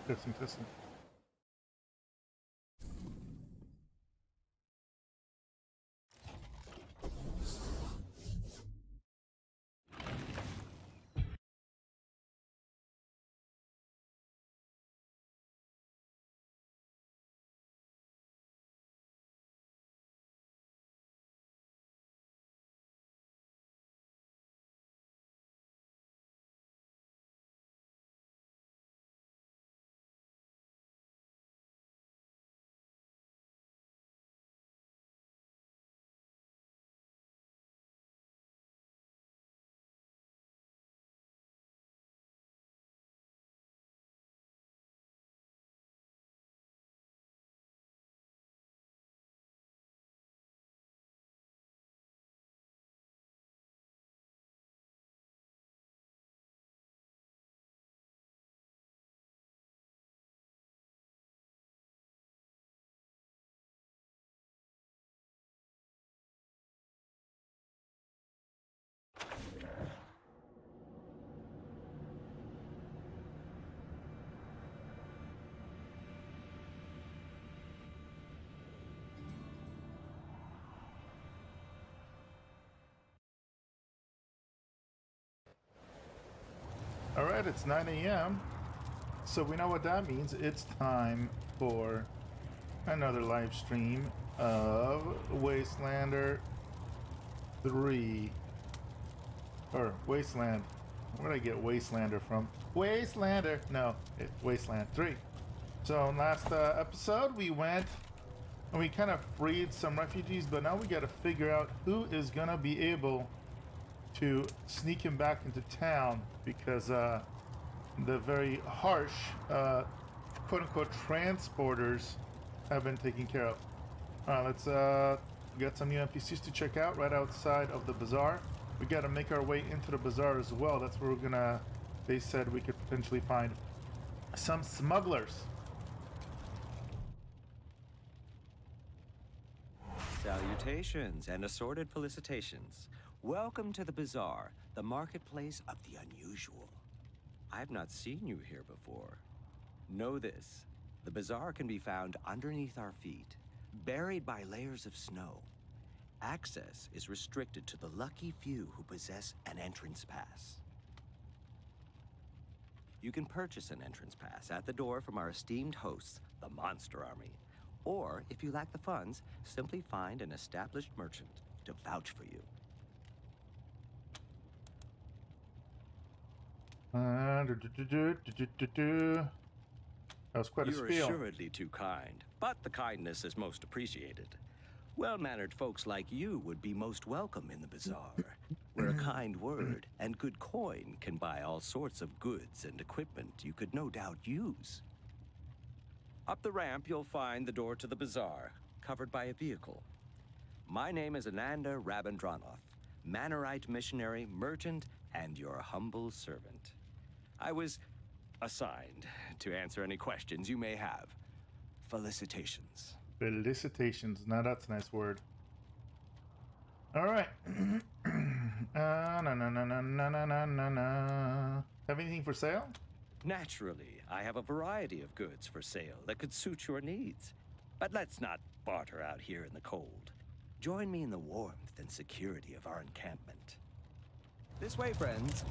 Testing, testing. Alright, it's 9 a.m. So we know what that means. It's time for another live stream of Wastelander 3. Or Wasteland. Where did I get Wastelander from? Wastelander! No, Wasteland 3. So last episode we went and we kind of freed some refugees, but now we got to figure out who is going to be able to sneak him back into town, because the very harsh quote-unquote transporters have been taken care of. Alright, let's get some new NPCs to check out right outside of the bazaar. We got to make our way into the bazaar as well. That's where we're gonna, they said we could potentially find some smugglers. Salutations and assorted felicitations. Welcome to the bazaar, the marketplace of the unusual. I've not seen you here before. Know this, the bazaar can be found underneath our feet, buried by layers of snow. Access is restricted to the lucky few who possess an entrance pass. You can purchase an entrance pass at the door from our esteemed hosts, the Monster Army. Or, if you lack the funds, simply find an established merchant to vouch for you. That was quite a spiel. You're assuredly too kind, but the kindness is most appreciated. Well-mannered folks like you would be most welcome in the bazaar, where a kind word and good coin can buy all sorts of goods and equipment you could no doubt use. Up the ramp, you'll find the door to the bazaar, covered by a vehicle. My name is Ananda Rabindranath, Mannerite missionary, merchant, and your humble servant. I was assigned to answer any questions you may have. Felicitations. Felicitations. Now that's a nice word. All right. Have anything for sale? Naturally, I have a variety of goods for sale that could suit your needs. But let's not barter out here in the cold. Join me in the warmth and security of our encampment. This way, friends.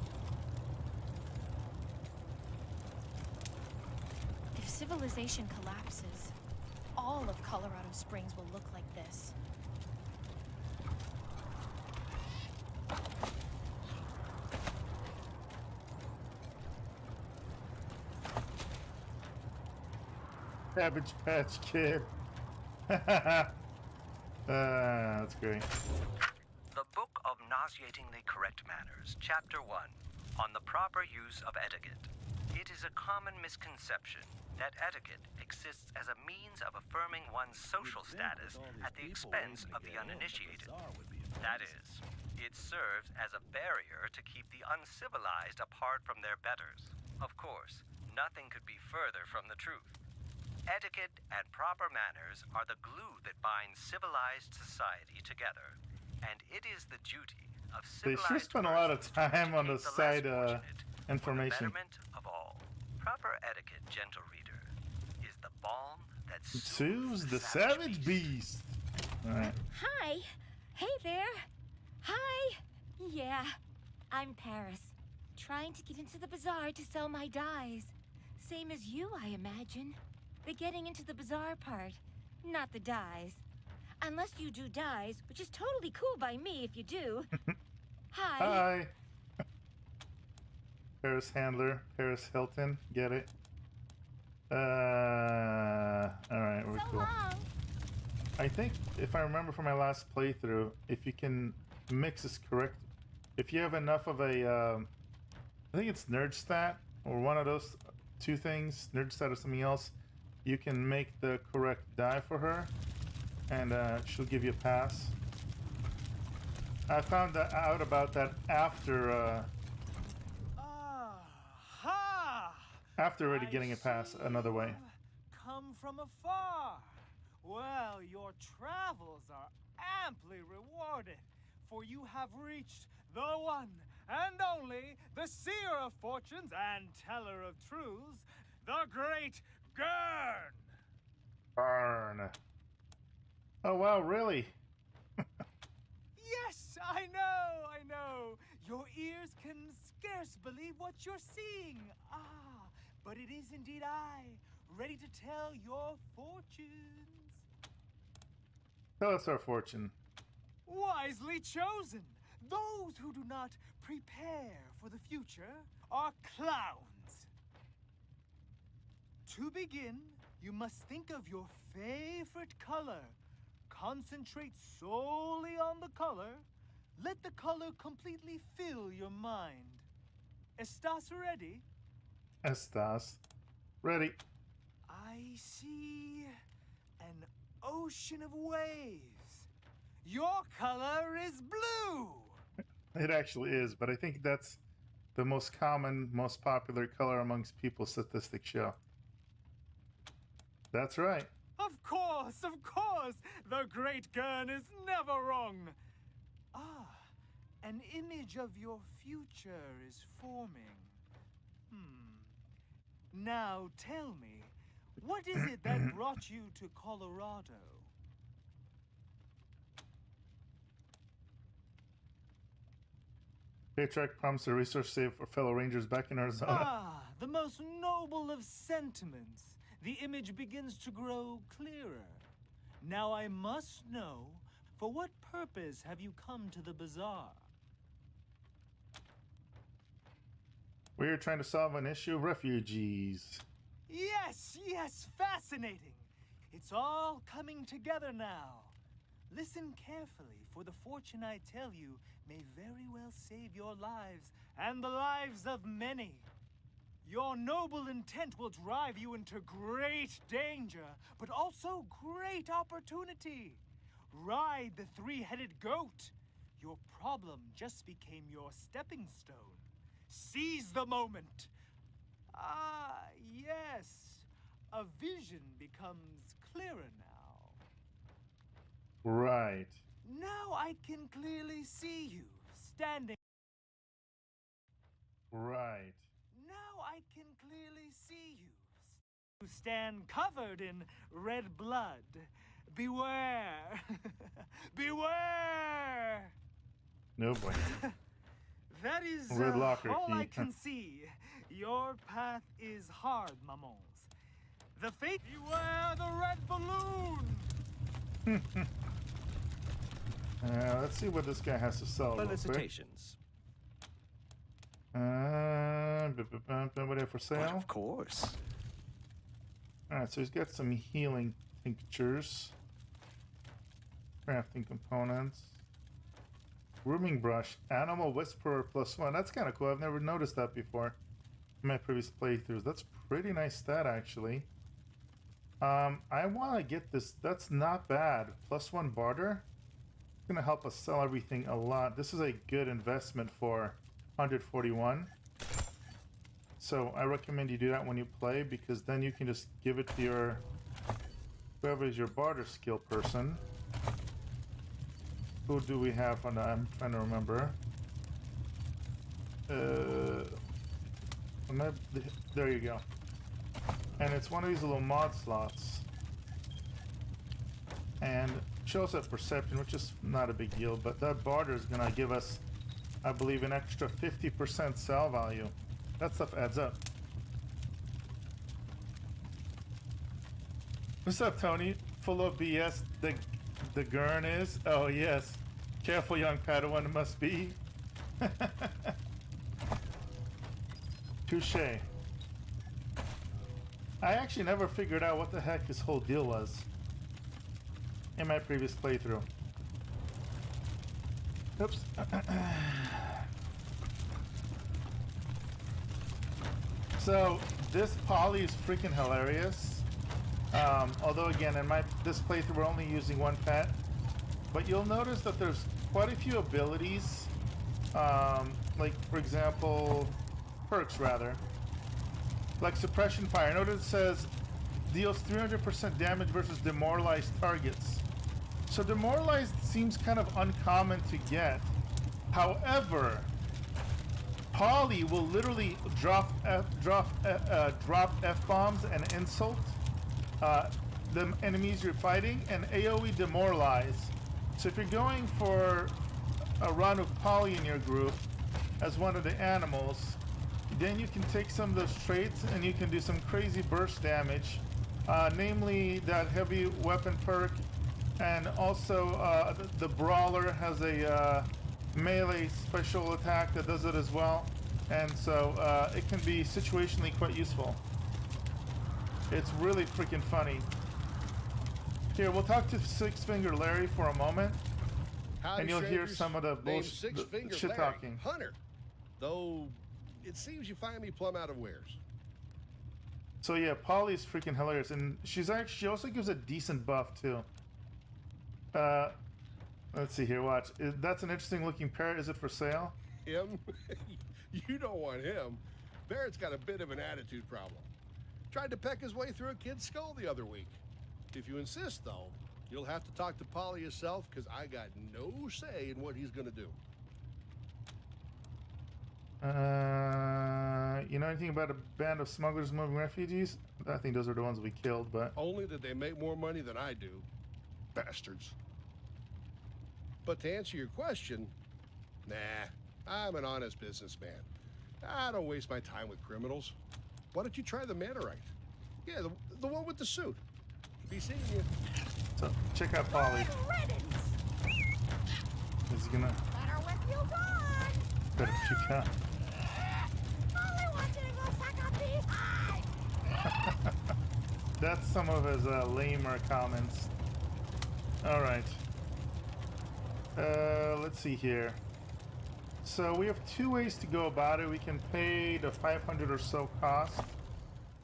If civilization collapses, all of Colorado Springs will look like this. Cabbage Patch Kid. That's great. The Book of Nauseatingly Correct Manners, Chapter 1, on the proper use of etiquette. It is a common misconception that etiquette exists as a means of affirming one's social status at the expense of the uninitiated. That is, it serves as a barrier to keep the uncivilized apart from their betters. Of course, nothing could be further from the truth. Etiquette and proper manners are the glue that binds civilized society together, and it is the duty of They civilized sure spend a lot of persons time to on the educate side less fortunate for the information. betterment of all. Proper etiquette, gentle reader, balm that Soothes the savage beast. Alright. Hi. Hey there. Hi. Yeah, I'm Paris. Trying to get into the bazaar to sell my dyes. Same as you, I imagine. The getting into the bazaar part, not the dyes. Unless you do dyes, which is totally cool by me if you do. Hi. Hi. Paris Handler, Paris Hilton, get it? Alright, we're So cool. long. I think, if I remember from my last playthrough, if you can mix this correct, if you have enough of a, I think it's nerd stat, or one of those two things, nerd stat or something else, you can make the correct dye for her, and she'll give you a pass. I found out about that after, after already getting a pass another way. Come from afar. Well, your travels are amply rewarded, for you have reached the one and only, the seer of fortunes and teller of truths, the great Gurn. Burn. Oh wow, really? Yes, I know. Your ears can scarce believe what you're seeing. But it is indeed I, ready to tell your fortunes. Tell us our fortune. Wisely chosen. Those who do not prepare for the future are clowns. To begin, you must think of your favorite color. Concentrate solely on the color. Let the color completely fill your mind. Estás ready? Estás. Ready. I see an ocean of waves. Your color is blue. It actually is, but I think that's the most common, most popular color amongst people, statistics show. That's right. Of course. The great Gurn is never wrong. An image of your future is forming. Now tell me, what is it that brought you to Colorado? Patriarch promised a resource save for fellow rangers back in Arizona. The most noble of sentiments. The image begins to grow clearer. Now I must know, for what purpose have you come to the bazaar? We're trying to solve an issue of refugees. Yes, fascinating. It's all coming together now. Listen carefully, for the fortune I tell you may very well save your lives and the lives of many. Your noble intent will drive you into great danger, but also great opportunity. Ride the three-headed goat. Your problem just became your stepping stone. Seize the moment. Yes. A vision becomes clearer now. Right. Now I can clearly see you standing. Right. Now I can clearly see you. You stand covered in red blood. Beware. Beware. No boy. That is Red locker all key. I can see. Your path is hard, mamons. The fate. Beware the red balloon. Let's see what this guy has to sell. real quick. Felicitations. What do you have for But sale? of course. Alright, so he's got some healing tinctures. Crafting components. Grooming brush. Animal Whisperer +1. That's kind of cool. I've never noticed that before in my previous playthroughs. That's pretty nice stat, actually. I want to get this. That's not bad. +1 barter. It's going to help us sell everything a lot. This is a good investment for 141. So I recommend you do that when you play, because then you can just give it to your whoever is your barter skill person. Who do we have on that? I'm trying to remember. There you go. And it's one of these little mod slots. And shows up perception, which is not a big deal, but that barter is gonna give us, I believe, an extra 50% sell value. That stuff adds up. What's up, Tony? Full of BS. The Gurn is? Oh yes. Careful, young Padawan, it must be. Touche. I actually never figured out what the heck this whole deal was in my previous playthrough. Oops. So this Polly is freaking hilarious. Although again, in this playthrough we're only using one pet, but you'll notice that there's quite a few abilities, like for example, perks rather, like suppression fire. Notice it says deals 300% damage versus demoralized targets. So demoralized seems kind of uncommon to get. However, Polly will literally drop F-bombs and insult the enemies you're fighting, and AoE demoralize. So if you're going for a run of Polly in your group as one of the animals, then you can take some of those traits and you can do some crazy burst damage, namely that heavy weapon perk, and also the Brawler has a melee special attack that does it as well, and so it can be situationally quite useful. It's really freaking funny. Here, we'll talk to Six Finger Larry for a moment, and you'll hear some of the bullshit shit talking. Hunter, though it seems you find me plumb out of wares. So yeah, Polly's freaking hilarious, and she also gives a decent buff too. Let's see here, watch. That's an interesting looking parrot. Is it for sale? Him? You don't want him. Barrett's got a bit of an attitude problem. Tried to peck his way through a kid's skull the other week. If you insist, though, you'll have to talk to Polly yourself, because I got no say in what he's gonna do. You know anything about a band of smugglers moving refugees? I think those are the ones we killed, but... Only that they make more money than I do. Bastards. But to answer your question, nah, I'm an honest businessman. I don't waste my time with criminals. Why don't you try the Mannerite? Yeah, the one with the suit. Be seeing you. So, check out Polly. Is he gonna... Better with you gone. Better if you can. Polly wants you to go suck up these eyes. That's some of his lamer comments. Alright. Let's see here. So we have two ways to go about it. We can pay the 500 or so cost.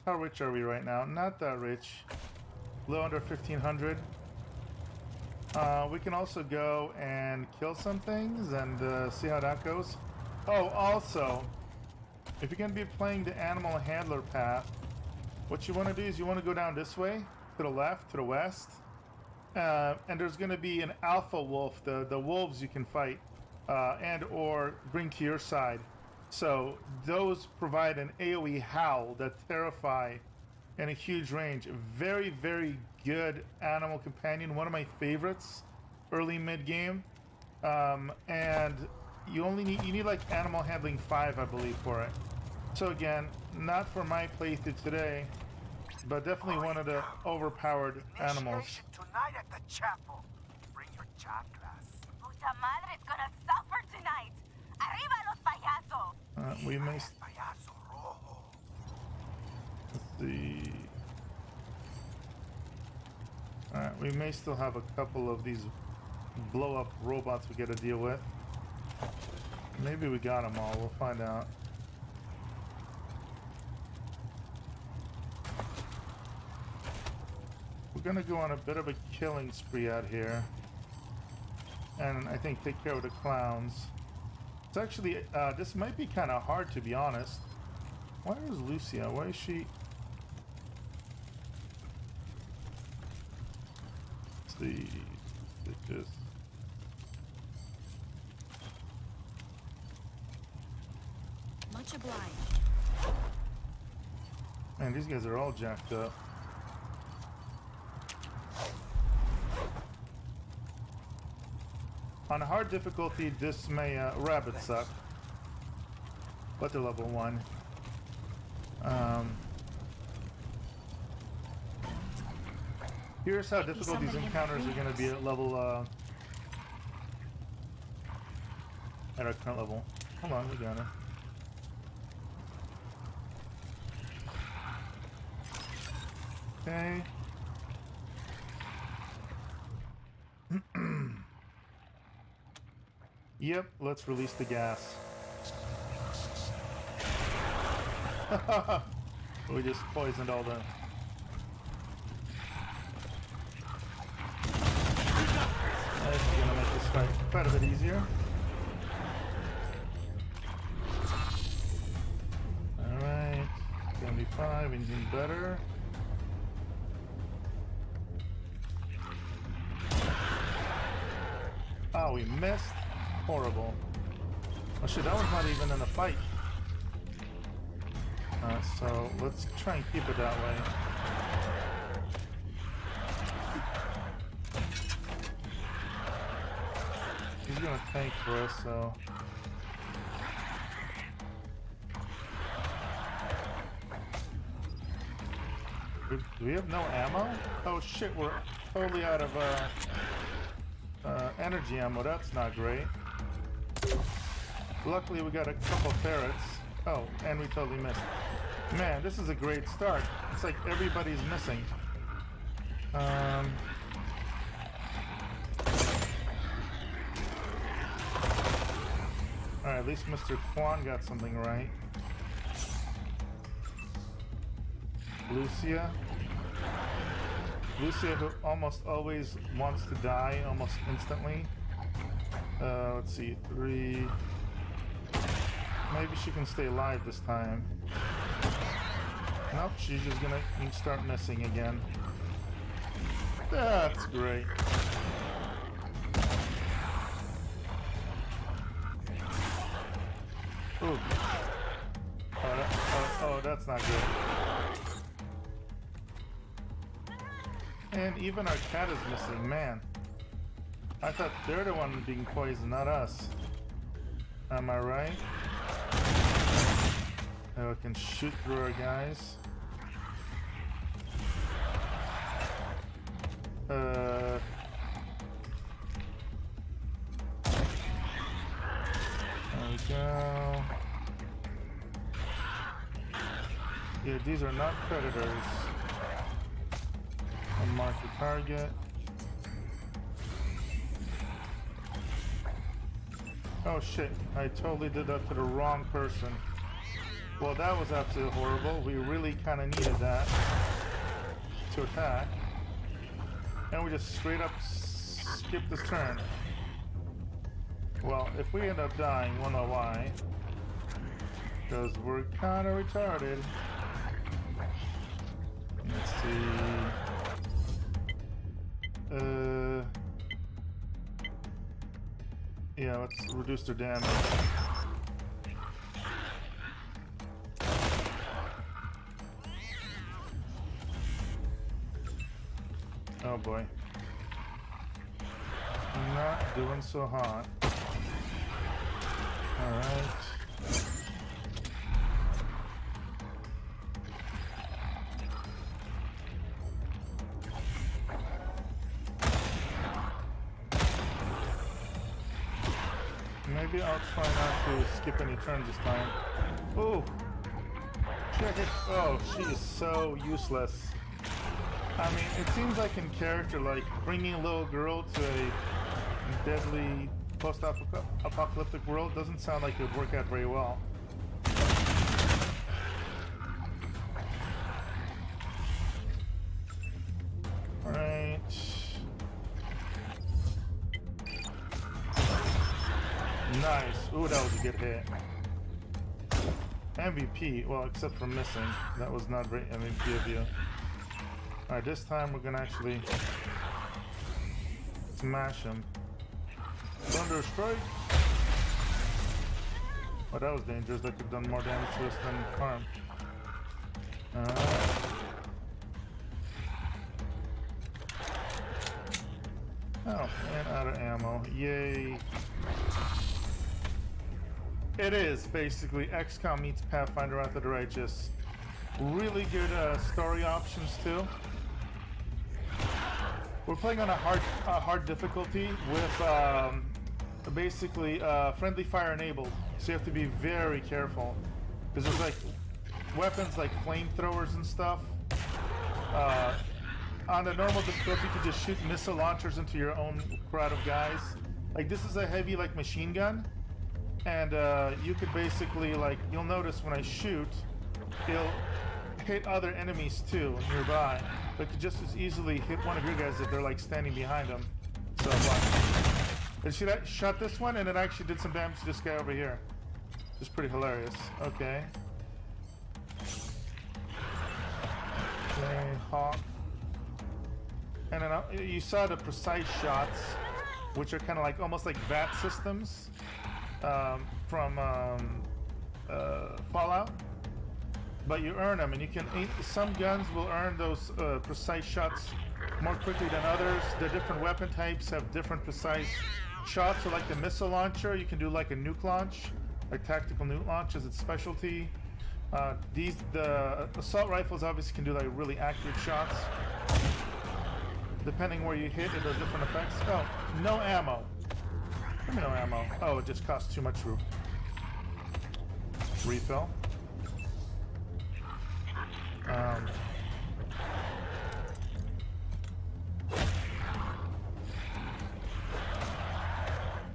How rich are we right now? Not that rich. A little under 1,500. We can also go and kill some things and see how that goes. Oh, also, if you're going to be playing the animal handler path, what you want to do is you want to go down this way, to the left, to the west, and there's going to be an alpha wolf, the wolves you can fight, and or bring to your side. So those provide an AoE howl that terrify in a huge range. Very, very good animal companion, one of my favorites early mid game, and you need like animal handling 5, I believe, for it. So again, not for my playthrough today, but definitely one of the overpowered animals. Tonight at the chapel. Bring your chakras. Puta madre's gonna suffer tonight. Arriba los payasos. We may... Payaso rojo. Let's see. Alright, we may still have a couple of these blow-up robots we gotta deal with. Maybe we got them all, we'll find out. We're gonna go on a bit of a killing spree out here. And I think take care of the clowns. It's actually, this might be kind of hard, to be honest. Where is Lucia? Why is she... Let's see. Take this. Much obliged. Man, these guys are all jacked up. On hard difficulty, this may rabbit suck, but they're level 1. Here's how difficult these encounters are going to be at level at our current level. Hold on, we got it. Okay. Yep, let's release the gas. We just poisoned all the... This is gonna make this fight quite a bit easier. Alright, 75, anything better? Oh, we missed. Horrible. Oh shit, that one's not even in a fight. So let's try and keep it that way. He's gonna tank for us, so... Do we have no ammo? Oh shit, we're totally out of energy ammo. That's not great. Luckily we got a couple ferrets. Oh, and we totally missed. Man, this is a great start. It's like everybody's missing. Alright, at least Mr. Kwan got something right. Lucia, who almost always wants to die almost instantly. Let's see, 3. Maybe she can stay alive this time. Nope, she's just gonna start missing again. That's great. Ooh. Oh, that's not good. And even our cat is missing, man. I thought they're the one being poisoned, not us. Am I right? Now we can shoot through our guys. There we go. Yeah, these are not predators. I'll mark the target. Oh shit, I totally did that to the wrong person. Well, that was absolutely horrible. We really kind of needed that to attack. And we just straight up skipped this turn. Well, if we end up dying, we'll know why. Because we're kind of retarded. Let's see. Yeah, let's reduce their damage. Oh boy. Not doing so hot. Alright. Maybe I'll try not to skip any turns this time. Ooh! Check it! Oh, she is so useless. I mean, it seems like in character, like bringing a little girl to a deadly post-apocalyptic world doesn't sound like it would work out very well. Alright. Nice. Ooh, that was a good hit. MVP. Well, except for missing. That was not very MVP of you. Alright, this time we're gonna actually smash him. Thunder strike! Oh, that was dangerous. That could have done more damage to us than harm. Oh, and out of ammo. Yay. It is basically XCOM meets Pathfinder Wrath of the Righteous. Really good story options too. We're playing on a hard difficulty with basically friendly fire enabled. So you have to be very careful because there's like weapons like flamethrowers and stuff. On the normal difficulty, you can just shoot missile launchers into your own crowd of guys. Like this is a heavy like machine gun, and you could basically like you'll notice when I shoot, it'll hit other enemies too nearby. But could just as easily hit one of your guys if they're like standing behind them. So and see that shot this one, and it actually did some damage to this guy over here. It's pretty hilarious. Okay. Okay, Hawk. And then you saw the precise shots, which are kind of like almost like VAT systems from Fallout. But you earn them, and you can. Some guns will earn those precise shots more quickly than others. The different weapon types have different precise shots. So, like the missile launcher, you can do like a nuke launch, like tactical nuke launch is its specialty. The assault rifles obviously can do like really accurate shots. Depending where you hit, it does different effects. Oh, no ammo. Give me no ammo. Oh, it just costs too much room. Refill.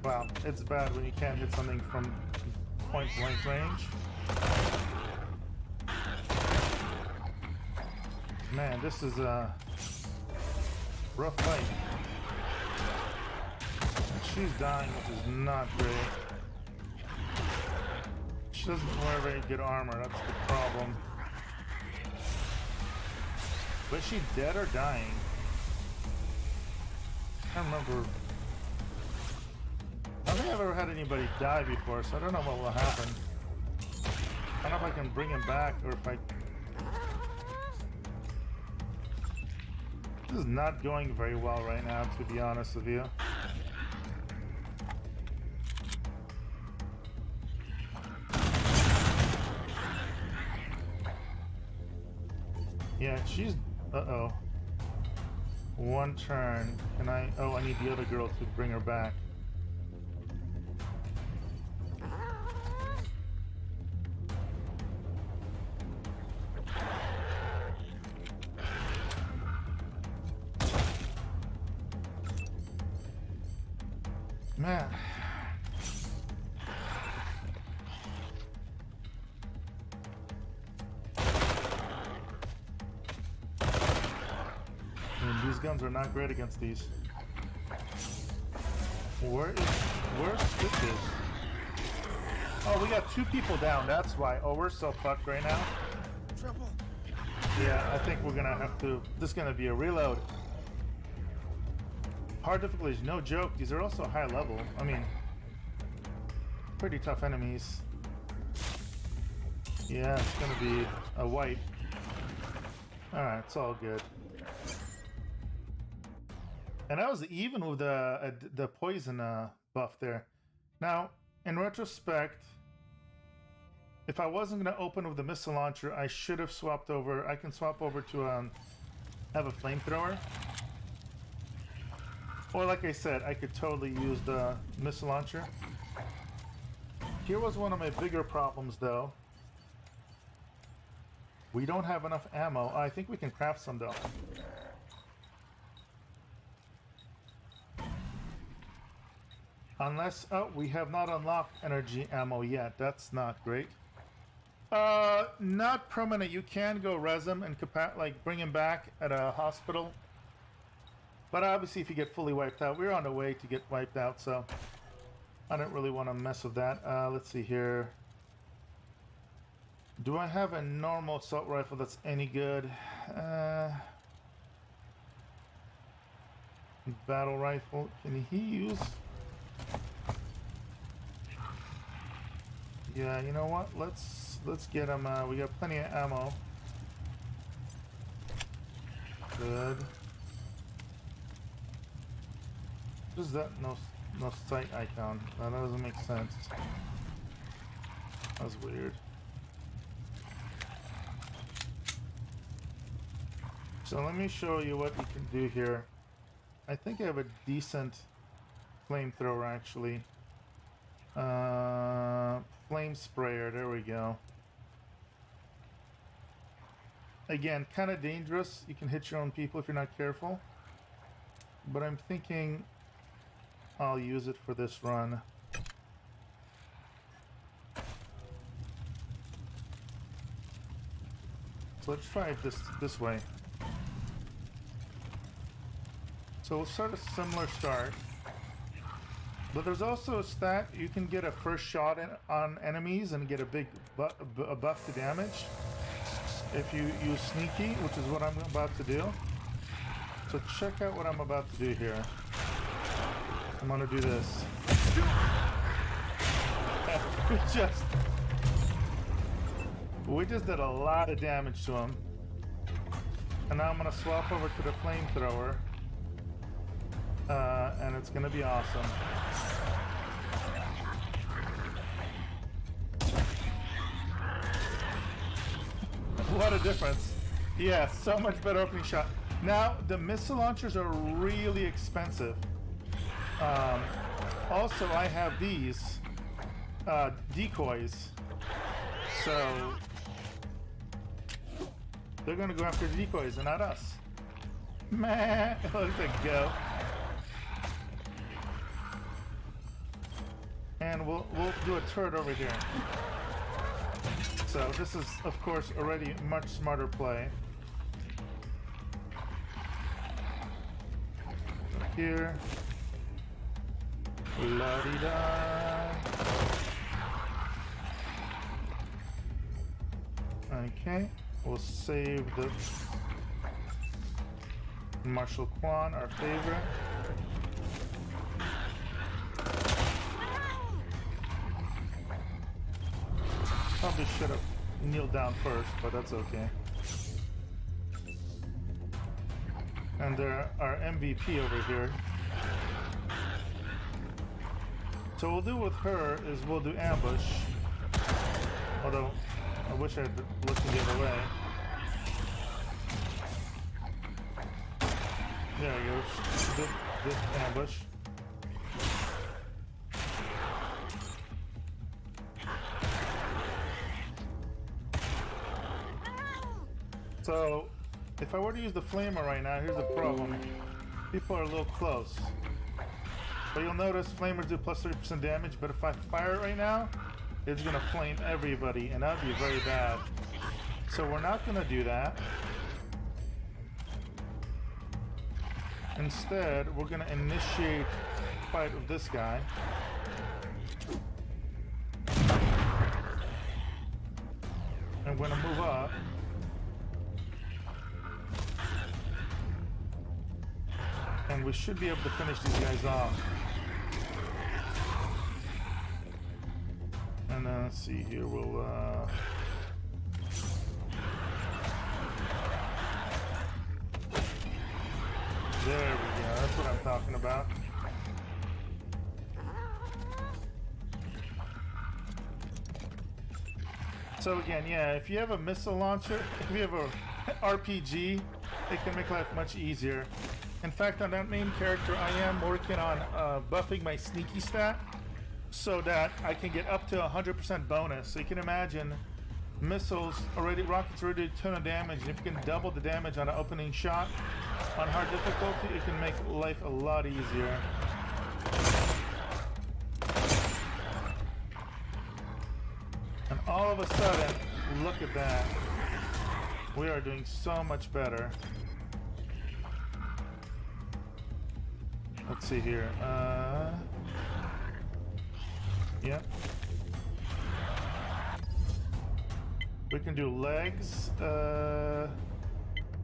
Wow, it's bad when you can't hit something from point blank range. Man, this is a rough fight. She's dying, which is not great. She doesn't wear very good armor, that's the problem. But is she dead or dying? I can't remember. I don't think I've ever had anybody die before, so I don't know what will happen. I don't know if I can bring him back or if I... This is not going very well right now, to be honest with you. Yeah, she's... Uh-oh. One turn. Can I... Oh, I need the other girl to bring her back. Man. And these guns are not great against these. Where's Stitches? Oh, we got two people down, that's why. Oh, we're so fucked right now. Triple. Yeah, I think we're gonna have to... This is gonna be a reload. Hard difficulty is no joke. These are also high level. I mean, pretty tough enemies. Yeah, it's gonna be a wipe. Alright, it's all good. And I was even with the poison buff there. Now, in retrospect, if I wasn't gonna open with the missile launcher, I should have swapped over. I can swap over to have a flamethrower. Or like I said, I could totally use the missile launcher. Here was one of my bigger problems though. We don't have enough ammo. I think we can craft some though. Unless, oh, we have not unlocked energy ammo yet. That's not great. Not permanent. You can go res him and like bring him back at a hospital. But obviously if you get fully wiped out, we're on the way to get wiped out, so I don't really want to mess with that. Let's see here. Do I have a normal assault rifle that's any good? Battle rifle, can he use? Yeah, you know what? Let's get him. We got plenty of ammo. good. What is that? No sight icon. That doesn't make sense. That's weird. So let me show you what you can do here. I think I have a decent flamethrower actually. Flame sprayer, there we go. Again, kind of dangerous. You can hit your own people if you're not careful. But I'm thinking I'll use it for this run. So let's try it this way. So we'll start a similar start. But there's also a stat, you can get a first shot on enemies and get a big buff to damage if you use sneaky, which is what I'm about to do. So check out what I'm about to do here. I'm gonna do this. We just did a lot of damage to him. And now I'm gonna swap over to the flamethrower. And it's gonna be awesome. What a difference. Yeah, so much better opening shot. Now, the missile launchers are really expensive. Also, I have these decoys. So, they're gonna go after the decoys and not us. Man, look at go. And we'll do a turret over here. So this is, of course, already much smarter play. Here. La-di-da. Okay, we'll save the Marshal Quan, our favorite. Probably should have kneeled down first, but that's okay. And there our MVP over here. So what we'll do with her is we'll do ambush. Although I wish I'd looked the other way. There we go. This ambush. So, if I were to use the flamer right now, here's the problem. People are a little close. But you'll notice flamers do plus 30% damage, but if I fire it right now, it's gonna flame everybody, and that'd be very bad. So we're not gonna do that. Instead, we're gonna initiate a fight with this guy. I'm gonna move up. And we should be able to finish these guys off. And let's see here, we'll there we go, that's what I'm talking about. So again, yeah, if you have a missile launcher, if you have a RPG, it can make life much easier. In fact, on that main character, I am working on buffing my sneaky stat so that I can get up to 100% bonus. So you can imagine missiles already, rockets already do a ton of damage, and if you can double the damage on an opening shot on hard difficulty, it can make life a lot easier. And all of a sudden, look at that. We are doing so much better. Let's see here. Yep. We can do legs. There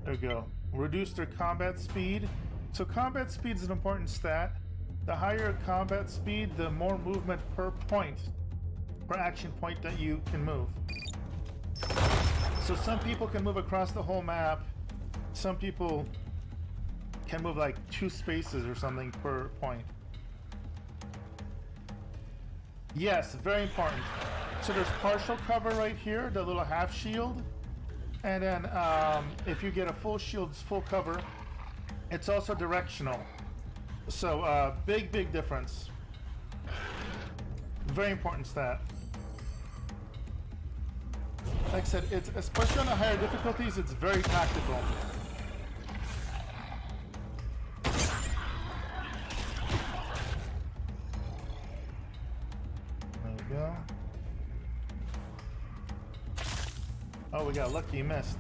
we go. Reduce their combat speed. So combat speed is an important stat. The higher combat speed, the more movement per point, per action point that you can move. So some people can move across the whole map. Some people can move like 2 spaces or something per point. Yes, very important. So there's partial cover right here, the little half shield. And then if you get a full shield, full cover, it's also directional. So big difference. Very important stat. Like I said, it's especially on the higher difficulties, it's very tactical. There we go. Oh, we got lucky, missed.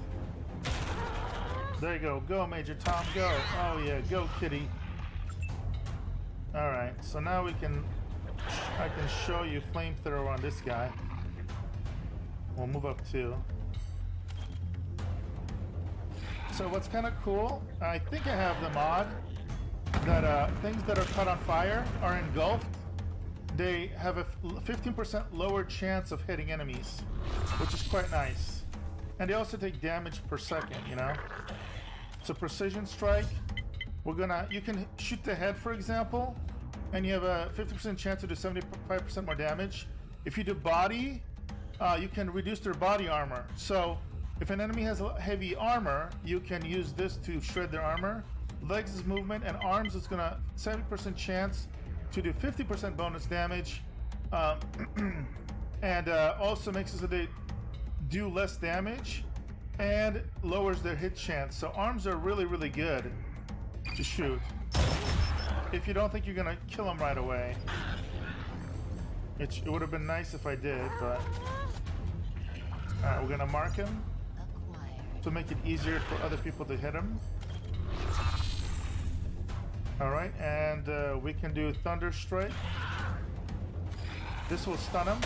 There you go. Go, Major Tom, go. Oh yeah, go, kitty. Alright, so now I can show you flamethrower on this guy. We'll move up too. So what's kind of cool, I think I have the mod that things that are caught on fire are engulfed. They have a 15% lower chance of hitting enemies, which is quite nice. And they also take damage per second, you know? So precision strike, you can shoot the head, for example, and you have a 50% chance to do 75% more damage. If you do body, you can reduce their body armor. So if an enemy has heavy armor, you can use this to shred their armor. Legs is movement, and arms is gonna 70% chance to do 50% bonus damage, and also makes it so they do less damage and lowers their hit chance. So arms are really good to shoot if you don't think you're gonna kill them right away. It would have been nice if I did, but alright, we're gonna mark him to make it easier for other people to hit him. Alright, and we can do Thunder Strike. This will stun him.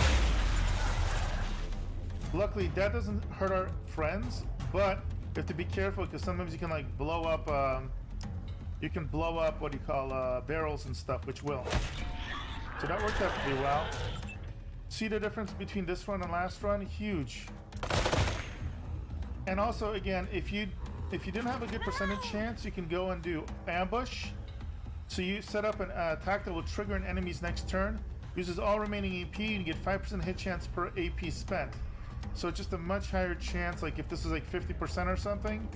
Luckily, that doesn't hurt our friends, but you have to be careful because sometimes you can like blow up, what do you call, barrels and stuff, which will. So that worked out pretty well. See the difference between this run and last run? Huge. And also, again, if you didn't have a good percentage chance, you can go and do ambush. So you set up an attack that will trigger an enemy's next turn, uses all remaining AP, and you get 5% hit chance per AP spent. So it's just a much higher chance, like if this is like 50% or something,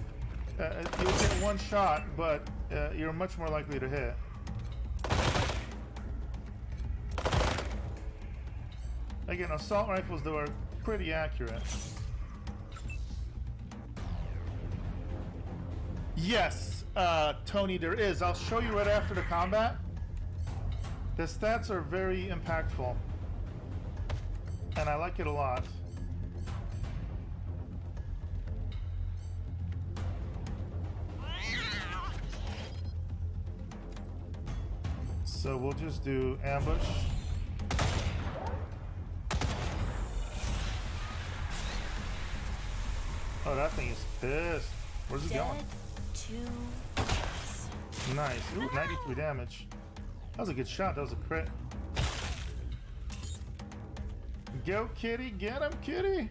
you'll get one shot, but you're much more likely to hit. Again, assault rifles, though, are pretty accurate. Yes, Tony, there is. I'll show you right after the combat. The stats are very impactful, and I like it a lot. So we'll just do ambush. Oh, that thing is pissed. Where's it going? Nice. Ooh, 93 damage. That was a good shot. That was a crit. Go, kitty. Get him, kitty.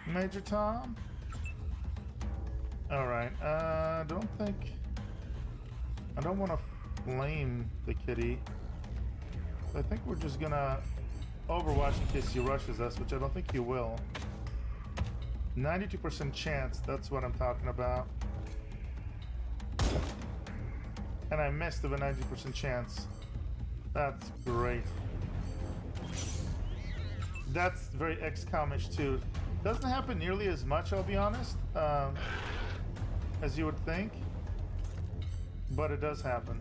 Major Tom. Alright. I don't want to flame the kitty. I think we're just gonna overwatch in case he rushes us, which I don't think he will. 92% chance, that's what I'm talking about. And I missed of a 90% chance. That's great. That's very XCOM-ish too. Doesn't happen nearly as much, I'll be honest, as you would think. But it does happen.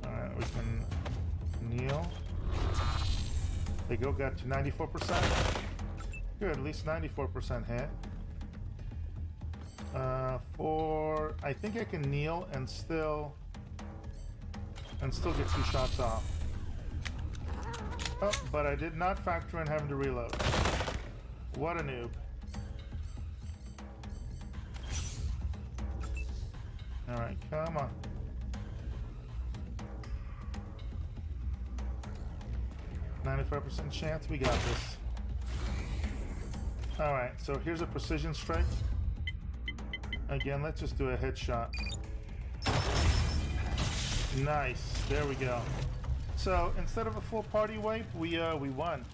Alright, we can kneel. There you go, got to 94%. Good, at least 94% hit. I think I can kneel and still get 2 shots off. Oh, but I did not factor in having to reload. What a noob. Alright, come on. .95% chance, we got this. All right, so here's a precision strike. Again, let's just do a headshot. Nice, there we go. So instead of a full party wipe, we won.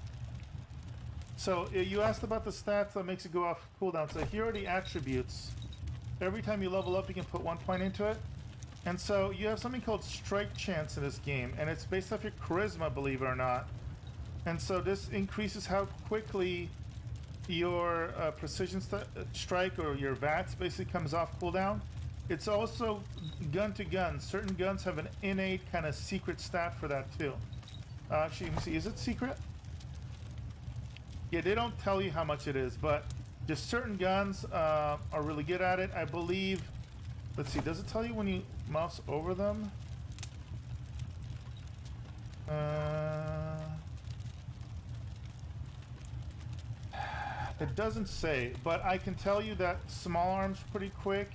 So you asked about the stats that makes it go off cooldown. So here are the attributes. Every time you level up, you can put 1 point into it. And so you have something called strike chance in this game, and it's based off your charisma, believe it or not. And so this increases how quickly your precision strike or your VATS basically comes off cooldown. It's also gun to gun. Certain guns have an innate kind of secret stat for that too. Actually, you can see, is it secret? Yeah, they don't tell you how much it is, but just certain guns are really good at it. I believe, let's see, does it tell you when you mouse over them? It doesn't say, but I can tell you that small arm's pretty quick.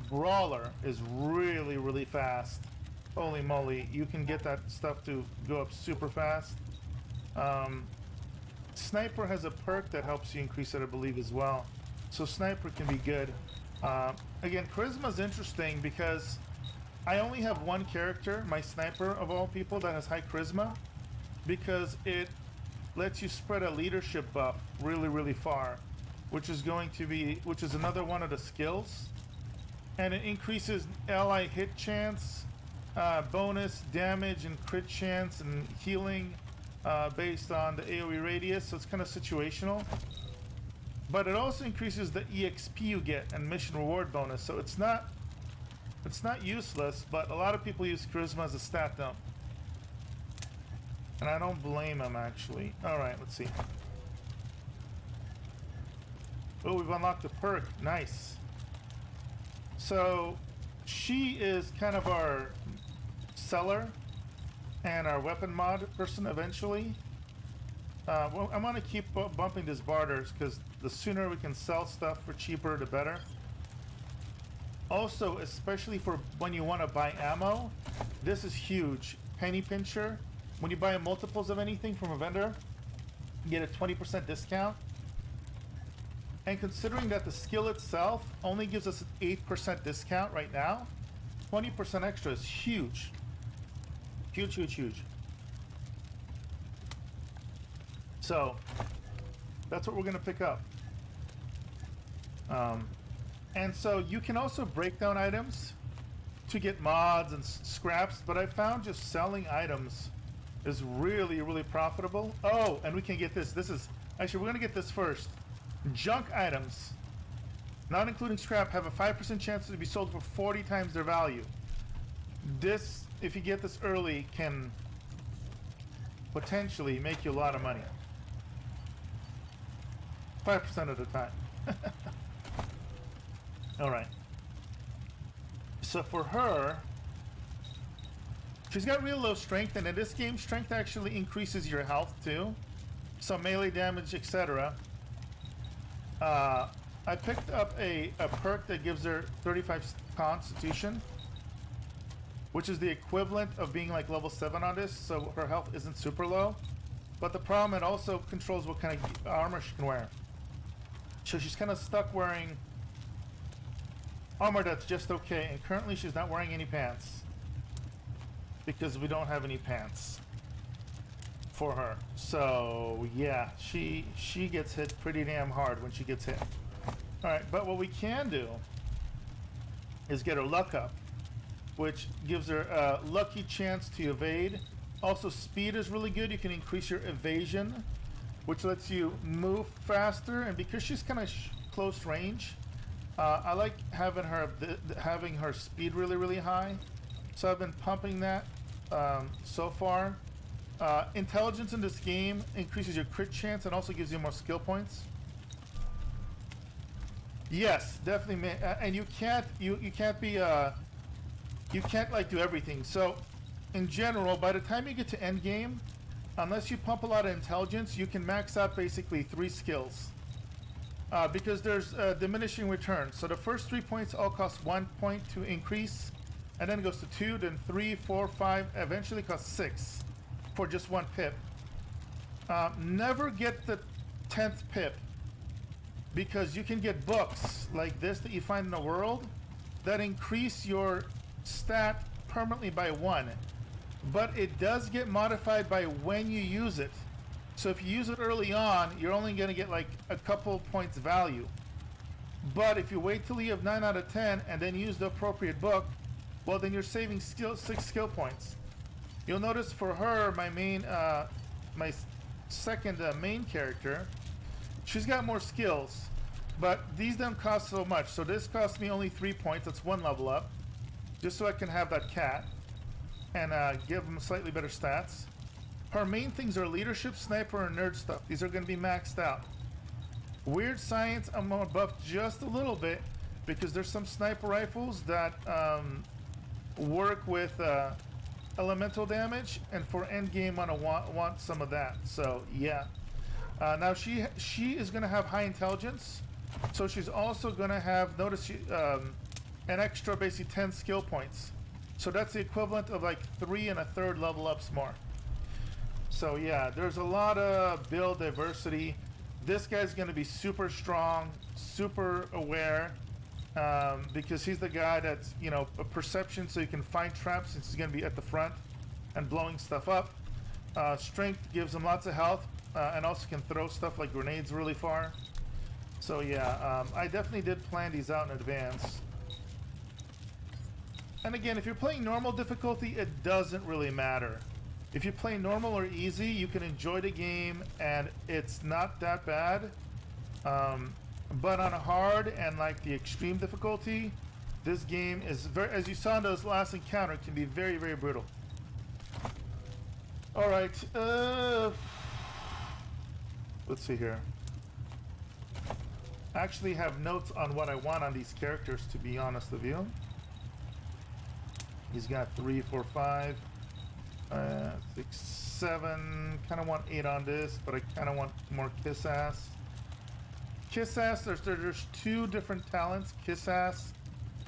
Brawler is really, really fast. Holy moly, you can get that stuff to go up super fast. Sniper has a perk that helps you increase it, I believe, as well. So sniper can be good. Again, charisma is interesting because I only have one character, my sniper of all people, that has high charisma, because it lets you spread a leadership buff really, really far, which is another one of the skills. And it increases ally hit chance, bonus damage and crit chance and healing based on the AoE radius, so it's kind of situational. But it also increases the EXP you get and mission reward bonus, so it's not useless, but a lot of people use charisma as a stat dump. And I don't blame them, actually. Alright, let's see. Oh, we've unlocked a perk. Nice. So, she is kind of our seller and our weapon mod person eventually. Well, I'm going to keep bumping these barters because the sooner we can sell stuff for cheaper, the better. Also, especially for when you want to buy ammo, this is huge. Penny pincher. When you buy multiples of anything from a vendor, you get a 20% discount. And considering that the skill itself only gives us an 8% discount right now, 20% extra is huge. Huge, huge, huge. So, that's what we're going to pick up. And so you can also break down items to get mods and scraps, but I found just selling items is really, really profitable. Oh, and we can get this. This is, actually, we're going to get this first. Junk items, not including scrap, have a 5% chance to be sold for 40 times their value. This, if you get this early, can potentially make you a lot of money. 5% of the time. Alright. So for her, she's got real low strength, and in this game, strength actually increases your health too. So melee damage, etc. I picked up a perk that gives her 35 constitution, which is the equivalent of being like level 7 on this, so her health isn't super low. But the problem, it also controls what kind of armor she can wear. So she's kind of stuck wearing armor that's just okay, and currently she's not wearing any pants because we don't have any pants for her. So yeah, she gets hit pretty damn hard when she gets hit. Alright, but what we can do is get her luck up, which gives her a lucky chance to evade. Also, speed is really good. You can increase your evasion, which lets you move faster, and because she's kind of close range, I like having her speed really, really high. So I've been pumping that so far. Intelligence in this game increases your crit chance and also gives you more skill points. Yes, definitely, and you can't like do everything. So in general, by the time you get to end game, unless you pump a lot of intelligence, you can max out basically 3 skills. Because there's a diminishing return. So the first 3 points all cost 1 point to increase, and then it goes to 2, then 3, 4, 5, eventually costs 6 for just 1 pip. Never get the 10th pip because you can get books like this that you find in the world that increase your stat permanently by 1. But it does get modified by when you use it. So if you use it early on, you're only going to get like a couple points value. But if you wait till you have 9 out of 10 and then use the appropriate book, well, then you're saving 6 skill points. You'll notice for her, my second main character, she's got more skills, but these don't cost so much. So this costs me only 3 points. That's 1 level up, just so I can have that cat and give them slightly better stats. Her main things are leadership, sniper, and nerd stuff. These are going to be maxed out. Weird science, I'm going to buff just a little bit because there's some sniper rifles that work with elemental damage, and for end game I want some of that. So yeah. Now she is going to have high intelligence, so she's also going to have, notice she, an extra basically 10 skill points. So that's the equivalent of like 3 1/3 level ups more. So yeah, there's a lot of build diversity. This guy's going to be super strong, super aware, because he's the guy that's, you know, a perception, so you can find traps since he's going to be at the front and blowing stuff up. Strength gives him lots of health, and also can throw stuff like grenades really far. So yeah, I definitely did plan these out in advance. And again, if you're playing normal difficulty, it doesn't really matter. If you play normal or easy, you can enjoy the game and it's not that bad. But on a hard and like the extreme difficulty, this game is very, as you saw in those last encounter, can be very, very brutal. All right, let's see here. I actually have notes on what I want on these characters, to be honest with you. He's got 3, 4, 5, 6, 7. Kind of want 8 on this, but I kind of want more kiss ass. Kiss ass. There's 2 different talents. Kiss ass,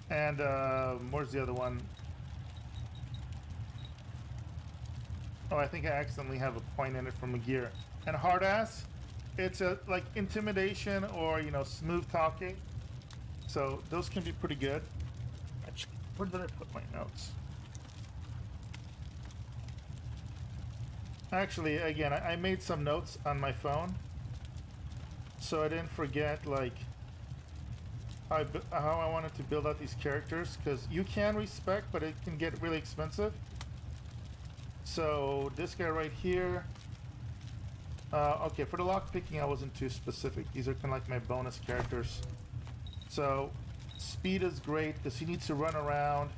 and where's the other one? Oh, I think I accidentally have a point in it from a gear. And hard ass. It's a like intimidation or, you know, smooth talking. So those can be pretty good. Actually, where did I put my notes? Actually, again, I made some notes on my phone, so I didn't forget like how I wanted to build out these characters, because you can respec, but it can get really expensive. So this guy right here. Okay, for the lock picking, I wasn't too specific. These are kind of like my bonus characters. So speed is great because he needs to run around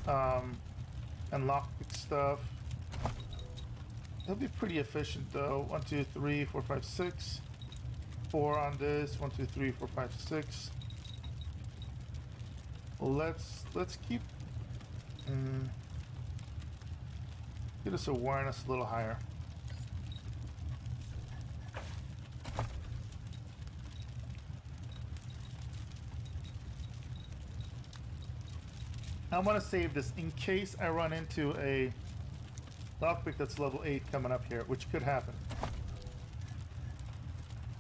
and lock pick stuff. He'll be pretty efficient though. 1, 2, 3, 4, 5, 6. 4 on this. 1, 2, 3, 4, 5, 6. Let's keep get his awareness a little higher. I want to save this in case I run into a lockpick that's level 8 coming up here, which could happen.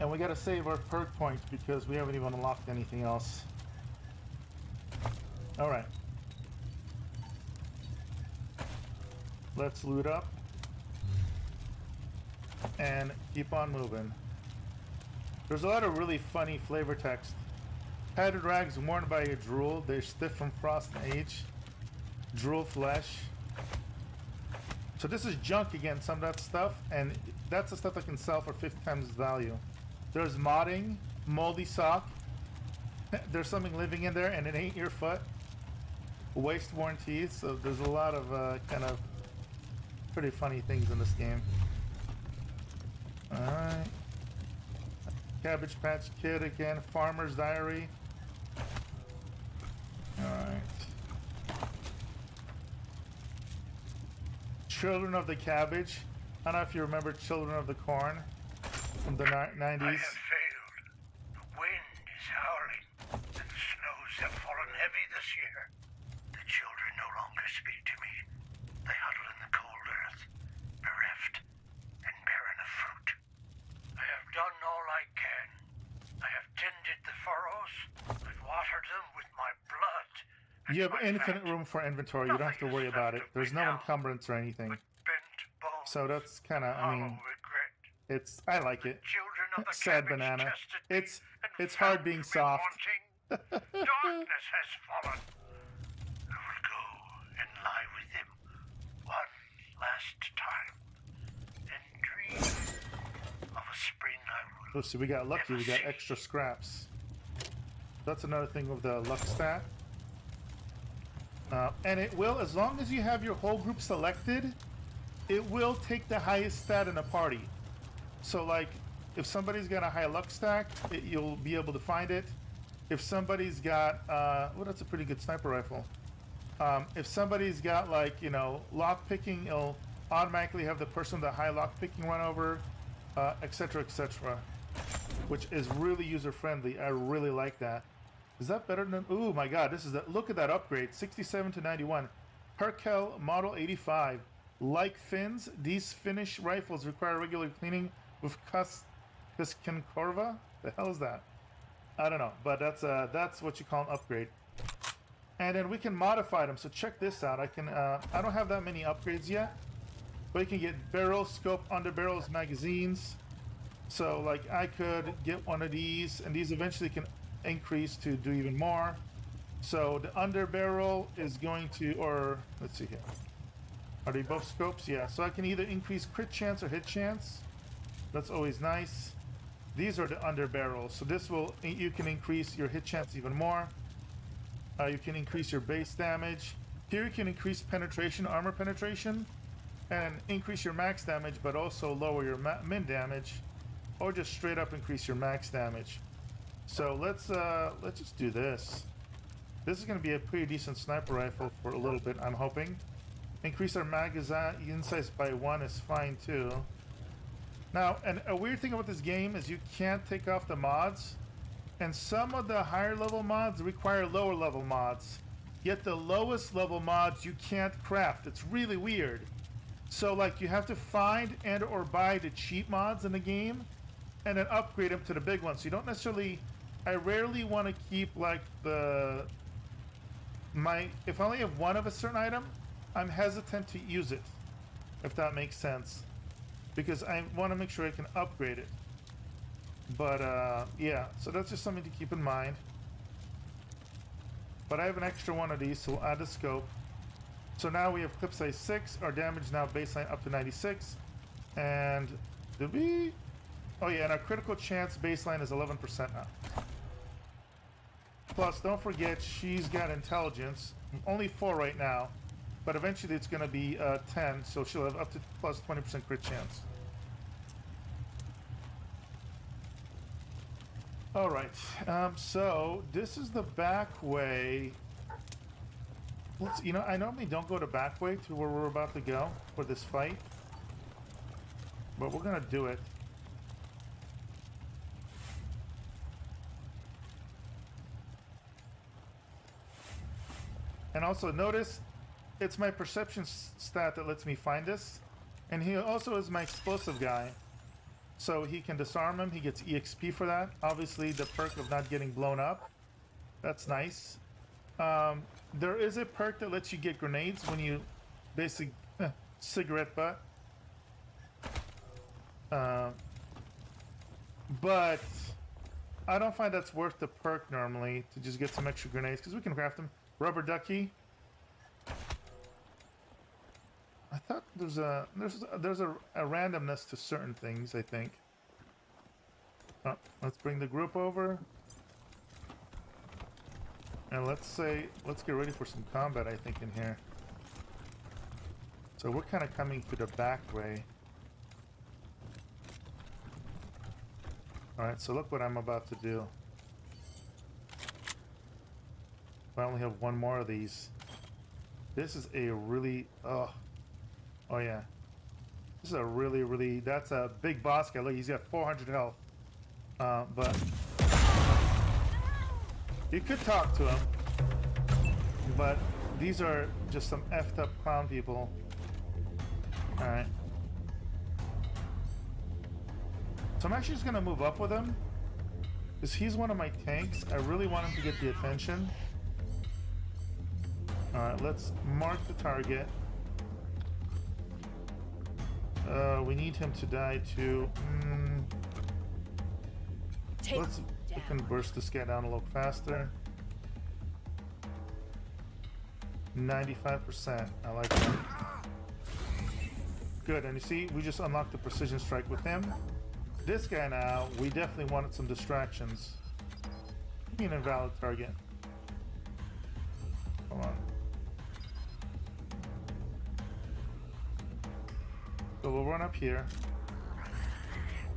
And we got to save our perk points because we haven't even unlocked anything else. All right. Let's loot up and keep on moving. There's a lot of really funny flavor text. Padded rags worn by a drool. They're stiff from frost and age. Drool flesh. So this is junk again, some of that stuff, and that's the stuff I can sell for 50 times its value. There's modding, moldy sock. There's something living in there and it ain't your foot. Waste worn teeth. So there's a lot of kind of pretty funny things in this game. Alright. Cabbage Patch Kid again. Farmer's Diary. Alright. Children of the Cabbage. I don't know if you remember Children of the Corn from the 90s. I have failed. The wind is howling, and the snows have fallen heavy this year. The children no longer speak to me. They huddle in the cold earth, bereft and barren of fruit. I have done all I can. I have You have infinite room for inventory. You don't have to worry about it. There's no encumbrance or anything. Bent bones, So that's kind of, I mean, hollow regret. I like it. Children of the Sad banana. cabbage-chested It's and hard found being me soft. wanting. Darkness has fallen. I will go and lie with him one last time and dream of a spring I will. Let's see, we got lucky. We got extra scraps. That's another thing with the luck stat. And it will, as long as you have your whole group selected, it will take the highest stat in a party. So, like, if somebody's got a high luck stack, you'll be able to find it. If somebody's got, well, that's a pretty good sniper rifle. If somebody's got, like, you know, lock picking, it'll automatically have the person with the high lock picking run over, etc., etc., which is really user friendly. I really like that. Is that better than? Ooh, my God! This is that. Look at that upgrade. 67 to 91. Herkel Model 85. Like fins, these Finnish rifles require regular cleaning with Piscancorva. The hell is that? I don't know, but that's what you call an upgrade. And then we can modify them. So check this out. I can. I don't have that many upgrades yet, but you can get barrel, scope, under barrels, magazines. So like I could get one of these, and these eventually can increase to do even more. So the under barrel is going to, or let's see here. Are they both scopes? Yeah. So I can either increase crit chance or hit chance. That's always nice. These are the under barrels. So this will, you can increase your hit chance even more. You can increase your base damage. Here you can increase penetration, armor penetration, and increase your max damage, but also lower your min damage, or just straight up increase your max damage. So let's just do this. This is going to be a pretty decent sniper rifle for a little bit, I'm hoping. Increase our magazine size by 1 is fine too. Now, and a weird thing about this game is you can't take off the mods, and some of the higher level mods require lower level mods. Yet the lowest level mods you can't craft. It's really weird. So like you have to find and or buy the cheap mods in the game, and then upgrade them to the big ones. So you don't necessarily. I rarely want to keep like if I only have one of a certain item, I'm hesitant to use it, if that makes sense, because I want to make sure I can upgrade it. But yeah, so that's just something to keep in mind. But I have an extra one of these, so we'll add the scope. So now we have clip size 6, our damage now baseline up to 96, and did we? Oh yeah, and our critical chance baseline is 11% now. Plus, don't forget, she's got intelligence. Only 4 right now, but eventually it's going to be 10, so she'll have up to plus 20% crit chance. All right, so this is the back way. Let's, you know, I normally don't go the back way to where we're about to go for this fight, but we're going to do it. And also notice, it's my perception stat that lets me find this. And he also is my explosive guy. So he can disarm him, he gets EXP for that. Obviously the perk of not getting blown up. That's nice. There is a perk that lets you get grenades when you basically, cigarette butt. But I don't find that's worth the perk normally to just get some extra grenades, because we can craft them. Rubber ducky. I thought there's a randomness to certain things, I think. Oh, let's bring the group over. And let's get ready for some combat, I think, in here. So we're kind of coming through the back way. Alright, so look what I'm about to do. I only have one more of these. This is a really, oh yeah. This is a really, that's a big boss guy. Look, he's got 400 health. But you could talk to him. But these are just some effed up clown people. Alright. So I'm actually just gonna move up with him, because he's one of my tanks. I really want him to get the attention. Alright, let's mark the target. We need him to die too. We can burst this guy down a little faster. 95%. I like that. Good, and you see, we just unlocked the precision strike with him. This guy now, we definitely wanted some distractions. Give me an invalid target. Come on. So we'll run up here.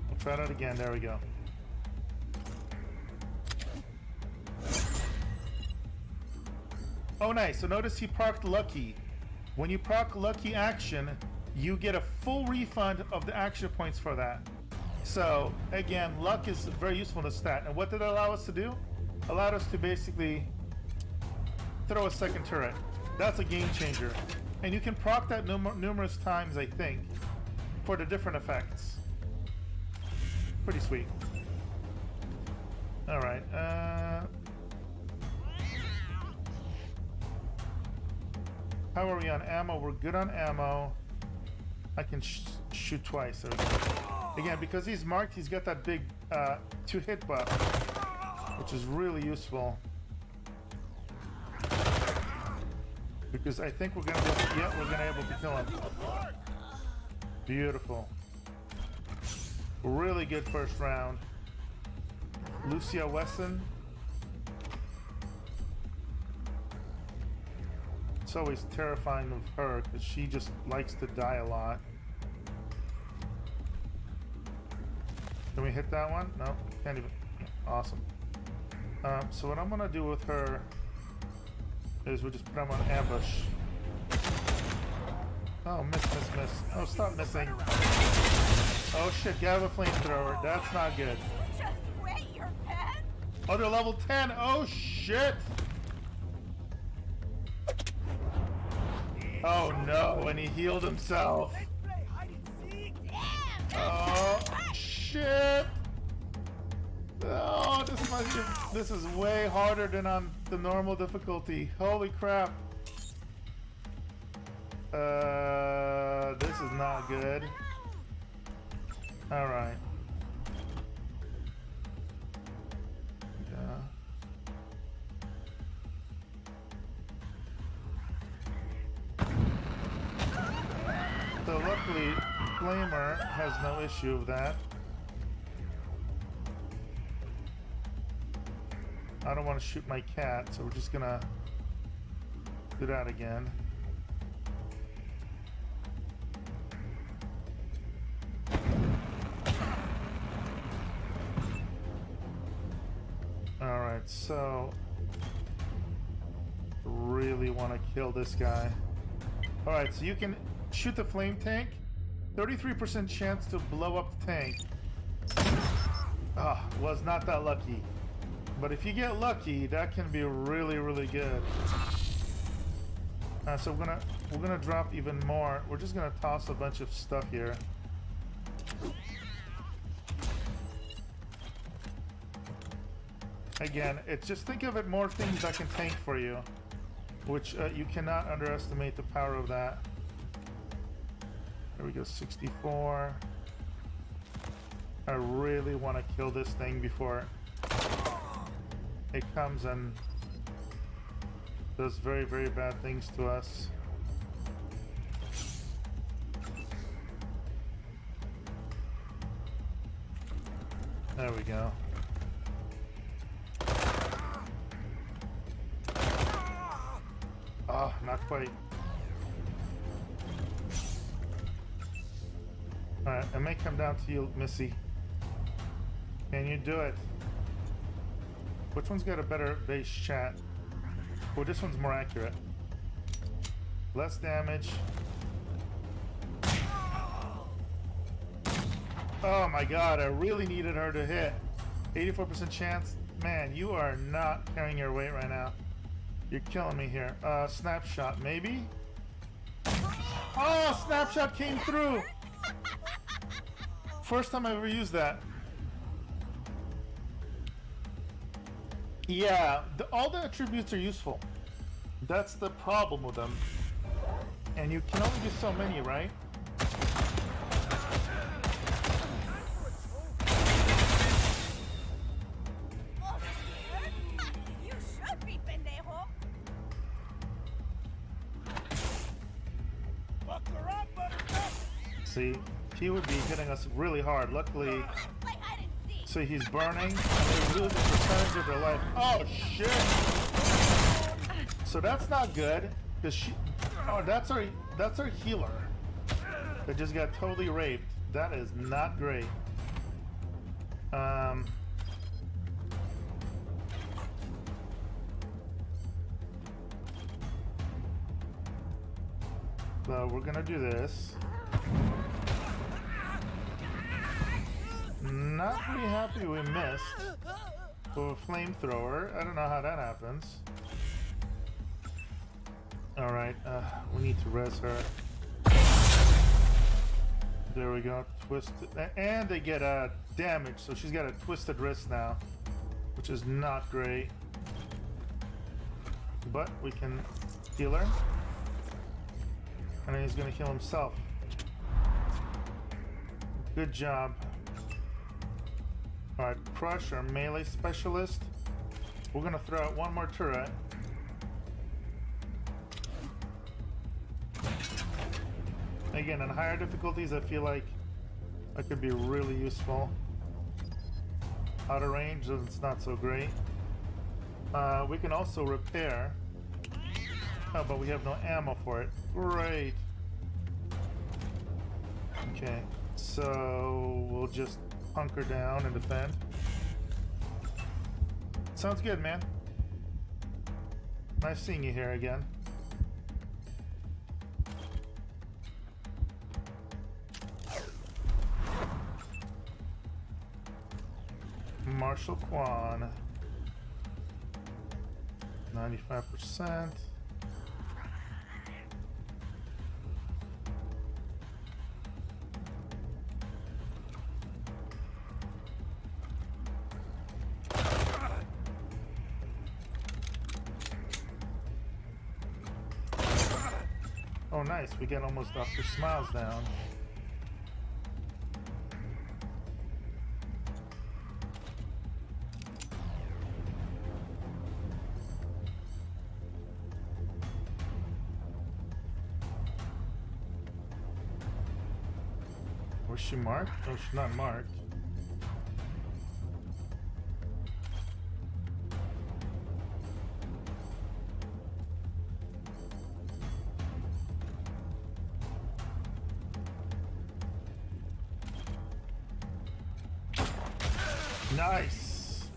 We'll try that again. There we go. Oh, nice. So notice he procced Lucky. When you proc Lucky action, you get a full refund of the action points for that. So again, luck is very useful in the stat. And what did it allow us to do? Allowed us to basically throw a second turret. That's a game changer. And you can proc that numerous times, I think, for the different effects. Pretty sweet. All right. How are we on ammo? We're good on ammo. I can shoot twice. There we go. Again, because he's marked, he's got that big 2-hit buff, which is really useful. Because I think we're gonna be we're gonna be able to kill him. Beautiful. Really good first round. Lucia Wesson. It's always terrifying of her because she just likes to die a lot. Can we hit that one? No, can't even. Awesome. So what I'm gonna do with her is we'll just put him on ambush. Oh, miss. Oh, stop missing. Oh shit, get out of a flamethrower. That's not good. Just wait your pants. Oh, they're level 10. Oh shit. Oh no, and he healed himself. Oh shit. Oh, this is way harder than on the normal difficulty. Holy crap. This is not good. All right. Yeah. So luckily, Flamer has no issue with that. I don't want to shoot my cat, so we're just gonna do that again. Alright, so really want to kill this guy. Alright, so you can shoot the flame tank. 33% chance to blow up the tank. Ah, was not that lucky. But if you get lucky, that can be really, really good. So we're gonna drop even more. We're just gonna toss a bunch of stuff here. Again, it's just think of it more things I can tank for you, which you cannot underestimate the power of that. There we go, 64. I really want to kill this thing before it comes and does very, very bad things to us. There we go. Oh, not quite. Alright, it may come down to you, Missy. Can you do it? Which one's got a better base chat? Well, this one's more accurate. Less damage. Oh my god, I really needed her to hit. 84% chance. Man, you are not carrying your weight right now. You're killing me here. Snapshot, maybe? Oh, snapshot came through! First time I ever used that. Yeah, all the attributes are useful. That's the problem with them. And you can only do so many, right? You should be, pendejo. See, he would be hitting us really hard. Luckily, Like I didn't see. see, he's burning, and they lose a percentage of their life. Oh shit! So that's not good, cause she. Oh, that's our healer that just got totally raped. That is not great. So we're gonna do this. Not really happy we missed with a flamethrower. I don't know how that happens. Alright, we need to res her. There we go. Twisted. And they get damage, so she's got a twisted wrist now, which is not great. But we can heal her. And then he's gonna heal himself. Good job. Alright, Crush, our melee specialist. We're gonna throw out one more turret. Again, on higher difficulties, I feel like that could be really useful. Out of range, it's not so great. We can also repair. Oh, but we have no ammo for it. Great. Okay, so we'll just hunker down and defend. Sounds good, man. Nice seeing you here again. Marshall Kwan. 95%. Oh, nice. We get almost Dr. Smiles down. Was she marked? Oh, she's not marked. Nice.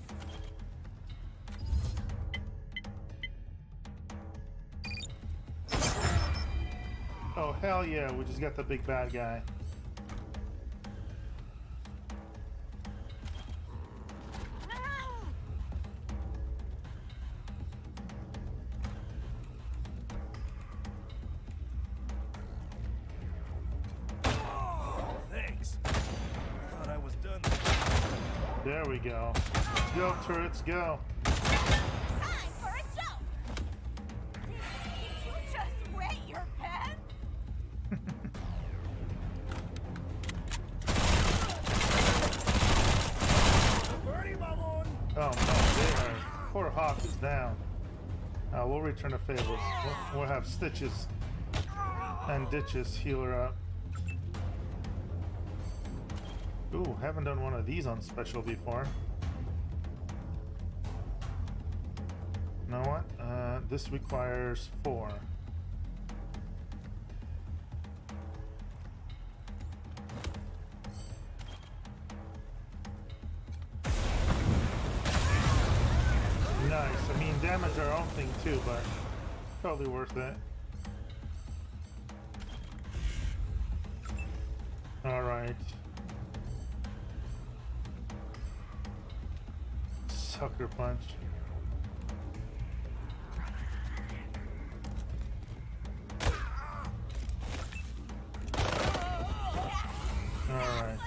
Oh, hell yeah. We just got the big bad guy. There we go. Go, turrets, go. Time for a joke. Did you just wet your pants? Oh no, they are. Poor Hawk is down. We'll return the favors. We'll have Stitches and Ditches heal her up. Ooh, haven't done one of these on special before. You know what? This requires 4. Nice. I mean, damage our own thing too, but totally worth it. Alright. Sucker punch. Alright.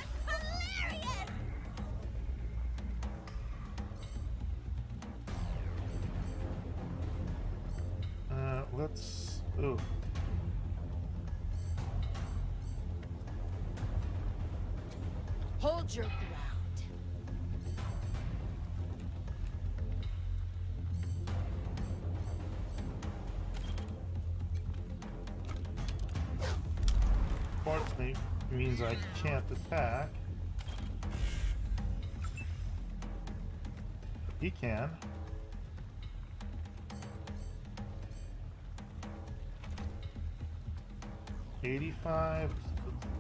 Ooh. Hold your ground. Fortunately, means I can't attack. He can. $85. Let's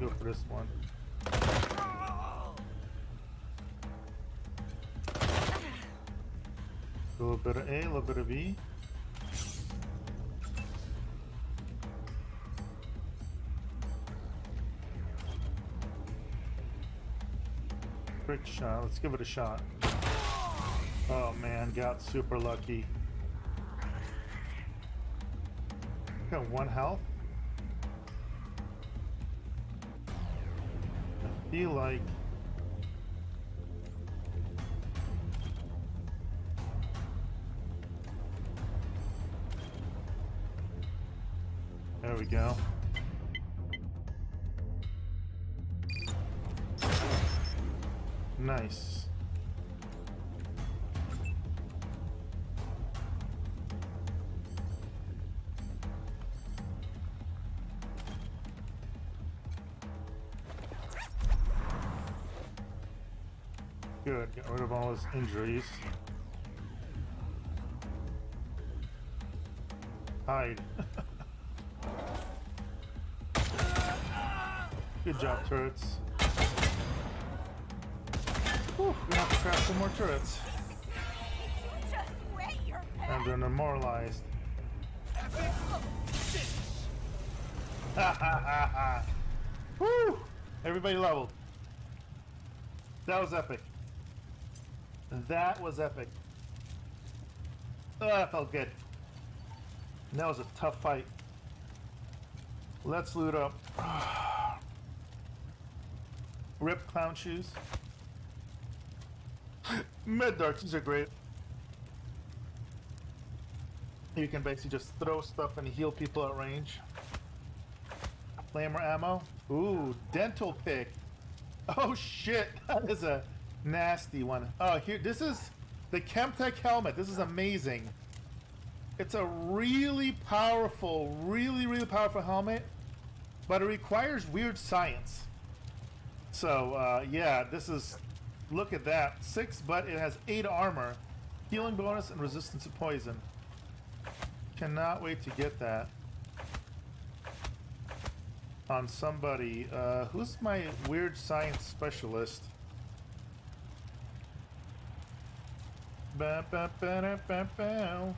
go for this one. A little bit of A, a little bit of B. Quick shot. Let's give it a shot. Oh man, got super lucky. Got 1 health. I feel like there we go. Nice. Good, get rid of all his injuries. Hide. Good job, turrets. Whew, we have to craft some more turrets. Just wait your And they're demoralized. Ha ha ha ha! Woo! Everybody leveled. That was epic. That was epic. Oh, that felt good. That was a tough fight. Let's loot up. Rip clown shoes. Med darts, these are great. You can basically just throw stuff and heal people at range. Flamer ammo. Ooh, dental pick. Oh shit, that is a nasty one. Oh, here, this is the Chemtech helmet. This is amazing. It's a really powerful, really powerful helmet, but it requires weird science. So, yeah, this is, look at that. 6, but it has 8 armor, healing bonus, and resistance to poison. Cannot wait to get that on somebody. Who's my weird science specialist? Ba, ba, ba, da, ba, ba.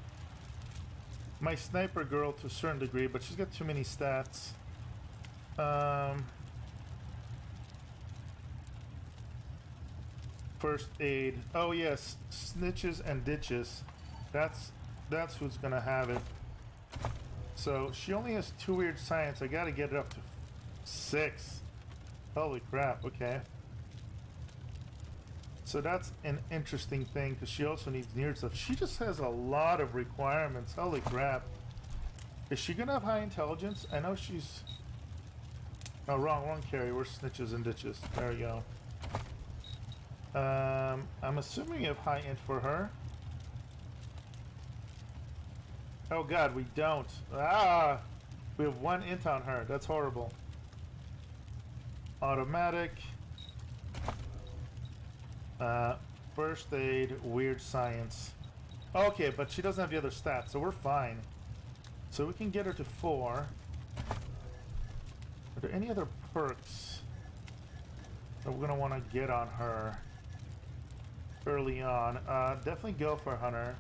My sniper girl to a certain degree, but she's got too many stats. First aid. Oh yes, snitches and ditches. That's who's gonna have it. So she only has 2 weird science. I gotta get it up to 6. Holy crap, okay. So that's an interesting thing, because she also needs near stuff. She just has a lot of requirements. Holy crap. Is she gonna have high intelligence? I know she's... Oh, wrong carry. We're snitches and ditches. There we go. I'm assuming you have high int for her. Oh god, we don't. Ah! We have 1 int on her. That's horrible. Automatic. First aid, weird science. Okay, but she doesn't have the other stats, so we're fine. So we can get her to 4. Are there any other perks that we're gonna want to get on her early on? Definitely go for Hunter.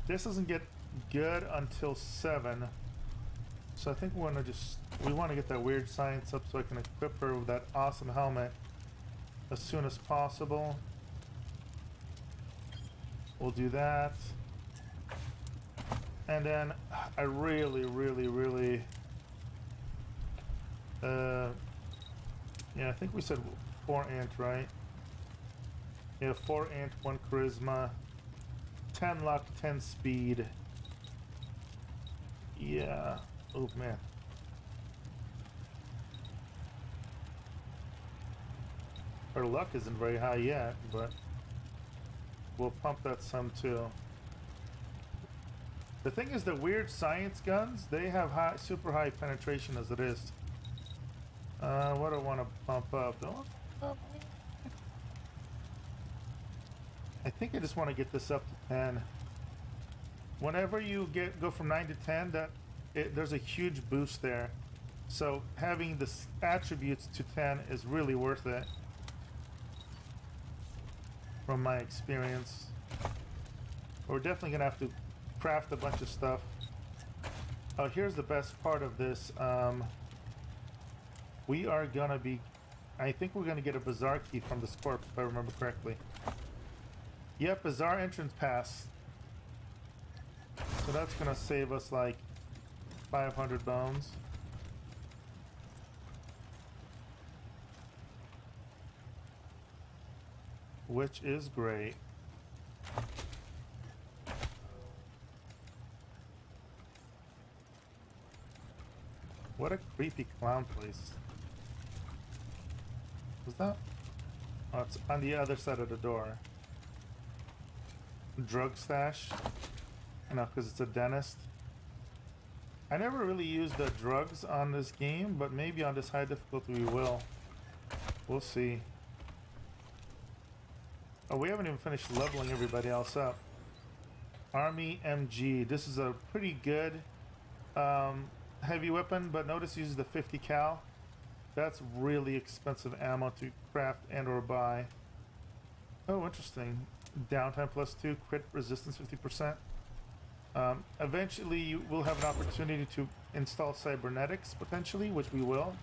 This doesn't get good until 7, so I think we want to get that weird science up so I can equip her with that awesome helmet as soon as possible. We'll do that, and then I really yeah, I think we said 4 int, right? Yeah, 4 int, 1 charisma, 10 luck, 10 speed. Yeah. Oh man. Our luck isn't very high yet, but we'll pump that some too. The thing is, the weird science guns, they have super high penetration as it is. What do I want to pump up? I think I just want to get this up to 10. Whenever you go from 9 to 10, there's a huge boost there. So having the attributes to 10 is really worth it, from my experience. We're definitely gonna have to craft a bunch of stuff. Oh, here's the best part of this. We are gonna be, I think we're gonna get a bazaar key from this corpse, if I remember correctly. Yep, bazaar entrance pass. So that's gonna save us like 500 bones. Which is great. What a creepy clown place. Was that? Oh, it's on the other side of the door. Drug stash. No, because it's a dentist. I never really used the drugs on this game, but maybe on this high difficulty we will. We'll see. Oh, we haven't even finished leveling everybody else up. Army MG. This is a pretty good heavy weapon, but notice it uses the 50 cal. That's really expensive ammo to craft and or buy. Oh, interesting. Downtime +2, crit resistance 50%. Eventually you will have an opportunity to install cybernetics, potentially, which we will,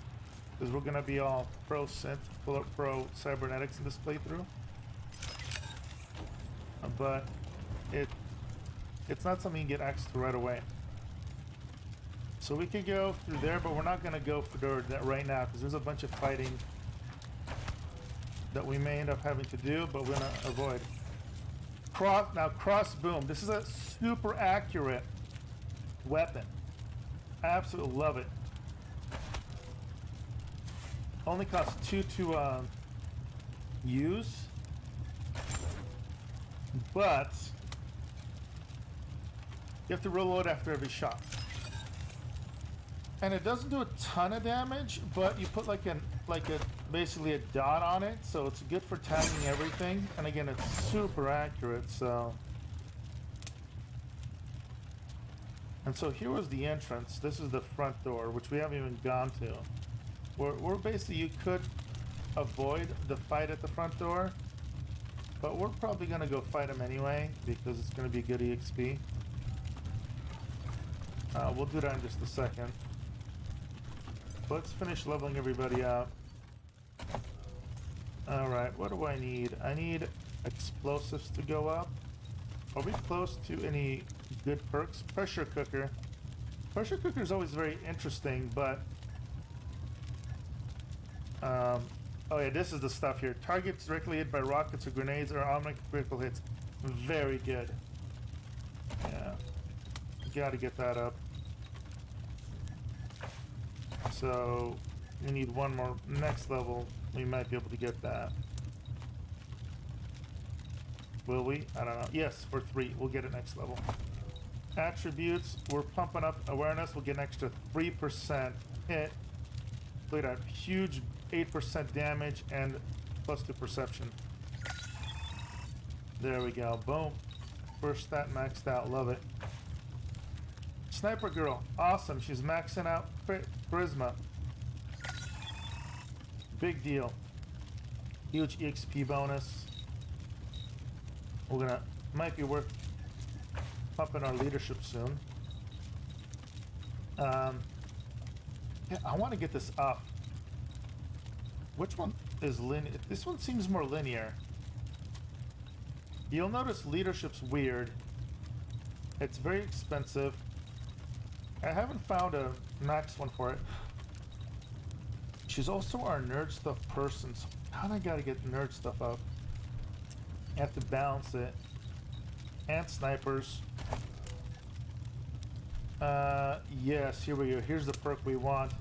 because we're going to be all pro cybernetics in this playthrough. But it's not something you get access to right away. So we could go through there, but we're not going to go through that right now, because there's a bunch of fighting that we may end up having to do, but we're going to avoid. Cross boom. This is a super accurate weapon. I absolutely love it. Only costs 2 to use, but you have to reload after every shot. And it doesn't do a ton of damage, but you put basically a dot on it, so it's good for tagging everything. And again, it's super accurate. So here was the entrance. This is the front door, which we haven't even gone to. We're basically, you could avoid the fight at the front door, but we're probably gonna go fight him anyway because it's gonna be good EXP. We'll do that in just a second. Let's finish leveling everybody up. Alright, what do I need? I need explosives to go up. Are we close to any good perks? Pressure cooker. Pressure cooker is always very interesting, but oh yeah, this is the stuff here. Targets directly hit by rockets or grenades or automatic critical hits. Very good. Yeah, gotta get that up. So we need one more. Next level, we might be able to get that. Will we? I don't know. Yes, for 3. We'll get it next level. Attributes, we're pumping up awareness. We'll get an extra 3% hit. Look at that. Huge 8% damage and +2 perception. There we go. Boom. First stat maxed out. Love it. Sniper girl. Awesome. She's maxing out charisma. Big deal. Huge EXP bonus. Might be worth pumping our leadership soon. Yeah, I want to get this up. Which one is linear? This one seems more linear. You'll notice leadership's weird. It's very expensive. I haven't found a max one for it. She's also our nerd stuff person, so I gotta get nerd stuff up. I have to balance it. And snipers. Yes, here we go. Here's the perk we want.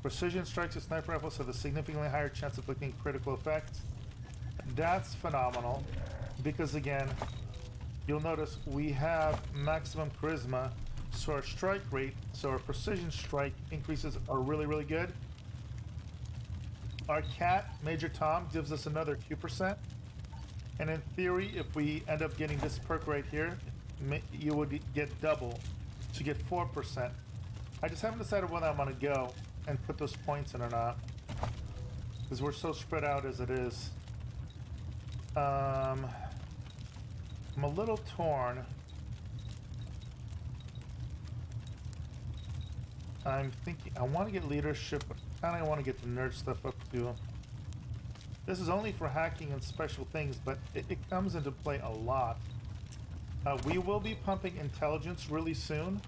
Precision strikes with sniper rifles have a significantly higher chance of inflicting critical effects. That's phenomenal, because again, you'll notice we have maximum charisma, so our strike rate, so our precision strike increases are really, really good. Our cat, Major Tom, gives us another Q%. And in theory, if we end up getting this perk right here, you would get double. So you get 4%. I just haven't decided whether I want to go and put those points in or not, because we're so spread out as it is. I'm a little torn. I'm thinking I want to get leadership, but kind of want to get the nerd stuff up too. This is only for hacking and special things, but it comes into play a lot. We will be pumping intelligence really soon.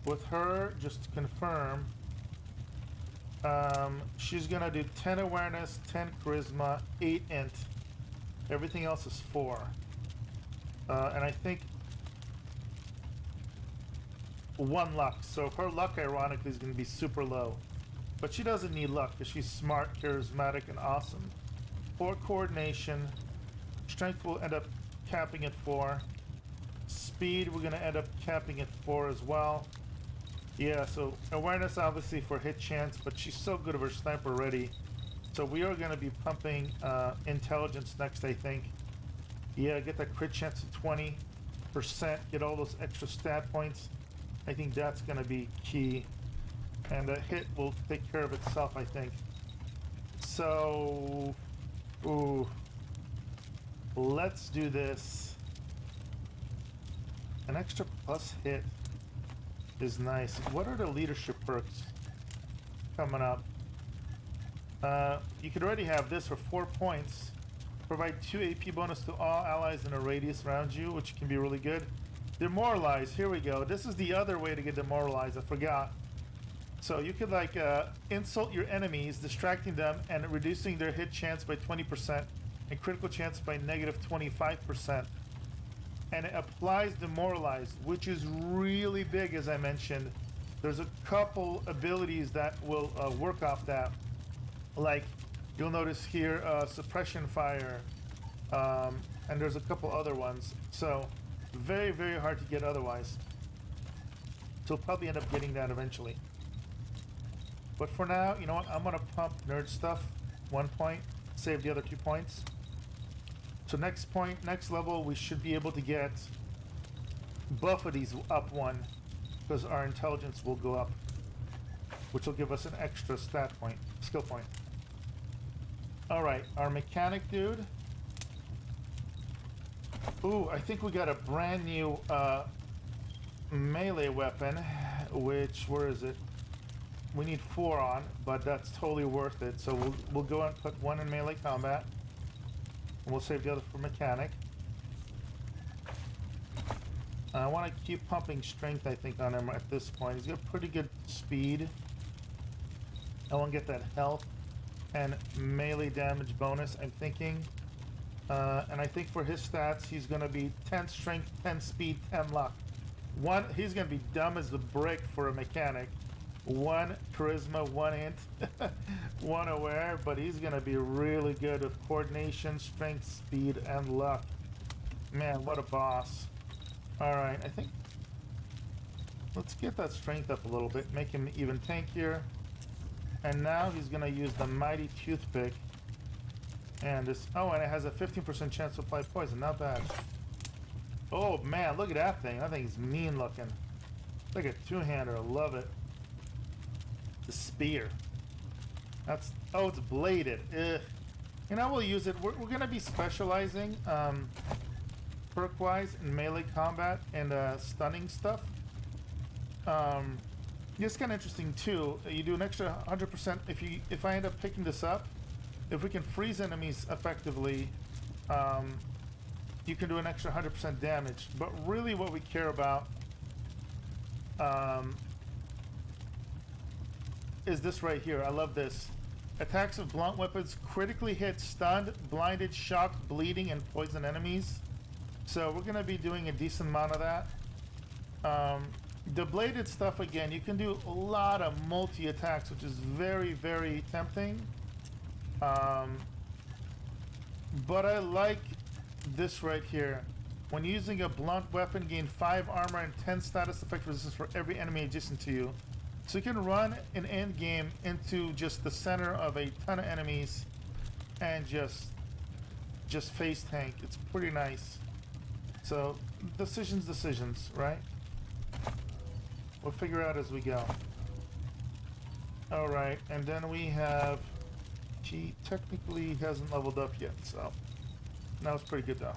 With her, just to confirm, she's gonna do 10 awareness, 10 charisma, 8 int. Everything else is 4. And I think 1 luck. So her luck, ironically, is gonna be super low. But she doesn't need luck because she's smart, charismatic, and awesome. 4 coordination. Strength will end up capping at 4. Speed, we're gonna end up capping at 4 as well. Yeah, so awareness obviously for hit chance, but she's so good of her sniper already. So we are gonna be pumping intelligence next, I think. Yeah, get that crit chance to 20%, get all those extra stat points. I think that's gonna be key. And the hit will take care of itself, I think. So, ooh, let's do this. An extra plus hit is nice. What are the leadership perks coming up? You could already have this for 4 points. Provide 2 AP bonus to all allies in a radius around you, which can be really good. Demoralize, here we go. This is the other way to get demoralized, I forgot. So you could like insult your enemies, distracting them and reducing their hit chance by 20% and critical chance by negative 25%. And it applies demoralize, which is really big, as I mentioned. There's a couple abilities that will work off that. Like you'll notice here, suppression fire, and there's a couple other ones. So very, very hard to get otherwise. So we'll probably end up getting that eventually. But for now, you know what? I'm gonna pump nerd stuff 1 point, save the other 2 points. So next point, next level, we should be able to get Buffety's up 1, because our intelligence will go up, which will give us an extra stat point, skill point. All right, our mechanic dude. Ooh, I think we got a brand new melee weapon, which, where is it? We need 4 on, but that's totally worth it. So we'll go and put 1 in melee combat, and we'll save the other for mechanic. I want to keep pumping strength, I think, on him at this point. He's got pretty good speed. I want to get that health and melee damage bonus, I'm thinking. And I think for his stats, he's going to be 10 strength, 10 speed, 10 luck. He's going to be dumb as the brick for a mechanic. 1 charisma, 1 int, 1 aware, but he's going to be really good with coordination, strength, speed, and luck. Man, what a boss. Alright, I think let's get that strength up a little bit, make him even tankier. And now he's going to use the mighty toothpick. And this, oh, and it has a 15% chance to apply poison, not bad. Oh man, look at that thing. That thing's mean looking. Like a 2-hander, love it. The spear. That's, oh, it's bladed. Ugh. And I will use it. We're going to be specializing perk-wise in melee combat and stunning stuff. It's kind of interesting too. You do an extra 100% if I end up picking this up. If we can freeze enemies effectively, you can do an extra 100% damage. But really, what we care about is this right here. I love this. Attacks of blunt weapons critically hit stunned, blinded, shocked, bleeding, and poison enemies. So we're going to be doing a decent amount of that. The bladed stuff, again, you can do a lot of multi-attacks, which is very, very tempting. But I like this right here. When using a blunt weapon, gain 5 armor and 10 status effect resistance for every enemy adjacent to you. So you can run an end game into just the center of a ton of enemies and just face tank. It's pretty nice. So decisions, right? We'll figure out as we go. All right, and then we have. She technically hasn't leveled up yet, so that was pretty good though.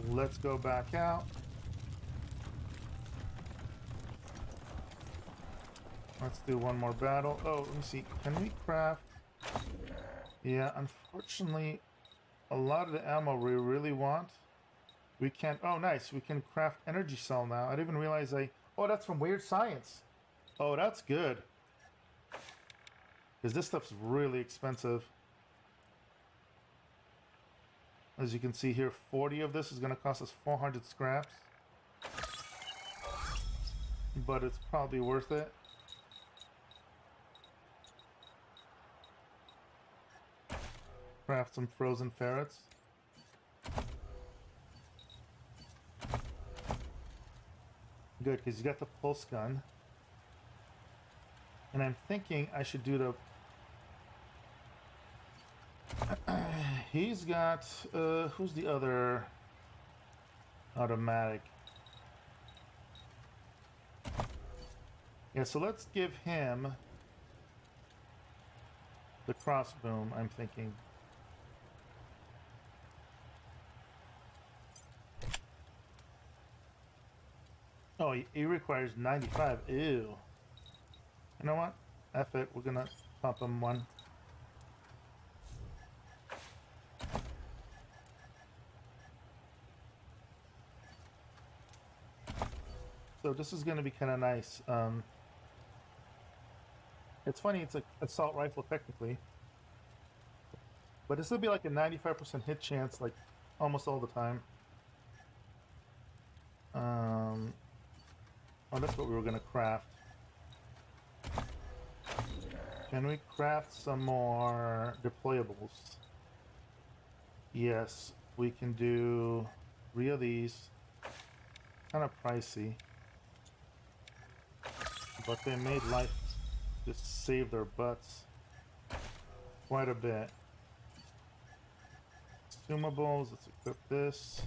Let's go back out. Let's do one more battle. Oh, let me see. Can we craft? Yeah, unfortunately, a lot of the ammo we really want, we can't. Oh, nice. We can craft energy cell now. I didn't even realize Oh, that's from Weird Science. Oh, that's good. Because this stuff's really expensive. As you can see here, 40 of this is going to cost us 400 scraps. But it's probably worth it. Craft some frozen ferrets. Good, because you got the pulse gun. And I'm thinking I should do the... He's got... who's the other automatic? Yeah, so let's give him the crossbow, I'm thinking. Oh, he requires 95. Ew. You know what? F it. We're gonna pump him one. So this is gonna be kind of nice. It's funny. It's an assault rifle technically, but this will be like a 95% hit chance, like almost all the time. Oh, that's what we were gonna craft. Can we craft some more deployables? Yes, we can do 3 of these. Kind of pricey, but they made life just save their butts quite a bit. Consumables, let's equip this.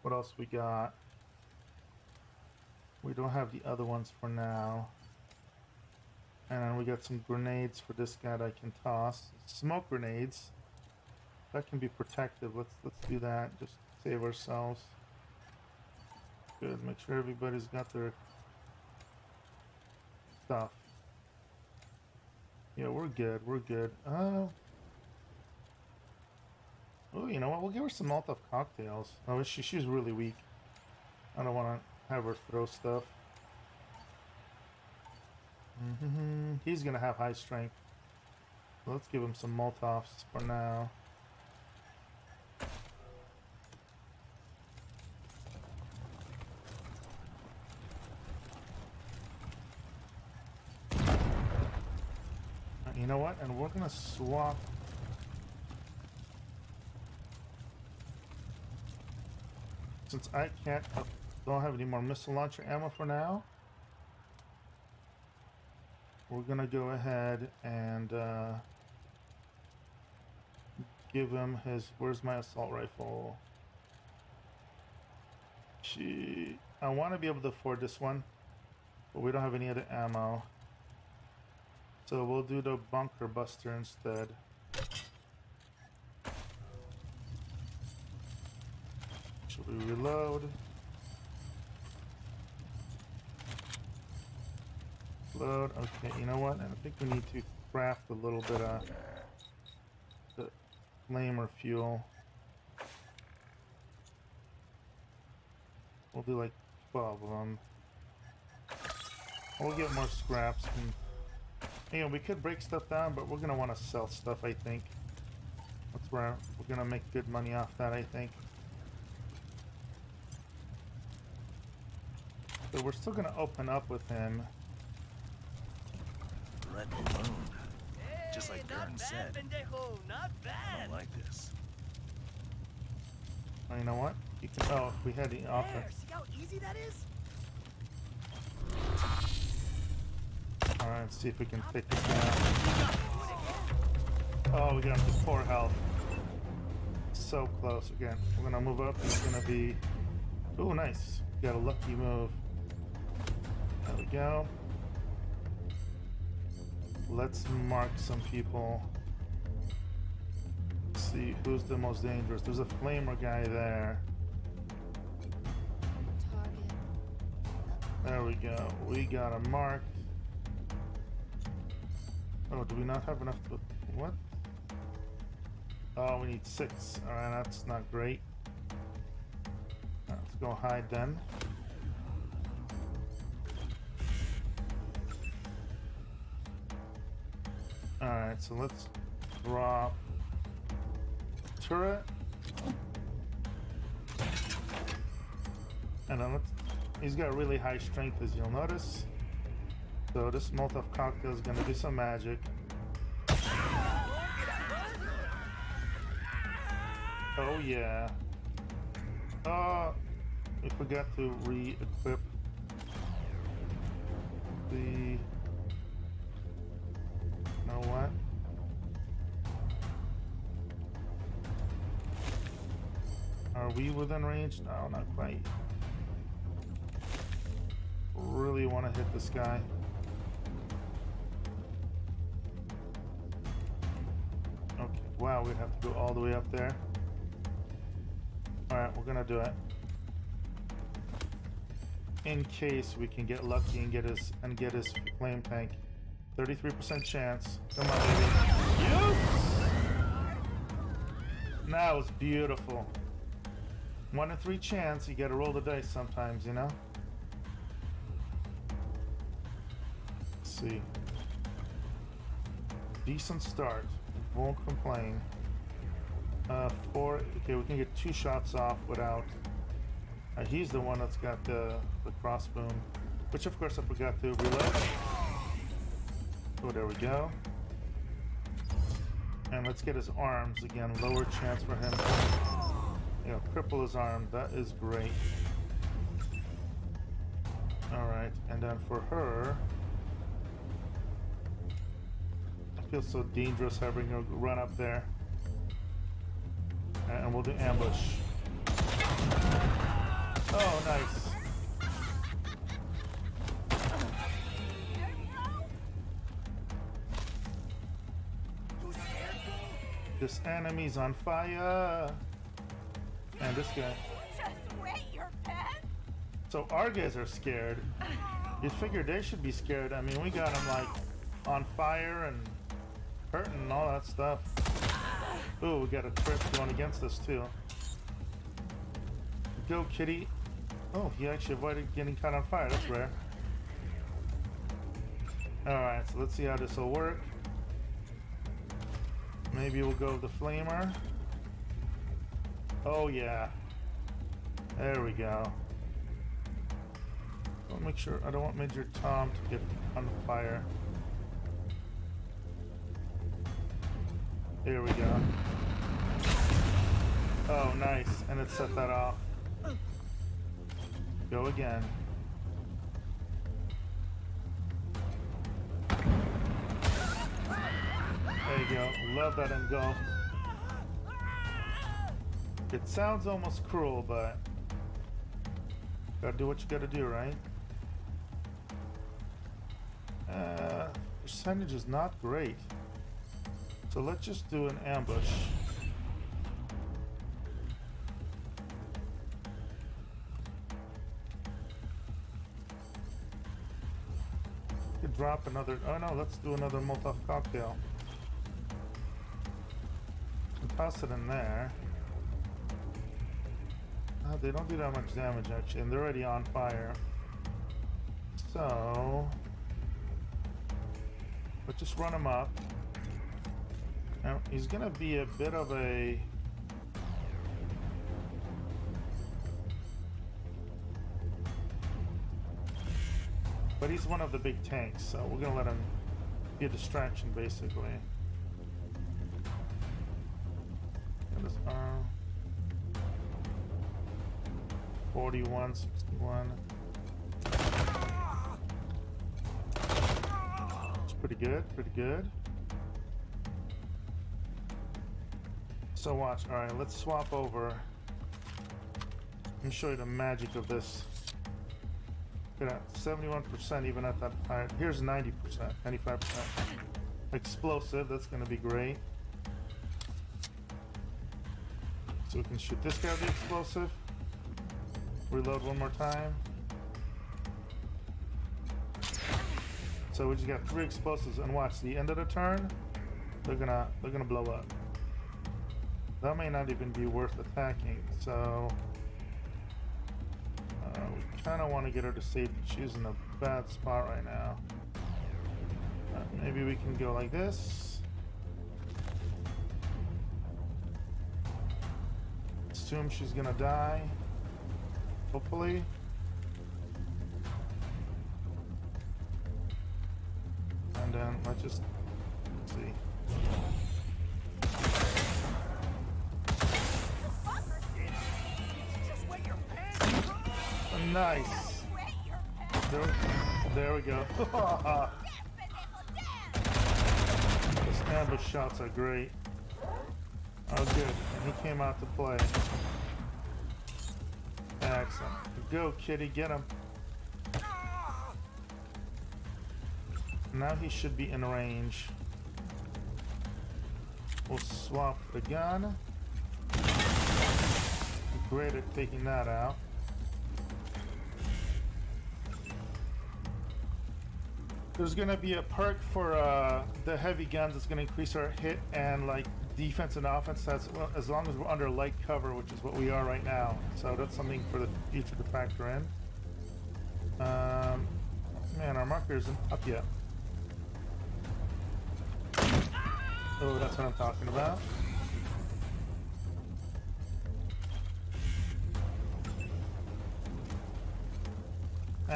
What else we got? We don't have the other ones for now. And then we got some grenades for this guy that I can toss. Smoke grenades. That can be protective. Let's do that. Just save ourselves. Good. Make sure everybody's got their stuff. Yeah, we're good. We're good. Oh, you know what? We'll give her some Molotov cocktails. Oh, she's really weak. I don't want to have her throw stuff. He's gonna have high strength. So let's give him some Molotovs for now. You know what? And we're gonna swap. Since I don't have any more missile launcher ammo for now, we're gonna go ahead and give him his. Where's my assault rifle? I want to be able to afford this one, but we don't have any other ammo, so we'll do the bunker buster instead. Should we reload? Load. Okay, you know what? I think we need to craft a little bit of the flamer fuel. We'll do like 12 of them. We'll get more scraps. And, you know, we could break stuff down, but we're gonna want to sell stuff, I think. That's where we're gonna make good money off that, I think. So we're still gonna open up with him. Let alone. Just like Byran said. Not I bad. don't like this. Oh, you know what? You can. Oh, we had the offer. There, see how easy that is? All right, let's see if we can take this guy out. Oh, we got him to 4 health. So close. Again, we're gonna move up. He's gonna be. Oh, nice. Got a lucky move. There we go. Let's mark some people. Let's see who's the most dangerous. There's a flamer guy there. Target. There we go. We got a mark. Oh, do we not have enough to... What? Oh, we need 6. Alright, that's not great. Let's go hide then. Alright, so let's drop turret. And then let's... He's got really high strength, as you'll notice. So this Molotov cocktail is gonna do some magic. Oh yeah. We forgot to re-equip the... You know what? Are we within range? No, not quite. Really want to hit this guy. Okay, wow, we'd have to go all the way up there. Alright, we're gonna do it. In case we can get lucky and get his flame tank. 33% chance. Come on, baby. Yes! That was beautiful. 1 in 3 chance. You gotta roll the dice sometimes, you know? Let's see. Decent start. Won't complain. 4. Okay, we can get 2 shots off without. He's the one that's got the crossbow, which of course I forgot to reload. Oh, there we go. And let's get his arms again. Lower chance for him. You know, cripple his arm. That is great. All right, and then for her, I feel so dangerous having her run up there. And we'll do ambush. Oh, nice. This enemy's on fire. And this guy. Just wet your pants. So our guys are scared. You figure they should be scared. I mean, we got them like on fire and hurting and all that stuff. Ooh, we got a trip going against us too. Go, kitty. Oh, he actually avoided getting caught on fire. That's rare. Alright, so let's see how this will work. Maybe we'll go with the flamer. Oh, yeah. There we go. I'll make sure I don't want Major Tom to get on fire. There we go. Oh, nice. And it set that off. Go again. There you go. Love that engulf. It sounds almost cruel, but gotta do what you gotta do, right? Percentage is not great. So let's just do an ambush. Could drop another. Oh no, let's do another Molotov cocktail. And toss it in there. They don't do that much damage actually, and they're already on fire. So let's just run them up. Now, he's gonna be a bit of a... But he's one of the big tanks, so we're gonna let him be a distraction, basically. And his arm. 41, 61. It's pretty good, pretty good. So watch, alright, let's swap over. Let me show you the magic of this. Look at that, 71% even at that high. Here's 90%, 95%. Explosive, that's gonna be great. So we can shoot this guy with the explosive. Reload one more time. So we just got 3 explosives, and watch the end of the turn. They're gonna blow up. That may not even be worth attacking. So we kind of want to get her to safety. She's in a bad spot right now. Maybe we can go like this. Assume she's gonna die. Hopefully. And then let's just see. Nice. There we go. Those ambush shots are great. Oh, good. And he came out to play. Excellent. Go, kitty, get him. Now he should be in range. We'll swap the gun. Great at taking that out. There's gonna be a perk for the heavy guns that's gonna increase our hit and like defense and offense. That's well, as long as we're under light cover, which is what we are right now. So that's something for the future to factor in. Man, our marker isn't up yet. Oh, that's what I'm talking about.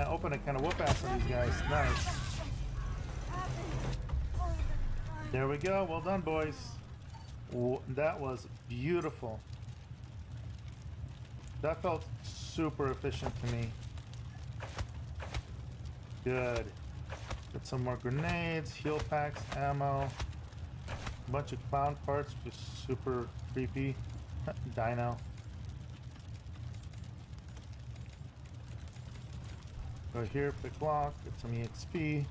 Open a kind of whoop ass on these guys. Nice. There we go. Well done, boys. That was beautiful. That felt super efficient to me. Good. Get some more grenades, heal packs, ammo. A bunch of clown parts, which is super creepy. Dino. Go here, pick lock, get some EXP.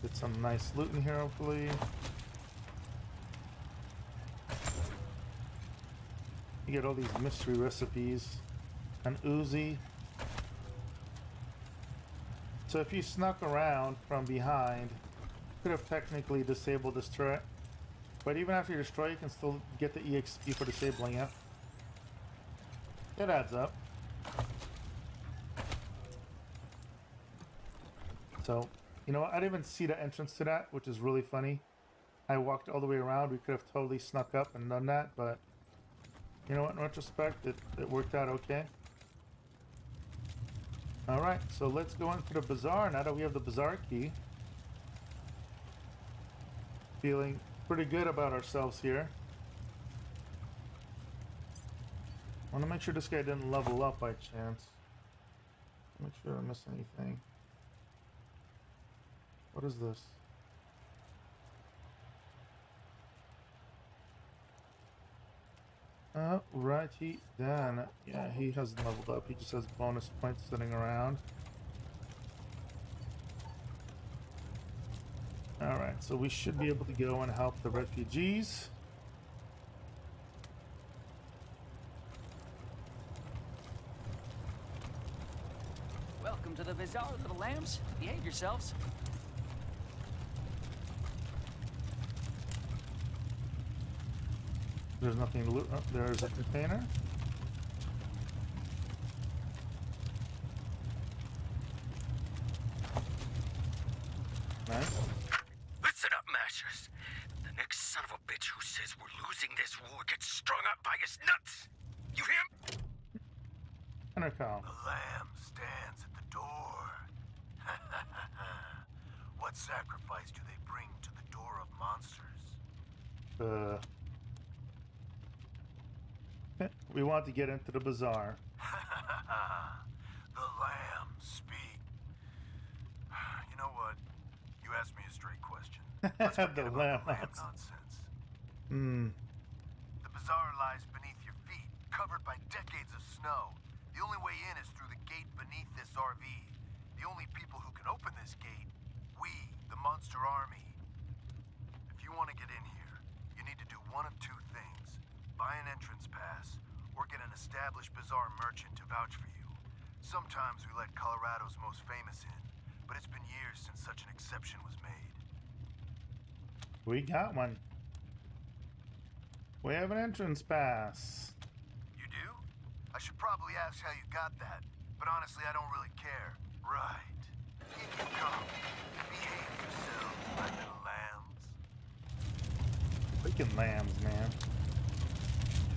Get some nice loot in here, hopefully. You get all these mystery recipes. An Uzi. So if you snuck around from behind, you could have technically disabled this turret. But even after you destroy it, you can still get the EXP for disabling it. It adds up. So, you know what? I didn't even see the entrance to that, which is really funny. I walked all the way around. We could have totally snuck up and done that, but you know what? In retrospect, it worked out okay. Alright, so let's go into the bazaar now that we have the bazaar key. Feeling pretty good about ourselves here. I want to make sure this guy didn't level up by chance. Make sure I don't miss anything. What is this? Righty then. Yeah, he hasn't leveled up. He just has bonus points sitting around. Alright, so we should be able to go and help the refugees. Welcome to the bazaar, little lambs. Behave yourselves. There's nothing to loot. Oh, there's a container. Nice. Listen up, Masters. The next Okay. The lamb stands at the door. What sacrifice do they bring to the door of monsters? We want to get into the bazaar. The lamb speak. You know what? You asked me a straight question. Let's forget The about the lamb. lamb nonsense. Hmm. The bazaar lies beneath your feet, covered by decades of snow. The only way in is through the gate beneath this RV. The only people who can open this gate, we, the Monster Army. If you want to get in here, you need to do one of two things. Buy an entrance pass, or get an established bazaar merchant to vouch for you. Sometimes we let Colorado's most famous in, but it's been years since such an exception was made. We got one. We have an entrance pass. You do? I should probably ask how you got that, but honestly, I don't really care. Right. In you come. Behave yourselves, my little lambs. Freaking lambs, man.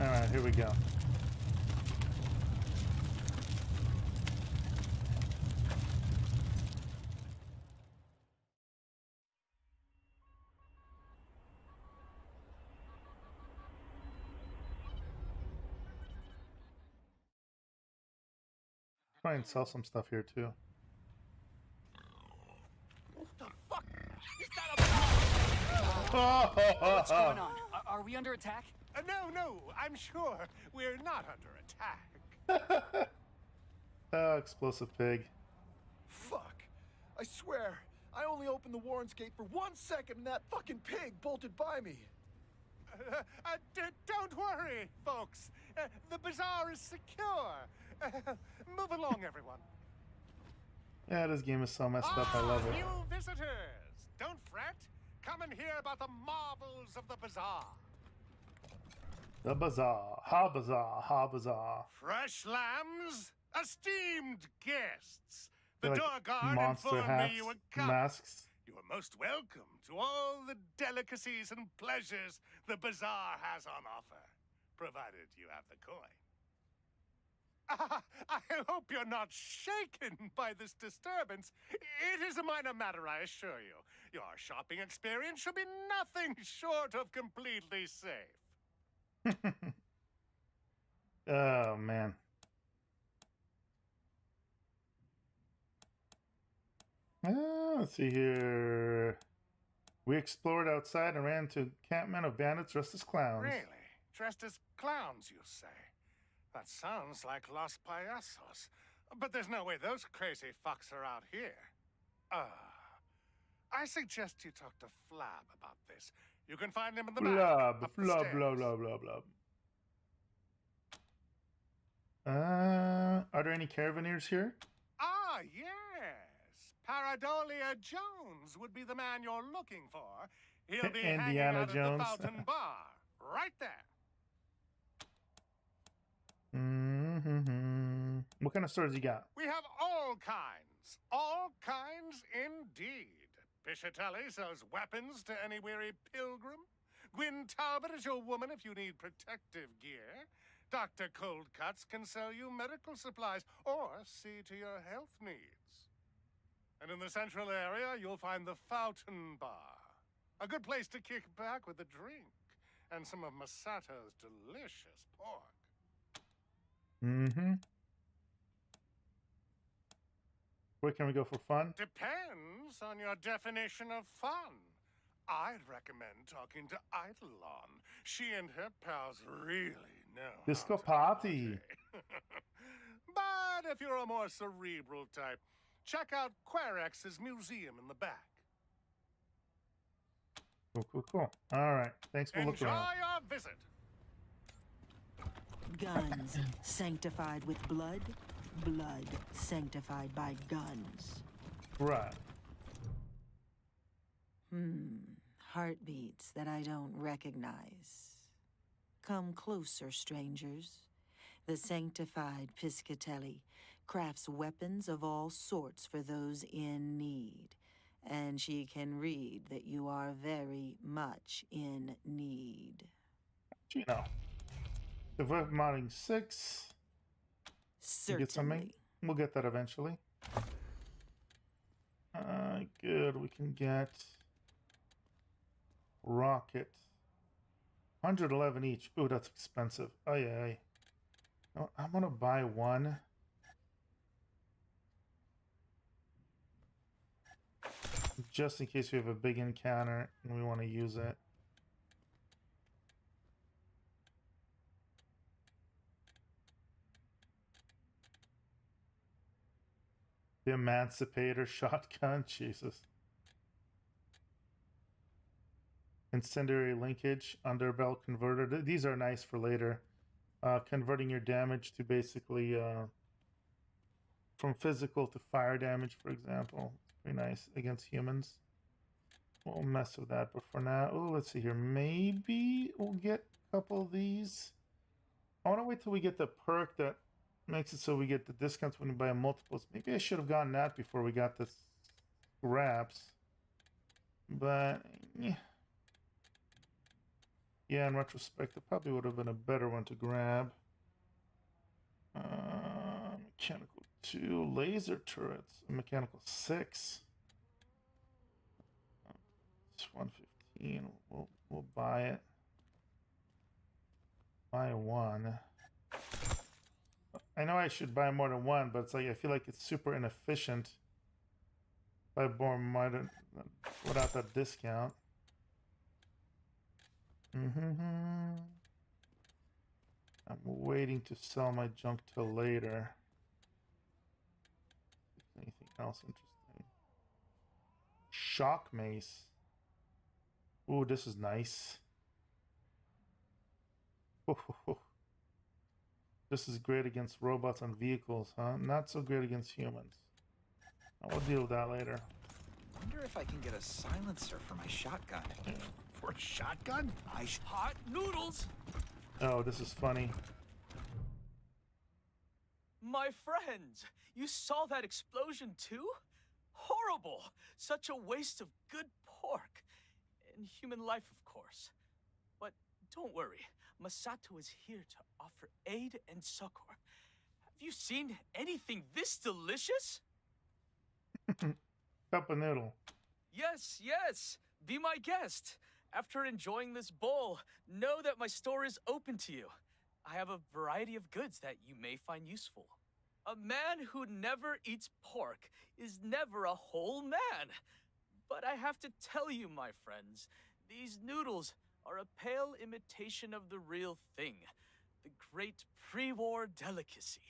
Alright, here we go. Try and sell some stuff here too. What's going on? Are we under attack? No, I'm sure we're not under attack. Oh, explosive pig. Fuck. I swear, I only opened the Warren's gate for 1 second and that fucking pig bolted by me. Don't worry, folks. The bazaar is secure. Move along, everyone. Yeah, this game is so messed up. I love it. New visitors. Don't fret. Come and hear about the marvels of the bazaar. The bazaar. Ha bazaar. Ha bazaar. Fresh lambs, esteemed guests. The They're door like guard monster informed hats, me you were coming. masks. You are most welcome to all the delicacies and pleasures the bazaar has on offer, provided you have the coin. I hope you're not shaken by this disturbance. It is a minor matter, I assure you. Your shopping experience should be nothing short of completely safe. Oh, man. Let's see here. We explored outside and ran into encampment of bandits dressed as clowns. Really? Dressed as clowns, you say? That sounds like Los Payasos. But there's no way those crazy fucks are out here. I suggest you talk to Flab about this. You can find him in the back. Flab, up the flab, stairs. blah, blah, blah, blah. Are there any caravaneers here? Ah, yes. Paradolia Jones would be the man you're looking for. He'll be hanging Indiana out Jones. at the Fountain Bar. Right there. Mm-hmm. What kind of stores you got? We have all kinds. All kinds indeed. Piscitelli sells weapons to any weary pilgrim. Gwyn Talbot is your woman if you need protective gear. Dr. Coldcuts can sell you medical supplies or see to your health needs. And in the central area, you'll find the Fountain Bar. A good place to kick back with a drink and some of Masato's delicious pork. Mm-hmm. Where can we go for fun? Depends on your definition of fun. I'd recommend talking to Eidolon. She and her pals really know Disco how to party. But if you're a more cerebral type, check out Querex's museum in the back. Cool, cool, cool. All right. Thanks for looking Enjoy around. your visit. Guns sanctified with blood, blood sanctified by guns. Right. Heartbeats that I don't recognize. Come closer, strangers. The sanctified Piscitelli crafts weapons of all sorts for those in need. And she can read that you are very much in need. You know. Develop modding 6. Get something? Certainly. We'll get that eventually. Good. We can get rocket. 111 each. Ooh, that's expensive. Oh yeah. No, I'm gonna buy one. Just in case we have a big encounter and we want to use it. The Emancipator shotgun, Jesus. Incendiary linkage, underbelt converter. These are nice for later. Converting your damage to basically from physical to fire damage, for example. Pretty nice against humans. We'll mess with that, but for now, oh, let's see here. Maybe we'll get a couple of these. I want to wait till we get the perk that makes it so we get the discounts when we buy multiples. Maybe I should have gotten that before we got the scraps. But, yeah. Yeah, in retrospect, it probably would have been a better one to grab. Mechanical 2, laser turrets, mechanical 6. It's 115. We'll buy it. Buy one. I know I should buy more than one, but it's like I feel like it's super inefficient. Buy more without that discount. I'm waiting to sell my junk till later. Anything else interesting? Shock mace. Ooh, this is nice. This is great against robots and vehicles, huh? Not so great against humans. We'll deal with that later. Wonder if I can get a silencer for my shotgun. For a shotgun? Hot noodles! Oh, this is funny. My friends, you saw that explosion too? Horrible! Such a waste of good pork. And human life, of course. But don't worry, Masato is here to offer aid and succor. Have you seen anything this delicious? Cup of noodle. Yes, yes. Be my guest. After enjoying this bowl, know that my store is open to you. I have a variety of goods that you may find useful. A man who never eats pork is never a whole man. But I have to tell you, my friends, these noodles are a pale imitation of the real thing. The great pre-war delicacy.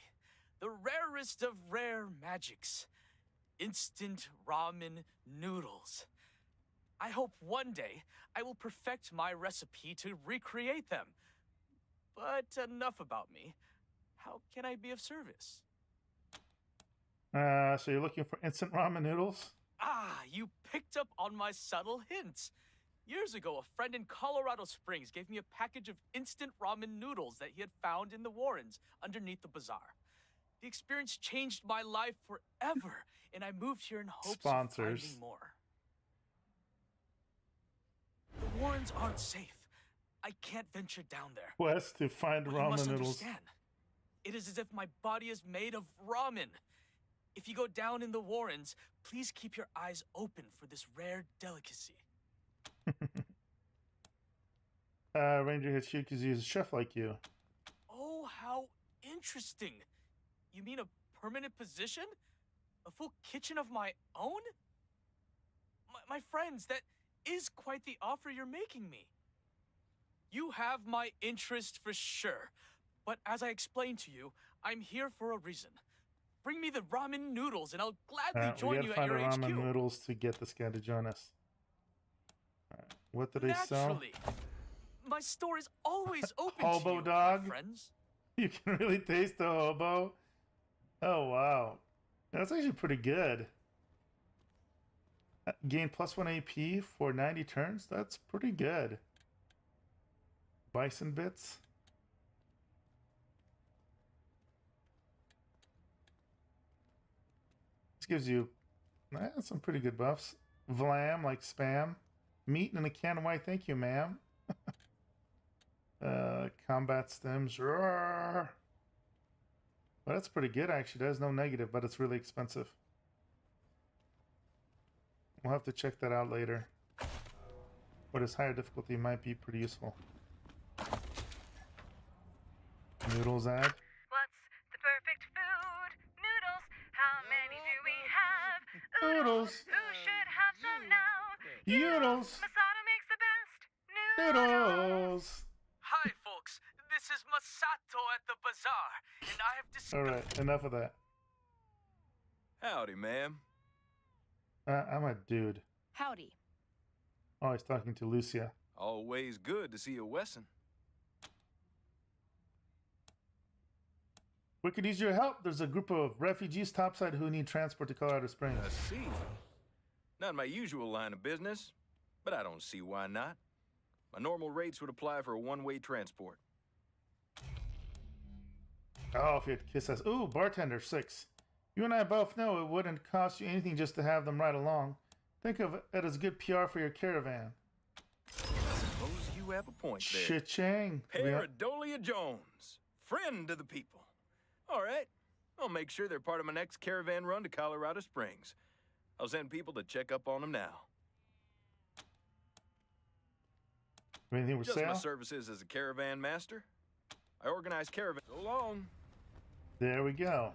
The rarest of rare magics. Instant ramen noodles. I hope one day I will perfect my recipe to recreate them. But enough about me. How can I be of service? So you're looking for instant ramen noodles? Ah, you picked up on my subtle hints. Years ago, a friend in Colorado Springs gave me a package of instant ramen noodles that he had found in the Warrens underneath the bazaar. The experience changed my life forever, and I moved here in hopes of finding more. The Warrens aren't safe. I can't venture down there. Quest to find But ramen you must noodles. understand. It is as if my body is made of ramen. If you go down in the Warrens, please keep your eyes open for this rare delicacy. Ranger HQ because he's a chef like you. Oh, how interesting. You mean a permanent position? A full kitchen of my own? My friends, that is quite the offer you're making me. You have my interest for sure. But as I explained to you, I'm here for a reason. Bring me the ramen noodles and I'll gladly join you at your We gotta find the ramen HQ. noodles to get this guy to join us. What do they sell? Naturally. My store is always open Hobo to you, dog? my friends. You can really taste the hobo? Oh, wow. That's actually pretty good. Gain +1 AP for 90 turns? That's pretty good. Bison bits? This gives you some pretty good buffs. Vlam, like spam. Meat in a can. Why, thank you, ma'am. Combat stems. Roar. Well, that's pretty good, actually. There's no negative, but it's really expensive. We'll have to check that out later. But its higher difficulty might be pretty useful. Noodles ad. What's the perfect food? Noodles. How many do we have? Noodles. Who should have some now? Noodles. Masato makes the best. Noodles. Hi, folks. This is Masato at the bazaar, and I have discovered. All right, enough of that. Howdy, ma'am. I'm a dude. Howdy. Oh, he's talking to Lucia. Always good to see you, Wesson. We could use your help. There's a group of refugees topside who need transport to Colorado Springs. I see. Not my usual line of business, but I don't see why not. My normal rates would apply for a one-way transport. Oh, if you had kiss us. Ooh, bartender 6. You and I both know it wouldn't cost you anything just to have them ride along. Think of it as good PR for your caravan. I suppose you have a point there. Cha-ching. Paradolia Jones, friend to the people. All right, I'll make sure they're part of my next caravan run to Colorado Springs. I'll send people to check up on them now. Anything for Just sale? my services as a caravan master. I organize caravans. So long. There we go.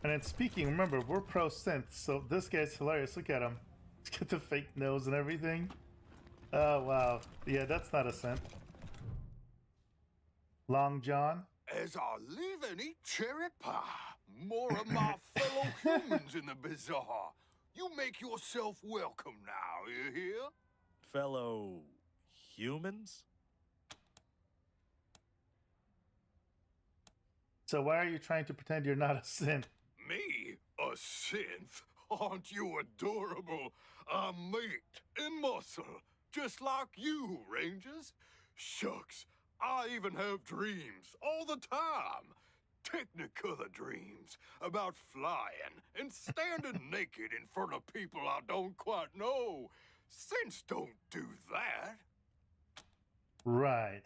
And then speaking, remember, we're pro synth, so this guy's hilarious. Look at him. He's got the fake nose and everything. Oh, wow. Yeah, that's not a synth. Long John. As I live and eat cherry pie, more of my fellow humans in the bazaar. You make yourself welcome now, you hear? Fellow humans? So why are you trying to pretend you're not a synth? Me? A synth? Aren't you adorable? I'm meat and muscle, just like you, Rangers. Shucks, I even have dreams all the time. Technicolor dreams about flying and standing naked in front of people I don't quite know. Synths don't do that. Right.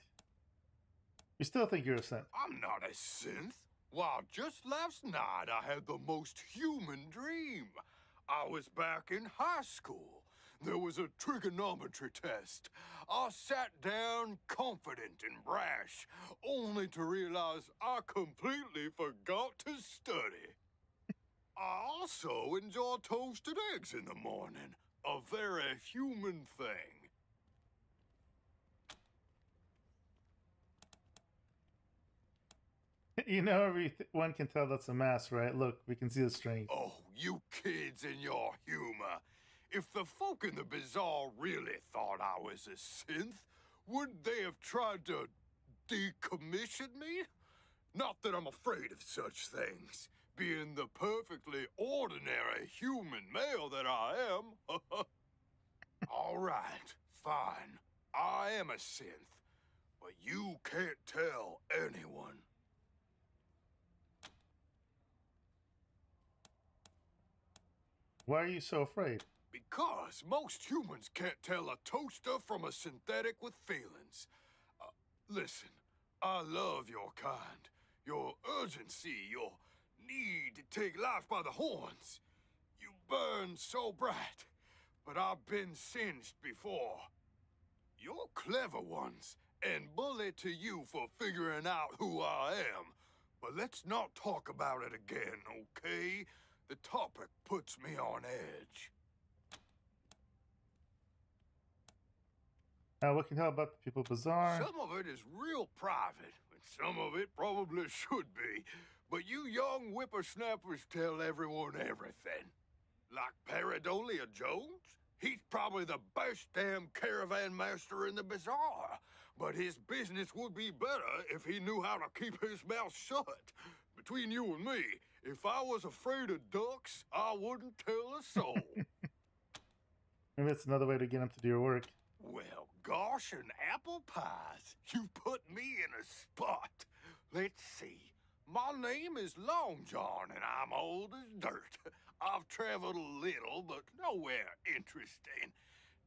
You still think you're a synth? I'm not a synth. Why, just last night I had the most human dream. I was back in high school. There was a trigonometry test. I sat down confident and brash, only to realize I completely forgot to study. I also enjoy toasted eggs in the morning, a very human thing. You know, everyone can tell that's a mask, right? Look, we can see the strings. Oh, you kids and your humor. If the folk in the bazaar really thought I was a synth, wouldn't they have tried to decommission me? Not that I'm afraid of such things, being the perfectly ordinary human male that I am. All right, fine. I am a synth, but you can't tell anyone. Why are you so afraid? Because most humans can't tell a toaster from a synthetic with feelings. Listen, I love your kind, your urgency, your need to take life by the horns. You burn so bright, but I've been singed before. You're clever ones, and bully to you for figuring out who I am. But let's not talk about it again, okay? The topic puts me on edge. What can you tell about the People Bazaar? Some of it is real private, and some of it probably should be. But you young whippersnappers tell everyone everything. Like Paradolia Jones? He's probably the best damn caravan master in the bazaar. But his business would be better if he knew how to keep his mouth shut. Between you and me, if I was afraid of ducks, I wouldn't tell a soul. Maybe that's another way to get him to do your work. Well, gosh and apple pies, you put me in a spot. Let's see. My name is Long John, and I'm old as dirt. I've traveled a little, but nowhere interesting.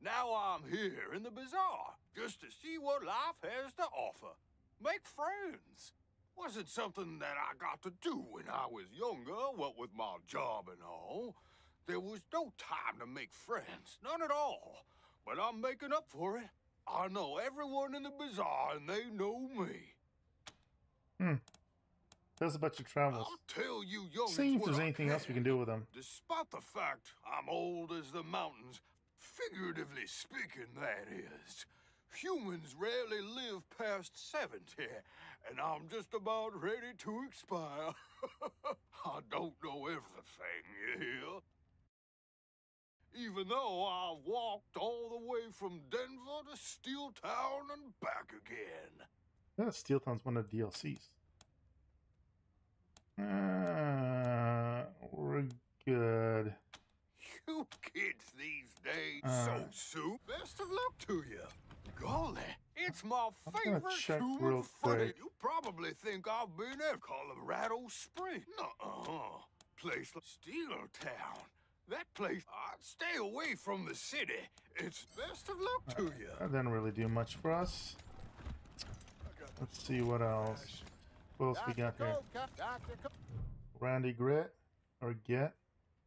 Now I'm here in the bazaar, just to see what life has to offer. Make friends. Wasn't something that I got to do when I was younger, what with my job and all. There was no time to make friends, none at all. But I'm making up for it. I know everyone in the bazaar, and they know me. Tell us about your travels. I'll tell you youngins See if what there's I anything else we can do with them. Despite the fact I'm old as the mountains, figuratively speaking, that is. Humans rarely live past 70, and I'm just about ready to expire. I don't know everything, you hear? Even though I've walked all the way from Denver to Steel Town and back again. Yeah, Steel Town's one of the DLCs. We're good. You kids these days, so soon. Best of luck to you. Golly, it's my favorite check human real funny. quick. You probably think I've been at Colorado Springs. Nuh-uh. Place like Steel Town. That place, I'd stay away from the city. It's best of luck to you. That didn't really do much for us. Let's see what else. What else we got here? Randy Grit or Get.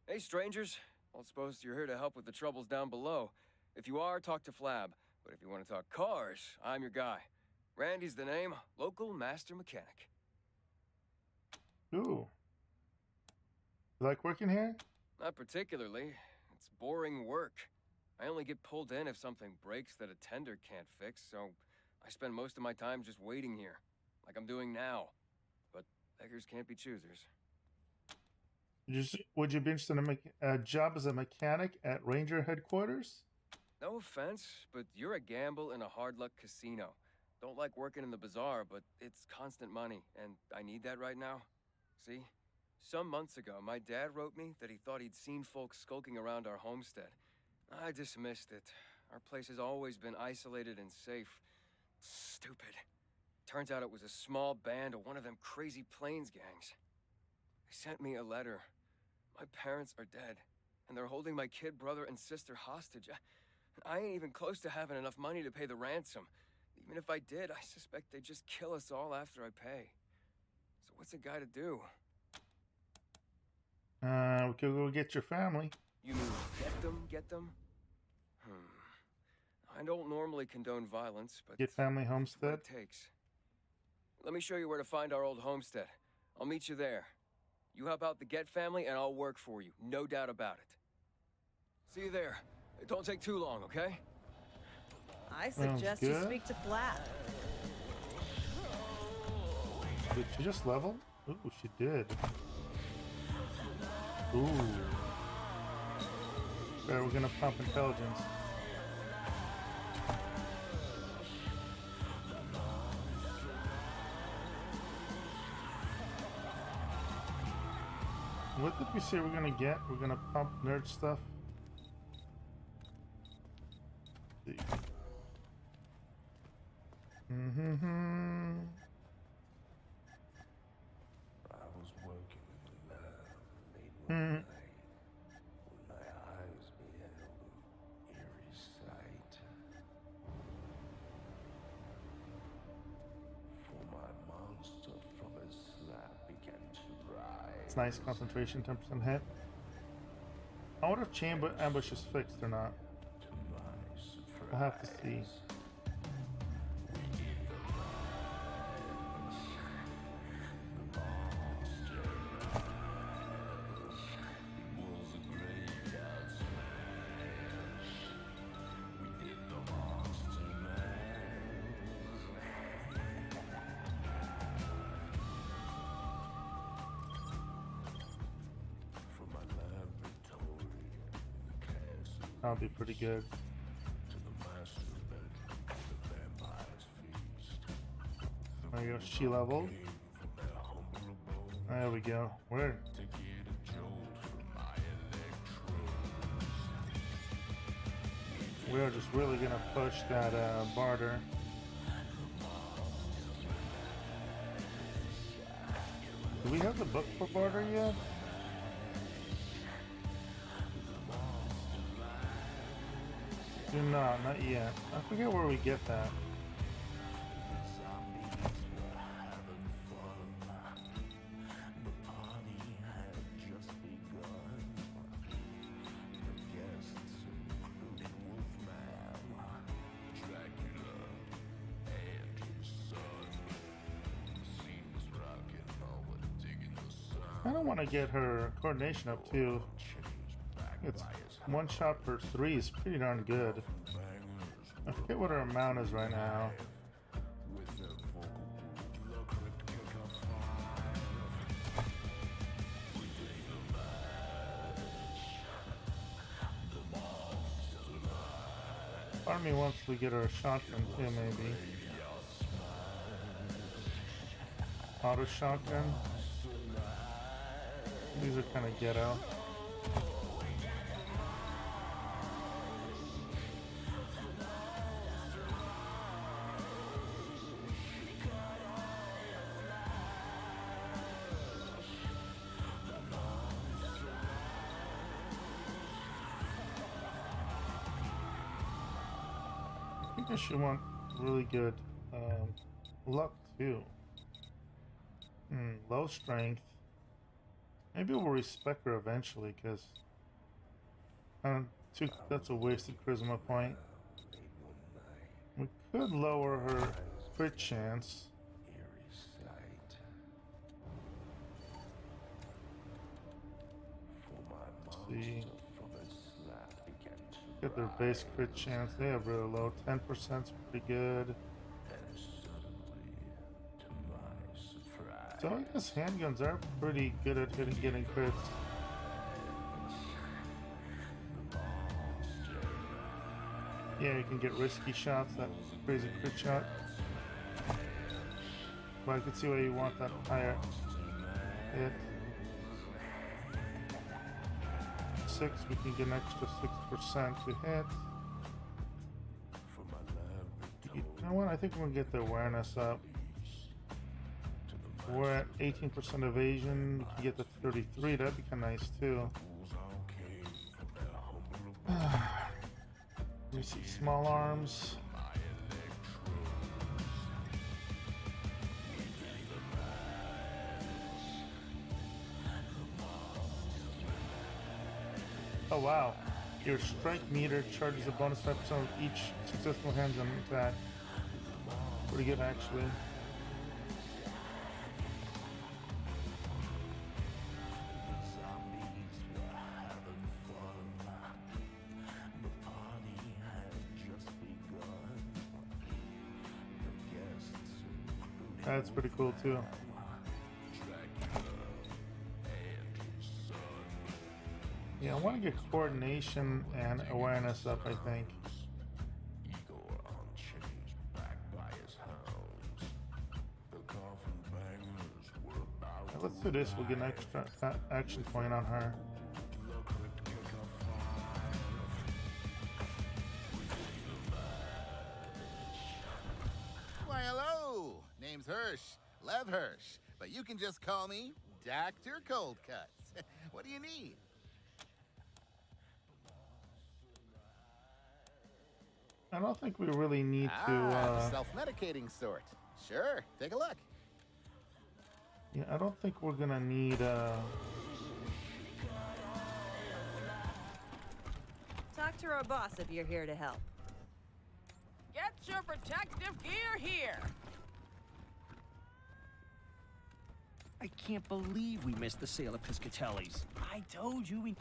Hey, strangers. I don't suppose you're here to help with the troubles down below. If you are, talk to Flab. But if you want to talk cars, I'm your guy. Randy's the name, local master mechanic. Ooh. You like working here? Not particularly. It's boring work. I only get pulled in if something breaks that a tender can't fix, so I spend most of my time just waiting here, like I'm doing now. But beggars can't be choosers. Would you be interested in a job as a mechanic at Ranger headquarters? No offense, but you're a gamble in a hard-luck casino. Don't like working in the bazaar, but it's constant money, and I need that right now. See? Some months ago, my dad wrote me that he thought he'd seen folks skulking around our homestead. I dismissed it. Our place has always been isolated and safe. Stupid. Turns out it was a small band of one of them crazy plains gangs. They sent me a letter. My parents are dead, and they're holding my kid brother and sister hostage. I ain't even close to having enough money to pay the ransom. Even if I did, I suspect they'd just kill us all after I pay. So what's a guy to do? We could go get your family. You mean get them? I don't normally condone violence, but Get family homestead. what it takes. Let me show you where to find our old homestead. I'll meet you there. You help out the Get family, and I'll work for you. No doubt about it. See you there. It don't take too long, okay? I suggest you speak to Flab. Did she just level? Ooh, she did. Ooh. Alright, we're gonna pump intelligence. What did we say we're gonna get? We're gonna pump nerd stuff. Let's see. I was working in the lab late one night when my eyes beheld an eerie sight. For my monster from his slab began to rise. It's nice concentration, 10% hit. I wonder if chamber ambush is fixed or not. I'll have to see. That'll be pretty good. There you go, she leveled. There we go. Where? We are just really gonna push that barter. Do we have the book for barter yet? Do not yet. I forget where we get that. I don't want to get her coordination up too. It's 1 shot per 3 is pretty darn good. I forget what her amount is right now. Part of me wants to get her a shotgun too, maybe. Auto shotgun. These are kind of ghetto. I think I should want really good luck too. Low strength. Maybe we'll respec her eventually, because that's a wasted charisma point. We could lower her crit chance. Let's see. Get their base crit chance. They have really low. 10% is pretty good. So I guess handguns are pretty good at getting crits. Yeah, you can get risky shots, that crazy crit shot. But I can see why you want that higher hit. 6, we can get an extra 6% to hit. You know what? I think we're gonna get the awareness up. We're at 18% evasion. We can get to 33. That'd be kind of nice too. Let me see. Small arms. Oh wow. Your strike meter charges a bonus 5% of each successful handgun attack. Pretty good actually. That's pretty cool too. Yeah, I want to get coordination and awareness up, I think. Let's do this, we'll get an extra action point on her. Why, hello! Name's Hirsch, Lev Hirsch, but you can just call me Dr. Cold Cuts. What do you need? I don't think we really need to, the self-medicating sort. Sure, take a look. Yeah, I don't think we're gonna need, Talk to our boss if you're here to help. Get your protective gear here. I can't believe we missed the sale of Piscatelli's. I told you we...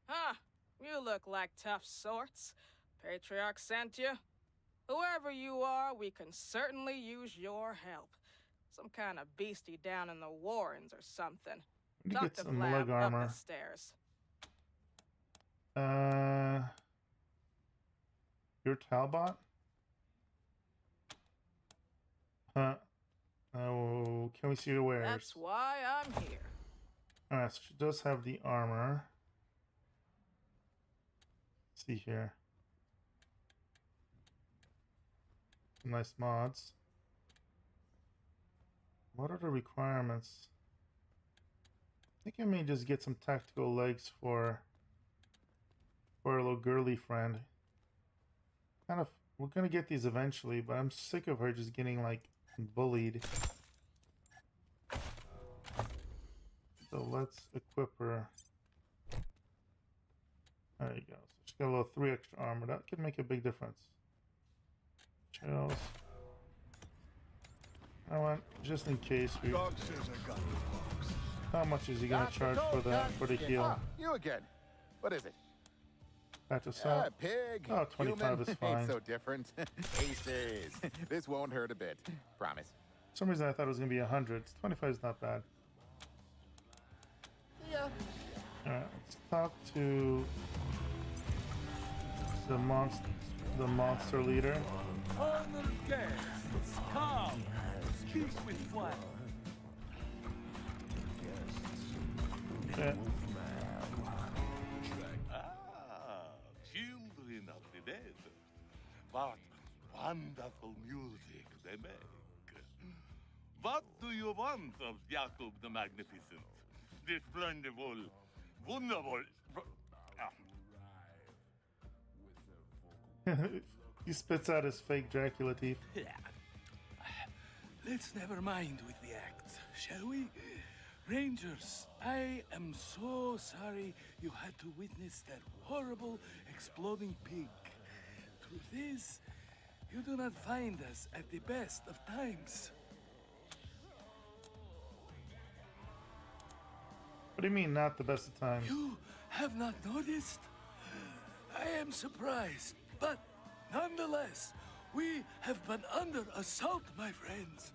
Huh, you look like tough sorts. Patriarch sent you. Whoever you are, we can certainly use your help. Some kind of beastie down in the Warrens or something. Talk to Flab up the stairs. Your Talbot? Huh? Oh, can we see the wares? That's why I'm here. Alright, so she does have the armor. Let's see here. Some nice mods. What are the requirements? I think I may just get some tactical legs for our little girly friend. We're gonna get these eventually, but I'm sick of her just getting like bullied. So let's equip her. There you go. So she's got a little 3 extra armor. That could make a big difference. Chills. I want just in case we. Dog says I got the How much is he gonna charge for the heal? Ah, you again. What is it? That's a sell. Pig. Oh, 25 human. is fine. Ain't so different. Aces. This won't hurt a bit. Promise. For some reason I thought it was gonna be 100. 25 is not bad. Yeah. Alright, let's talk to the monster leader. Honored guests, come, speak with Flat. Okay. Children of the desert, what wonderful music they make. What do you want of Jacob the Magnificent? The splendid, wonderful. He spits out his fake Dracula teeth. Let's never mind with the act, shall we? Rangers, I am so sorry you had to witness that horrible exploding pig. Truth is, you do not find us at the best of times. What do you mean, not the best of times? You have not noticed? I am surprised, but nonetheless, we have been under assault, my friends.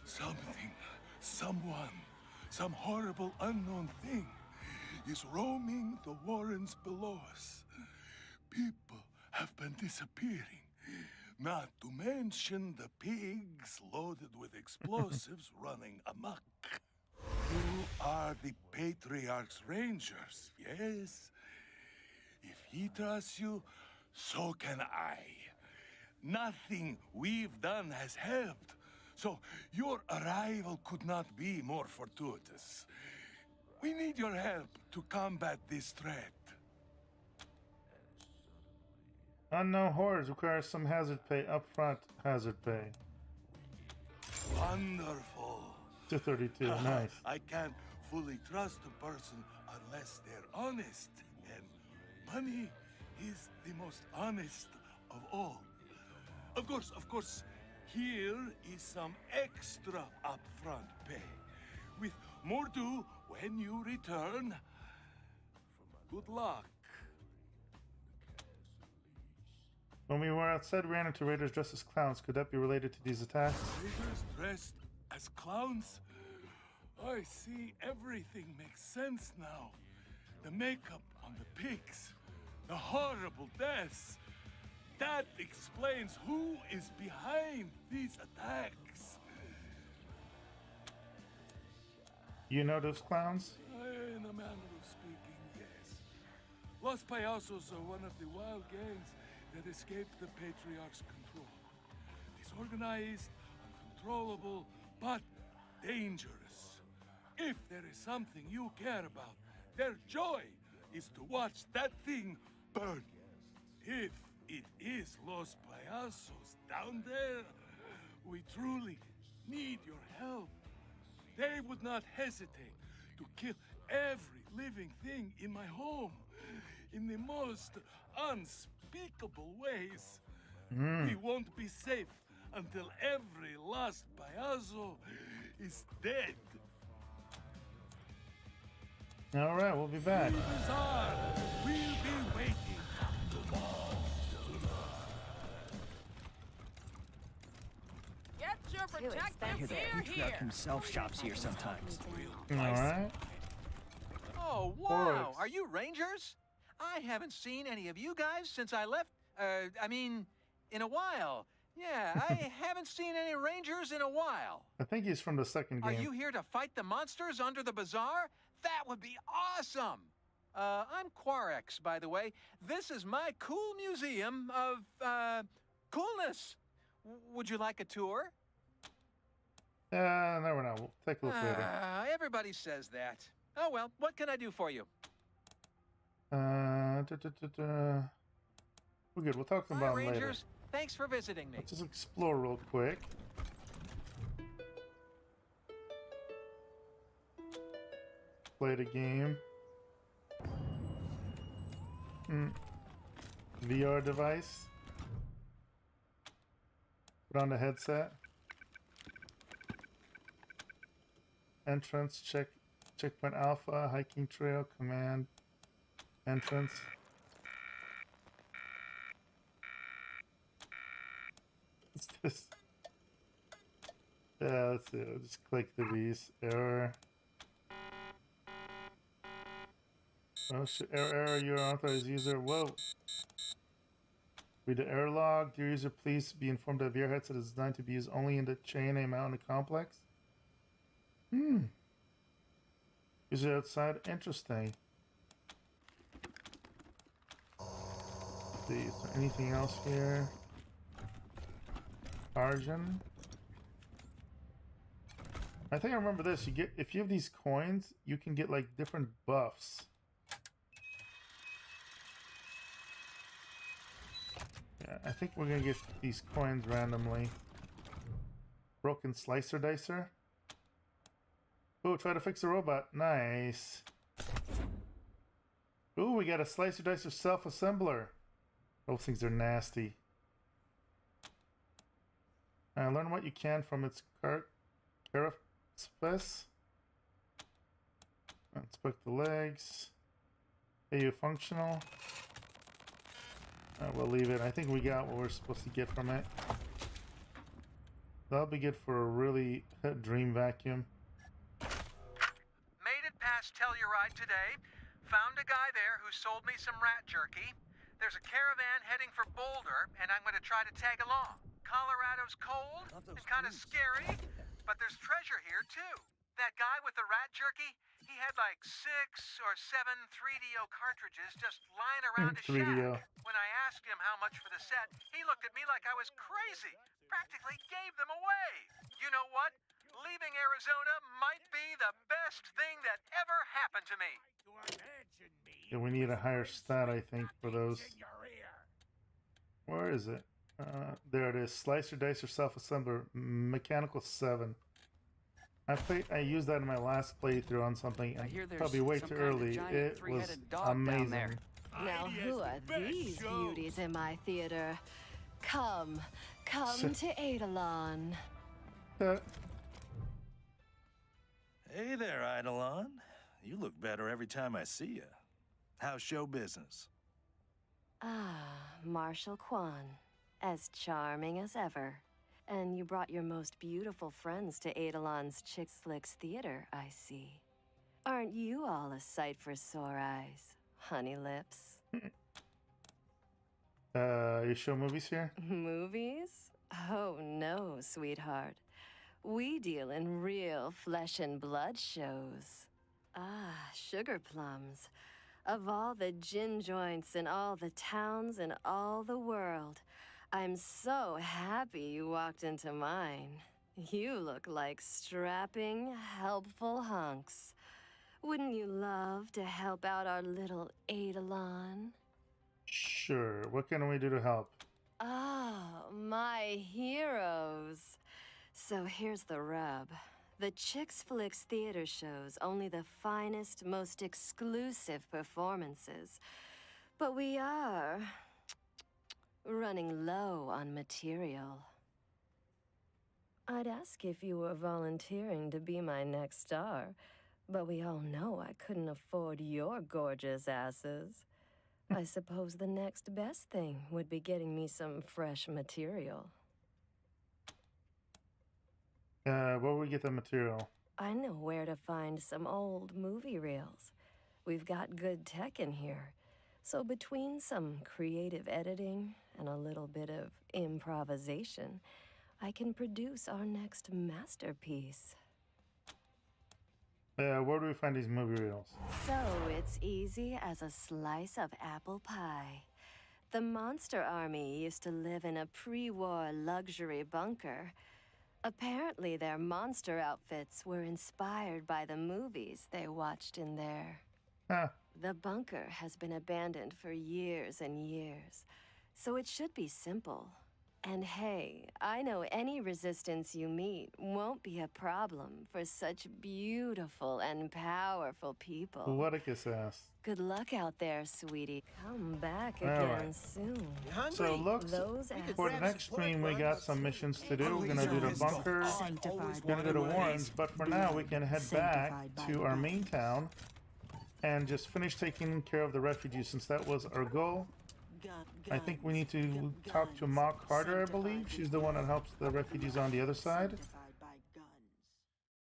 Something, someone, some horrible unknown thing is roaming the warrens below us. People have been disappearing, not to mention the pigs loaded with explosives running amok. You are the Patriarch's Rangers, yes? If he trusts you, so can I. Nothing we've done has helped, so your arrival could not be more fortuitous. We need your help to combat this threat. Unknown horrors requires some hazard pay, upfront hazard pay. Wonderful. 232, nice. I can't fully trust a person unless they're honest, and money is the most honest of all. Of course, here is some extra upfront pay, with more due when you return. Good luck. When we were outside, we ran into raiders dressed as clowns. Could that be related to these attacks? Raiders dressed as clowns? I see everything makes sense now. The makeup on the pigs, the horrible deaths. That explains who is behind these attacks. You know those clowns? In a manner of speaking, yes. Los Payasos are one of the wild gangs that escaped the Patriarch's control. Disorganized, uncontrollable, but dangerous. If there is something you care about, their joy is to watch that thing burn. If it is Los Payasos down there, we truly need your help. They would not hesitate to kill every living thing in my home in the most unspeakable ways. We won't be safe until every last payaso is dead. All right, we'll be back. We'll be waiting. Get your protective The gear Patriarch here. himself shops here sometimes. All right. Oh, wow! Are you Rangers? I haven't seen any of you guys since I left. I mean, in a while. Yeah, I haven't seen any Rangers in a while. I think he's from the second Are game. you here to fight the monsters under the bazaar? That would be awesome! I'm Quarex, by the way. This is my cool museum of, coolness. Would you like a tour? Never know. We'll take a look later. Everybody says that. Oh well, what can I do for you? We're good. We'll talk Hi, about him later. Rangers. Thanks for visiting me. Let's just explore real quick. Play the game. VR device. Put on the headset. Entrance, check checkpoint alpha, hiking trail, command, entrance. What's this? Let's see. I'll just click the V's. Error. Oh shit! Error! You're an authorized user. Whoa. Read the error log. Dear user, please be informed that VR headset is designed to be used only in the chain A mountain complex. User outside. Interesting. Let's see, is there anything else here? Arjun. I think I remember this. You get, if you have these coins, you can get like different buffs. Yeah, I think we're gonna get these coins randomly. Broken slicer dicer. Oh, try to fix the robot. Nice. Ooh, we got a slicer dicer self-assembler. Those things are nasty. Learn what you can from its carapace. Inspect the legs. Are you functional? We'll leave it. I think we got what we're supposed to get from it. That'll be good for a really dream vacuum. Made it past Telluride today. Found a guy there who sold me some rat jerky. There's a caravan heading for Boulder, and I'm going to try to tag along. Colorado's cold and kind of scary, but there's treasure here, too. That guy with the rat jerky, he had like 6 or 7 3DO cartridges just lying around his 3DO. shack. When I asked him how much for the set, he looked at me like I was crazy. Practically gave them away. You know what? Leaving Arizona might be the best thing that ever happened to me. Yeah, we need a higher stat, I think, for those. Where is it? There it is. Slicer dicer self-assembler, mechanical 7. I used that in my last playthrough on something, and probably way too early. It was amazing. Now who are these beauties in my theater? Come to Eidolon. Hey there, Eidolon. You look better every time I see you. How's show business? Marshal Kwan. As charming as ever. And you brought your most beautiful friends to Eidolon's Chick Flicks Theater, I see. Aren't you all a sight for sore eyes, honey lips? You show movies here? Movies? Oh no, sweetheart. We deal in real flesh and blood shows. Sugar plums. Of all the gin joints in all the towns in all the world, I'm so happy you walked into mine. You look like strapping, helpful hunks. Wouldn't you love to help out our little Eidolon? Sure. What can we do to help? Oh, my heroes. So here's the rub. The Chicks Flicks theater shows only the finest, most exclusive performances. But we are running low on material. I'd ask if you were volunteering to be my next star, but we all know I couldn't afford your gorgeous asses. I suppose the next best thing would be getting me some fresh material. Where would we get the material? I know where to find some old movie reels. We've got good tech in here. So between some creative editing and a little bit of improvisation, I can produce our next masterpiece. Where do we find these movie reels? So it's easy as a slice of apple pie. The Monster Army used to live in a pre-war luxury bunker. Apparently their monster outfits were inspired by the movies they watched in there. The bunker has been abandoned for years and years, so it should be simple. And hey, I know any resistance you meet won't be a problem for such beautiful and powerful people. What a kiss ass. Good luck out there, sweetie. Come back All again right. soon. So looks for the next stream we got some missions to do. We're gonna do the bunker, gonna go to Warren's, but for now we can head back to our main town and just finish taking care of the refugees since that was our goal. I think we need to talk to Ma Carter, I believe. She's the one that helps the refugees on the other side.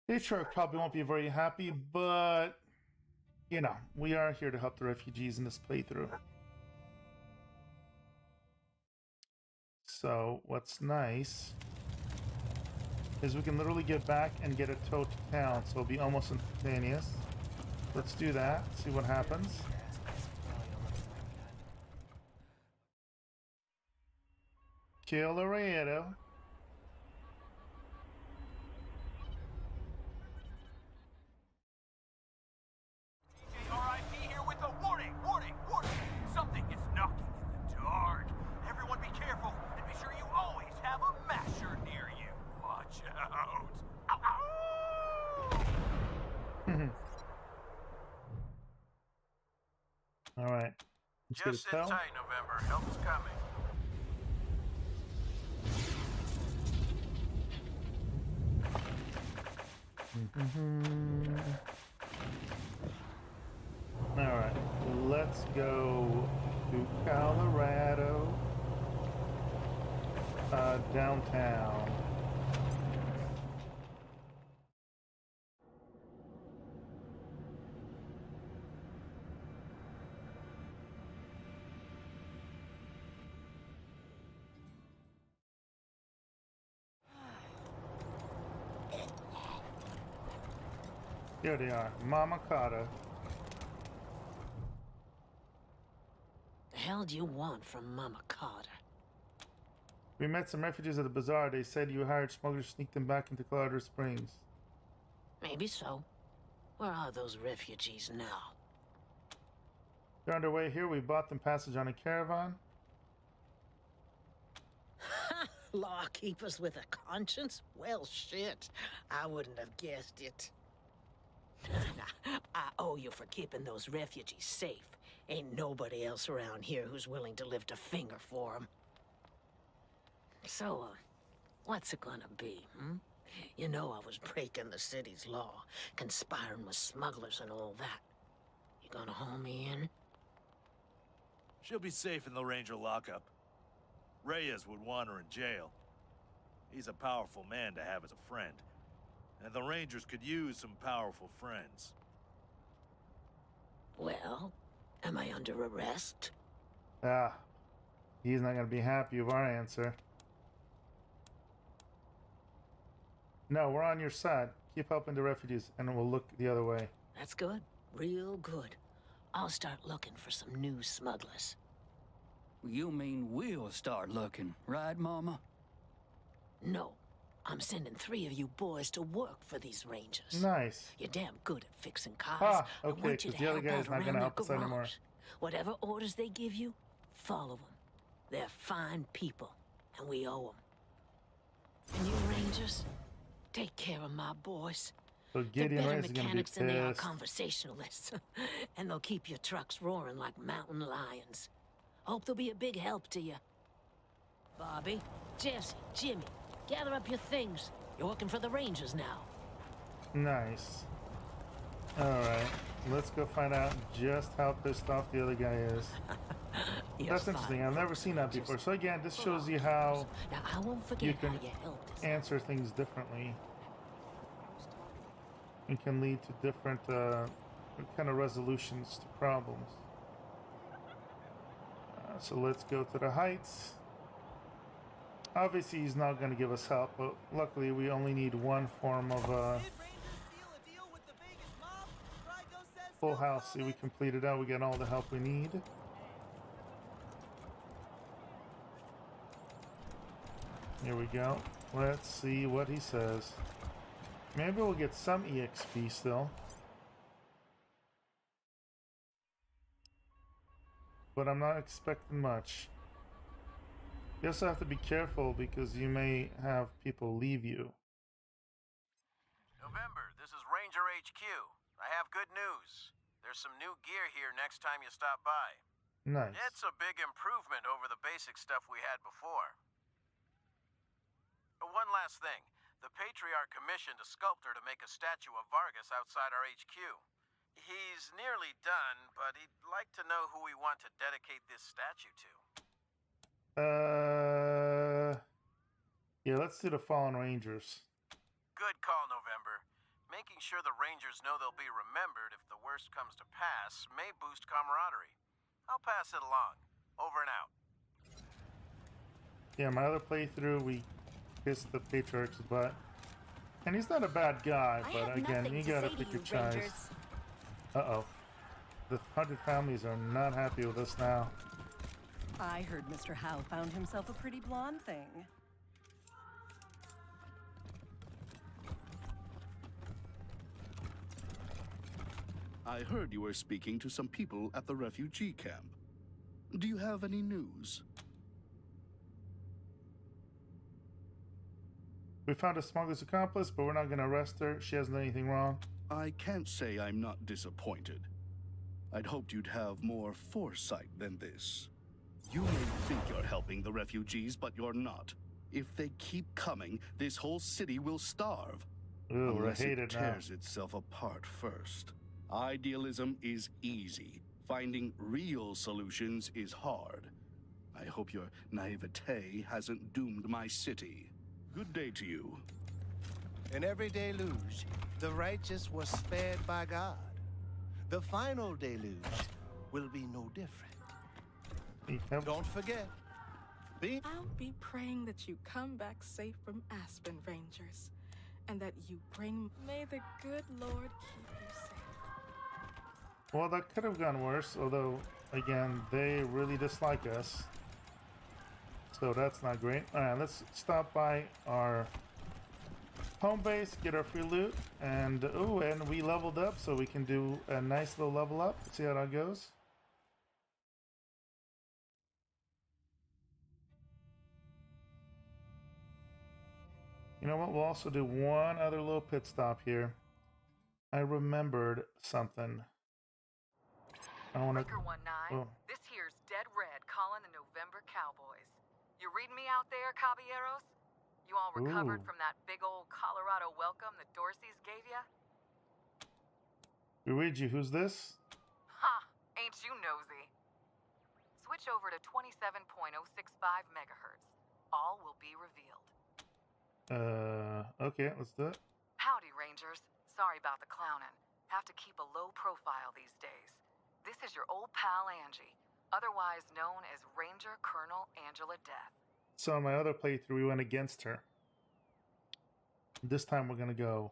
Patriarch probably won't be very happy, but you know, we are here to help the refugees in this playthrough. So what's nice is we can literally get back and get a tow to town, so it'll be almost instantaneous. Let's do that, see what happens. Kill Laredo. RIP here with a warning, warning, warning. Something is knocking in the dark. Everyone be careful and be sure you always have a masher near you. Watch out. Ow, ow! All right. Just sit tight, November. Help's coming. All right, let's go to Colorado, downtown. Here they are, Mama Carter. The hell do you want from Mama Carter? We met some refugees at the bazaar. They said you hired smugglers to sneak them back into Colorado Springs. Maybe so. Where are those refugees now? They're on their way here. We bought them passage on a caravan. Lawkeepers with a conscience? Well, shit. I wouldn't have guessed it. I owe you for keeping those refugees safe. Ain't nobody else around here who's willing to lift a finger for them. So, what's it gonna be, hmm? You know I was breaking the city's law, conspiring with smugglers and all that. You gonna haul me in? She'll be safe in the Ranger lockup. Reyes would want her in jail. He's a powerful man to have as a friend. And the Rangers could use some powerful friends. Well, am I under arrest? Ah, he's not going to be happy with our answer. No, we're on your side. Keep helping the refugees, and we'll look the other way. That's good. Real good. I'll start looking for some new smugglers. You mean we'll start looking, right, Mama? No. I'm sending 3 of you boys to work for these Rangers. Nice. You're damn good at fixing cars. Ah, I okay, want you because to the other help guy's out not going around to their help us anymore. garage. Whatever orders they give you, follow them. They're fine people, and we owe them. And you Rangers, take care of my boys. So They're Gideon better Reyes is going to be mechanics than they are pissed. conversationalists. And they'll keep your trucks roaring like mountain lions. Hope they'll be a big help to you. Bobby, Jesse, Jimmy, gather up your things. You're working for the Rangers now. Nice. Alright, let's go find out just how pissed off the other guy is. That's interesting. I've never seen that before. So again, this shows you how Now, I won't forget you can how you helped us. answer things differently. It can lead to different kind of resolutions to problems. So let's go to the heights. Obviously, he's not going to give us help, but luckily we only need one form of full house. See, we completed that. We get all the help we need. Here we go. Let's see what he says. Maybe we'll get some EXP still. But I'm not expecting much. You also have to be careful because you may have people leave you. November, this is Ranger HQ. I have good news. There's some new gear here next time you stop by. Nice. It's a big improvement over the basic stuff we had before. One last thing. The Patriarch commissioned a sculptor to make a statue of Vargas outside our HQ. He's nearly done, but he'd like to know who we want to dedicate this statue to. Yeah, let's do the Fallen Rangers. Good call, November. Making sure the Rangers know they'll be remembered if the worst comes to pass may boost camaraderie. I'll pass it along. Over and out. Yeah, my other playthrough, we kissed the Patriarch's butt. And he's not a bad guy, but again, you gotta pick your choice. Uh-oh. The 100 families are not happy with us now. I heard Mr. Howe found himself a pretty blonde thing. I heard you were speaking to some people at the refugee camp. Do you have any news? We found a smuggler's accomplice, but we're not gonna arrest her. She hasn't done anything wrong. I can't say I'm not disappointed. I'd hoped you'd have more foresight than this. You may think you're helping the refugees, but you're not. If they keep coming, this whole city will starve. Ooh, unless I hate it it now. tears itself apart first. Idealism is easy. Finding real solutions is hard. I hope your naivete hasn't doomed my city. Good day to you. In every deluge, the righteous was spared by God. The final deluge will be no different. Don't forget. I'll be praying that you come back safe from Aspen, Rangers, and that you bring. May the good Lord keep you safe. Well, that could have gone worse, although, again, they really dislike us. So that's not great. Alright, let's stop by our home base, get our free loot, and ooh, and we leveled up, so we can do a nice little level up. See how that goes. You know what? We'll also do one other little pit stop here. I remembered something. I want to. Breaker 19, this here's Dead Red calling the November Cowboys. You reading me out there, caballeros? You all recovered from that big old Colorado welcome the Dorseys gave ya? Luigi, who's this? Ha! Ain't you nosy? Switch over to 27.065 megahertz. All will be revealed. Okay, let's do it. Howdy, Rangers. Sorry about the clowning. Have to keep a low profile these days. This is your old pal Angie, otherwise known as Ranger Colonel Angela Death. So in my other playthrough, we went against her. This time we're gonna go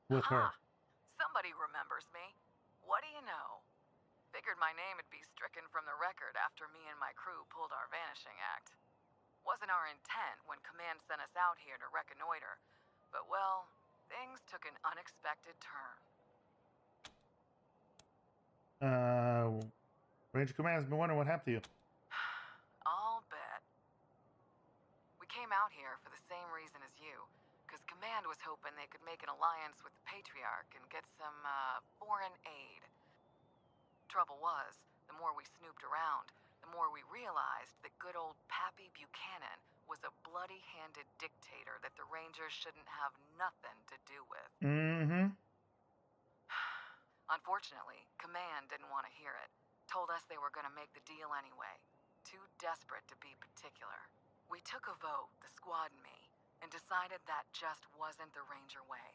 with her. Somebody remembers me. What do you know? Figured my name would be stricken from the record after me and my crew pulled our vanishing act. Wasn't our intent when Command sent us out here to reconnoiter, but well, things took an unexpected turn. Ranger Command's been wondering what happened to you. I'll bet. We came out here for the same reason as you, because Command was hoping they could make an alliance with the Patriarch and get some, foreign aid. Trouble was, the more we snooped around, the more we realized that good old Pappy Buchanan was a bloody-handed dictator that the Rangers shouldn't have nothing to do with. Mm-hmm. Unfortunately, Command didn't want to hear it. Told us they were going to make the deal anyway. Too desperate to be particular. We took a vote, the squad and me, and decided that just wasn't the Ranger way.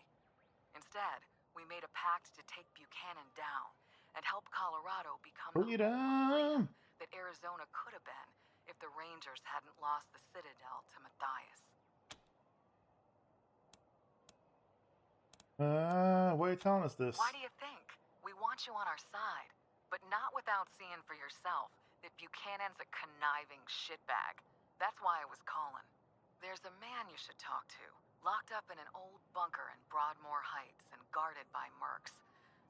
Instead, we made a pact to take Buchanan down and help Colorado become the freedom that Arizona could have been if the Rangers hadn't lost the Citadel to Matthias. Why are you telling us this? Why do you think? We want you on our side, but not without seeing for yourself that Buchanan's a conniving shitbag. That's why I was calling. There's a man you should talk to, locked up in an old bunker in Broadmoor Heights and guarded by mercs.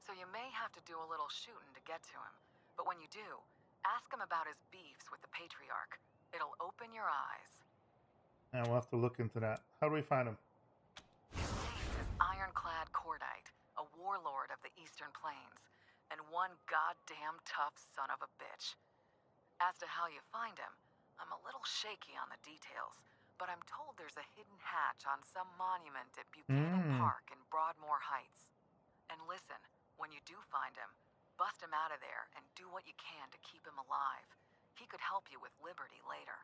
So you may have to do a little shooting to get to him. But when you do, ask him about his beefs with the Patriarch. It'll open your eyes. And we'll have to look into that. How do we find him? His name is Ironclad Cordite, a warlord of the Eastern Plains, and one goddamn tough son of a bitch. As to how you find him, I'm a little shaky on the details, but I'm told there's a hidden hatch on some monument at Buchanan Park in Broadmoor Heights. And listen, when you do find him, bust him out of there and do what you can to keep him alive. He could help you with Liberty later.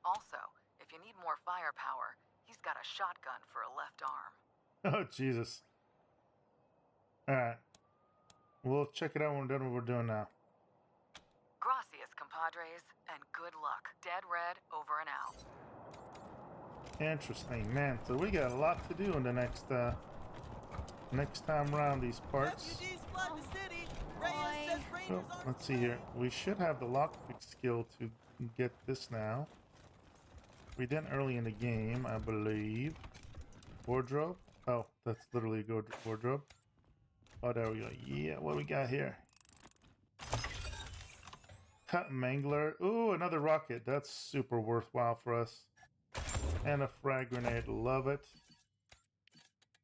Also, if you need more firepower, he's got a shotgun for a left arm. Oh, Jesus. Alright. We'll check it out when we're done what we're doing now. Gracias, compadres, and good luck. Dead Red, over and out. Interesting, man. So we got a lot to do in the next time around these parts. Oh, let's see here. We should have the lockpick skill to get this now. We did early in the game, I believe. Wardrobe? Oh, that's literally a wardrobe. Oh, there we go. Yeah, what we got here? Cut Mangler. Ooh, another rocket. That's super worthwhile for us. And a frag grenade. Love it.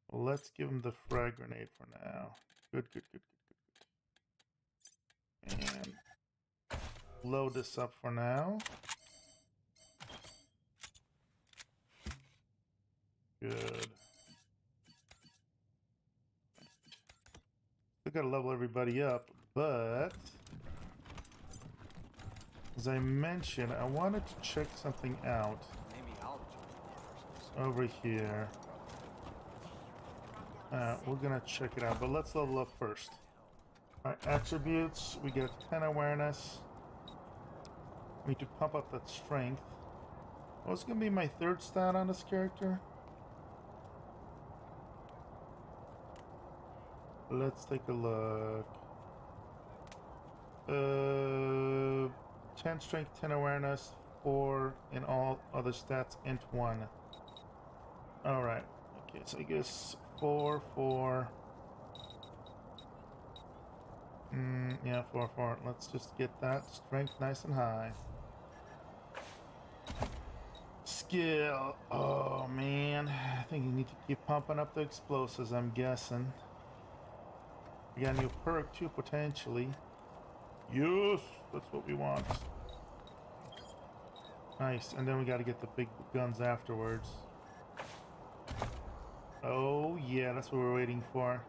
Well, let's give him the frag grenade for now. Good. And load this up for now. Good. Still gotta level everybody up, but as I mentioned, I wanted to check something out over here. We're gonna check it out, but let's level up first. Alright, attributes, we get 10 awareness. We need to pump up that strength. What's gonna be my third stat on this character? Let's take a look. 10 strength, 10 awareness, 4 in all other stats, int 1. Alright. Okay, so I guess 4, 4. Yeah, 4, 4. Let's just get that strength nice and high. Skill. Oh, man. I think you need to keep pumping up the explosives, I'm guessing. We got a new perk too, potentially. Yes, that's what we want. Nice, and then we got to get the big guns afterwards. Oh yeah, that's what we're waiting for.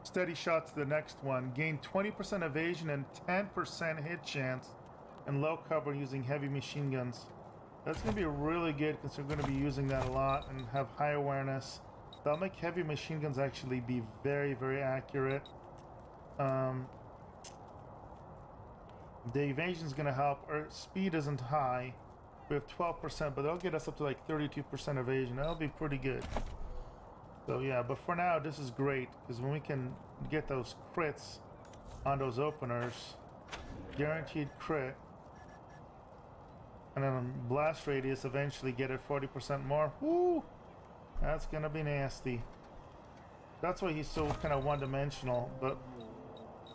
Steady shots to the next one. Gain 20% evasion and 10% hit chance in low cover using heavy machine guns. That's going to be really good because we're going to be using that a lot and have high awareness. That'll make heavy machine guns actually be very, very accurate. The evasion is going to help. Our speed isn't high. We have 12%, but that'll get us up to like 32% evasion. That'll be pretty good. So yeah, but for now, this is great because when we can get those crits on those openers, guaranteed crit, and then on blast radius, eventually get it 40% more. Woo! That's gonna be nasty. That's why he's so kind of one-dimensional. But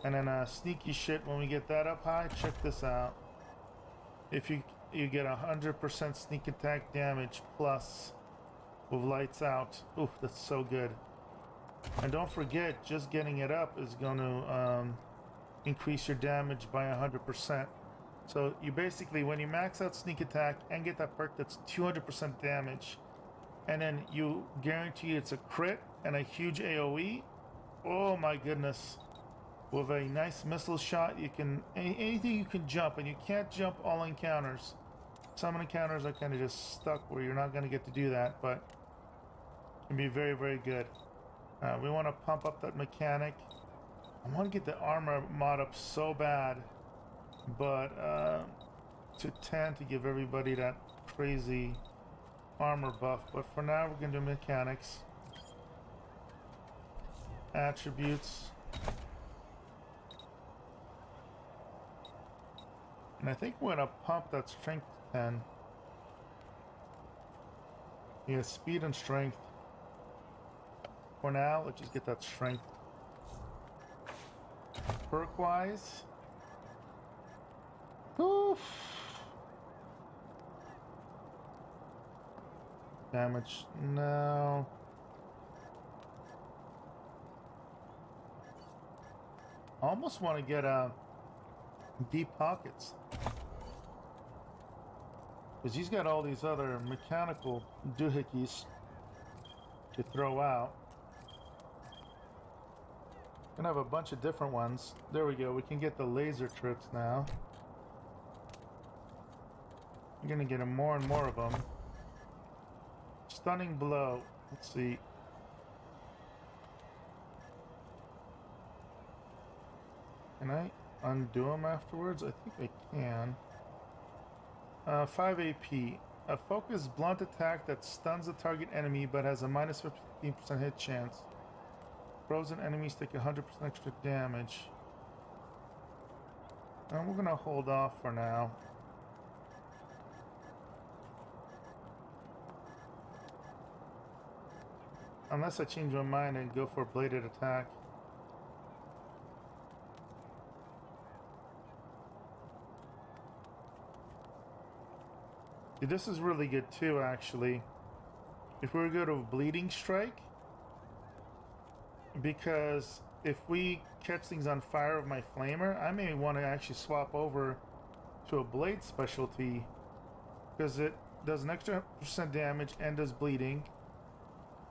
and then sneaky shit when we get that up high. Check this out. If you get 100% sneak attack damage plus with lights out. Ooh, that's so good. And don't forget, just getting it up is going to increase your damage by 100%. So you basically, when you max out sneak attack and get that perk that's 200% damage, and then you guarantee it's a crit and a huge AoE. Oh my goodness. With a nice missile shot, you can anything you can jump, and you can't jump all encounters. Some encounters are kind of just stuck where you're not going to get to do that, but it can be very, very good. We want to pump up that mechanic. I want to get the armor mod up so bad, but to 10 to give everybody that crazy armor buff, but for now we're gonna do mechanics. Attributes. And I think we're gonna pump that strength to 10. Yeah, speed and strength. For now, let's just get that strength. Perk wise. Oof. damage. No. I almost want to get deep pockets. Because he's got all these other mechanical doohickeys to throw out. Gonna have a bunch of different ones. There we go. We can get the laser trips now. You're gonna get more and more of them. Stunning blow. Let's see. Can I undo them afterwards? I think I can. 5 AP. A focused blunt attack that stuns the target enemy but has a minus 15% hit chance. Frozen enemies take 100% extra damage. And we're gonna hold off for now. Unless I change my mind and go for a bladed attack. See, this is really good too, actually. If we were to go to a bleeding strike, because if we catch things on fire with my flamer, I may want to actually swap over to a blade specialty, because it does an extra % damage and does bleeding.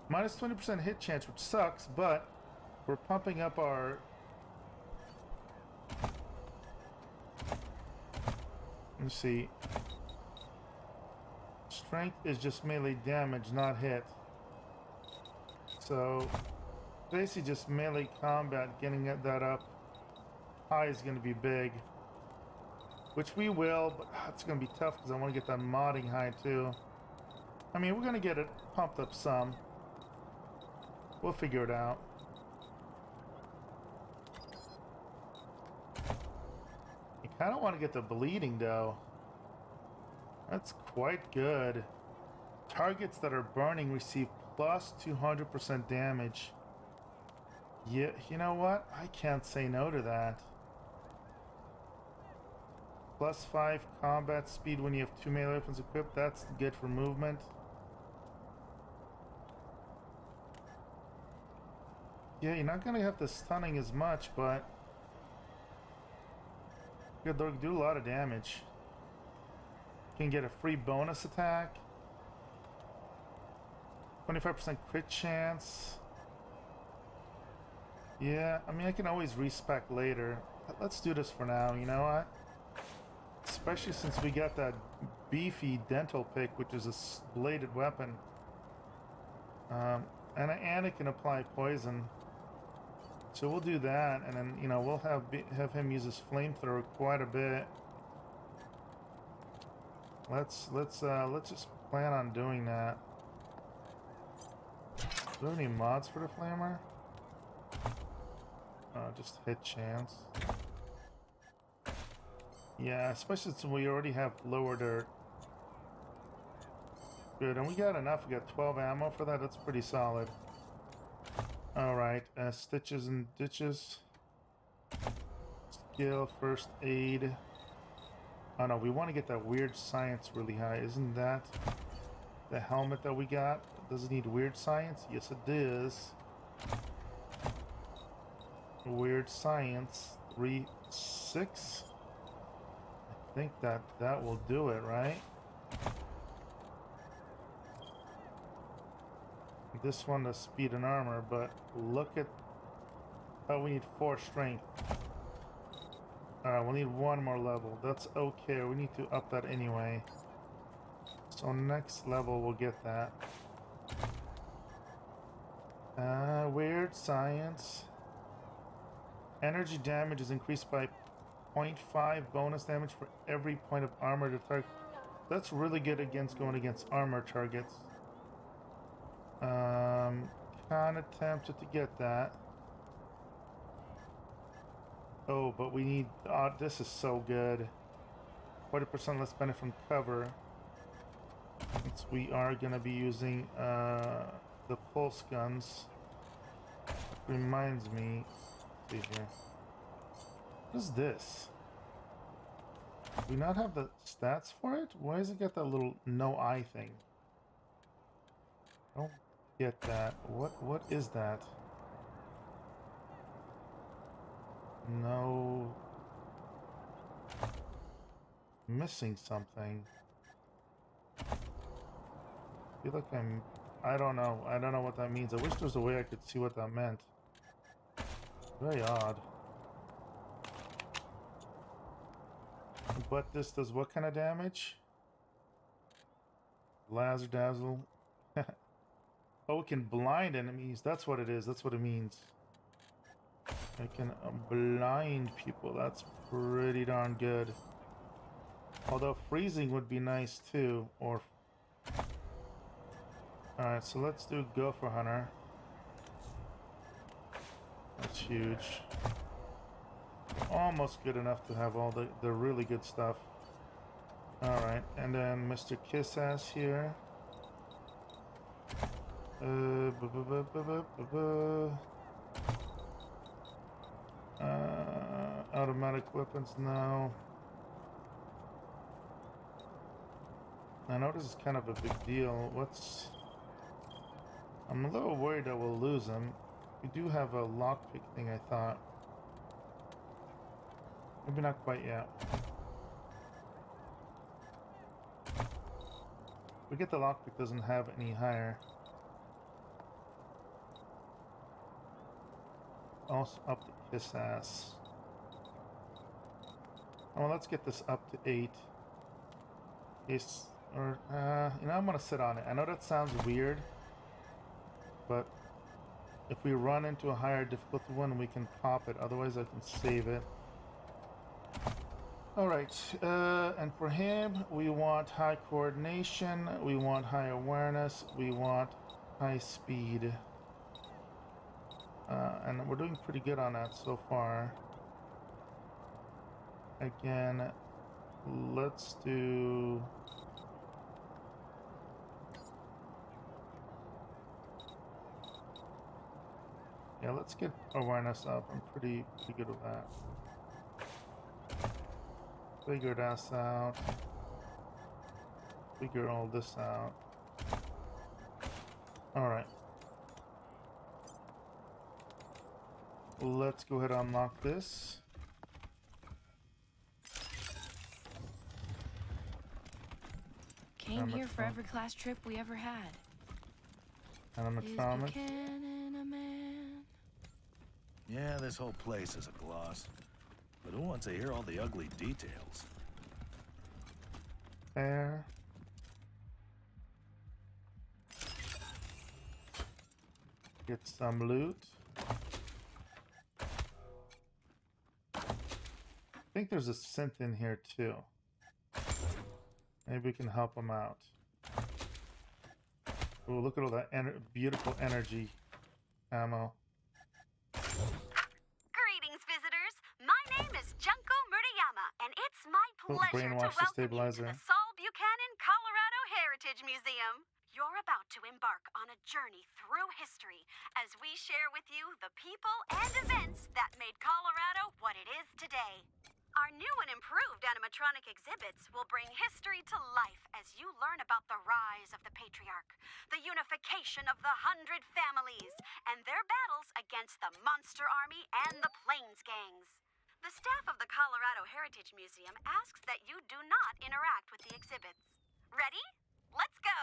Minus 20% hit chance, which sucks, but we're pumping up our... Let's see. Strength is just melee damage, not hit. So basically just melee combat, getting that up high is going to be big. Which we will, but it's going to be tough because I want to get that modding high too. I mean, we're going to get it pumped up some. We'll figure it out. I kind of want to get the bleeding though. That's quite good. Targets that are burning receive plus 200% damage. Yeah, you know what? I can't say no to that. Plus 5 combat speed when you have 2 melee weapons equipped. That's good for movement. Yeah, you're not gonna have the stunning as much, but you do a lot of damage. You can get a free bonus attack. 25% crit chance. Yeah, I mean, I can always respec later. Let's do this for now, you know what? Especially since we got that beefy dental pick, which is a bladed weapon. And it can apply poison. So we'll do that, and then, you know, we'll have him use his flamethrower quite a bit. Let's just plan on doing that. Do we have any mods for the flamer? Just hit chance. Yeah, especially since we already have lower dirt. Good, and we got enough. We got 12 ammo for that. That's pretty solid. Alright, stitches and ditches. Skill, first aid. Oh no, we want to get that weird science really high. Isn't that the helmet that we got? Does it need weird science? Yes, it does. Weird science 3-6. I think that will do it, right? This one does speed and armor, but look at... Oh, we need 4 strength. Alright, we'll need 1 more level. That's okay. We need to up that anyway. So next level we'll get that. Weird science. Energy damage is increased by 0.5 bonus damage for every point of armor to target. That's really good against going against armor targets. Kind of tempted to get that. Oh, but we need... this is so good. 40% less benefit from cover. Since we are going to be using the pulse guns. Reminds me... Let's see here. What is this? Do we not have the stats for it? Why does it get that little no eye thing? Don't get that. What is that? No. Missing something. I feel like I don't know. I don't know what that means. I wish there was a way I could see what that meant. Very odd. But this does what kind of damage? Laser dazzle. Oh, it can blind enemies. That's what it is. That's what it means. I can blind people. That's pretty darn good. Although freezing would be nice too. Or alright, so let's do Gopher Hunter. That's huge. Almost good enough to have all the really good stuff. Alright, and then Mr. Kiss-Ass here. Automatic weapons now. I know this is kind of a big deal. I'm a little worried that we'll lose him. We do have a lockpick thing, I thought. Maybe not quite yet. We get the lockpick doesn't have any higher. Also up to Kiss Ass. Oh, well, let's get this up to 8. Or you know, I'm gonna sit on it. I know that sounds weird, but if we run into a higher difficulty one, we can pop it. Otherwise, I can save it. Alright, and for him, we want high coordination, we want high awareness, we want high speed. And we're doing pretty good on that so far. Again, let's do... Yeah, let's get awareness up. I'm pretty good with that. Figure that out. Figure all this out. Alright. Let's go ahead and unlock this. Came here for every class trip we ever had. Animatronic. Yeah, this whole place is a gloss. But who wants to hear all the ugly details? There. Get some loot. I think there's a synth in here too. Maybe we can help him out. Oh, look at all that beautiful energy ammo. Greetings, visitors. My name is Junko Murayama, and it's my pleasure to welcome you to the Saul Buchanan Colorado Heritage Museum. You're about to embark on a journey through history as we share with you the people and events that made Colorado what it is today. Our new and improved animatronic exhibits will bring history to life as you learn about the rise of the Patriarch, the unification of the 100 families, and their battles against the Monster Army and the Plains Gangs. The staff of the Colorado Heritage Museum asks that you do not interact with the exhibits. Ready? Let's go!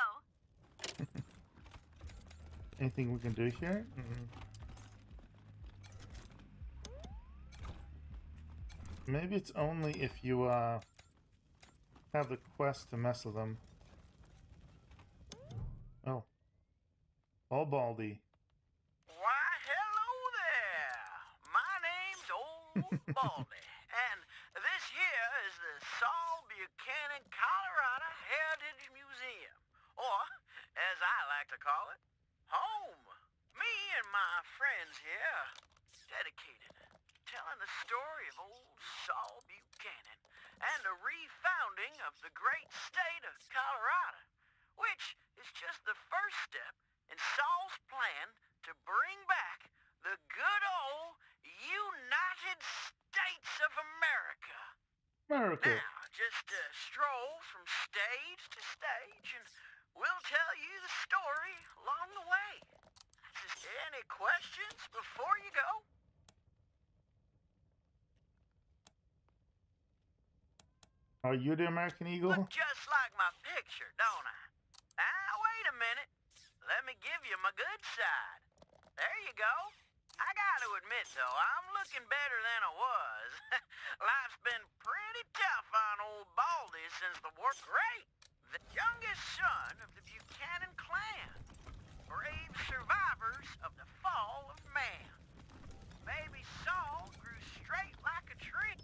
Anything we can do here? Maybe it's only if you have the quest to mess with them. Oh. All Baldy. Why, hello there. My name's Old Baldy, and this here is the Saul Buchanan Colorado Heritage Museum, or, as I like to call it, home. Me and my friends here, dedicated, telling the story of old Saul Buchanan and the refounding of the great state of Colorado, which is just the first step in Saul's plan to bring back the good old United States of America. America. Now, just stroll from stage to stage, and we'll tell you the story along the way. Any questions before you go? Are you the American Eagle? Look just like my picture, don't I? Now, wait a minute. Let me give you my good side. There you go. I gotta admit, though, I'm looking better than I was. Life's been pretty tough on old Baldy since the war. Great! The youngest son of the Buchanan clan. Brave survivors of the fall of man. Baby Saul grew straight like a tree.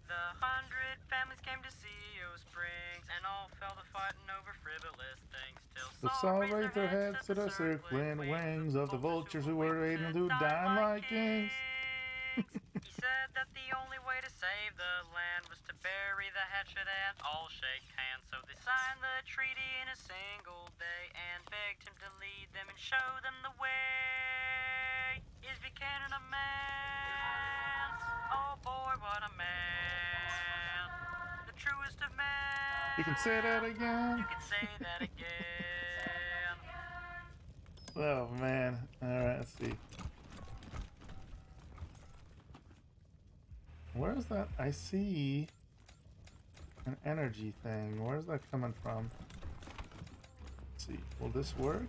The 100 families came to see Springs, and all fell to fighting over frivolous things. Till The Saul raised their heads to the circling wings of the vultures who were waiting to dine like kings. He said that the only way to save the land was to bury the hatchet and all shake hands. So they signed the treaty in a single day and begged him to lead them and show them the way. Is Buchanan a man? Oh boy, what a man. The truest of men. You can say that again. You can say that again. Oh man. Alright, let's see. Where's that? I see an energy thing. Where's that coming from? Let's see. Will this work?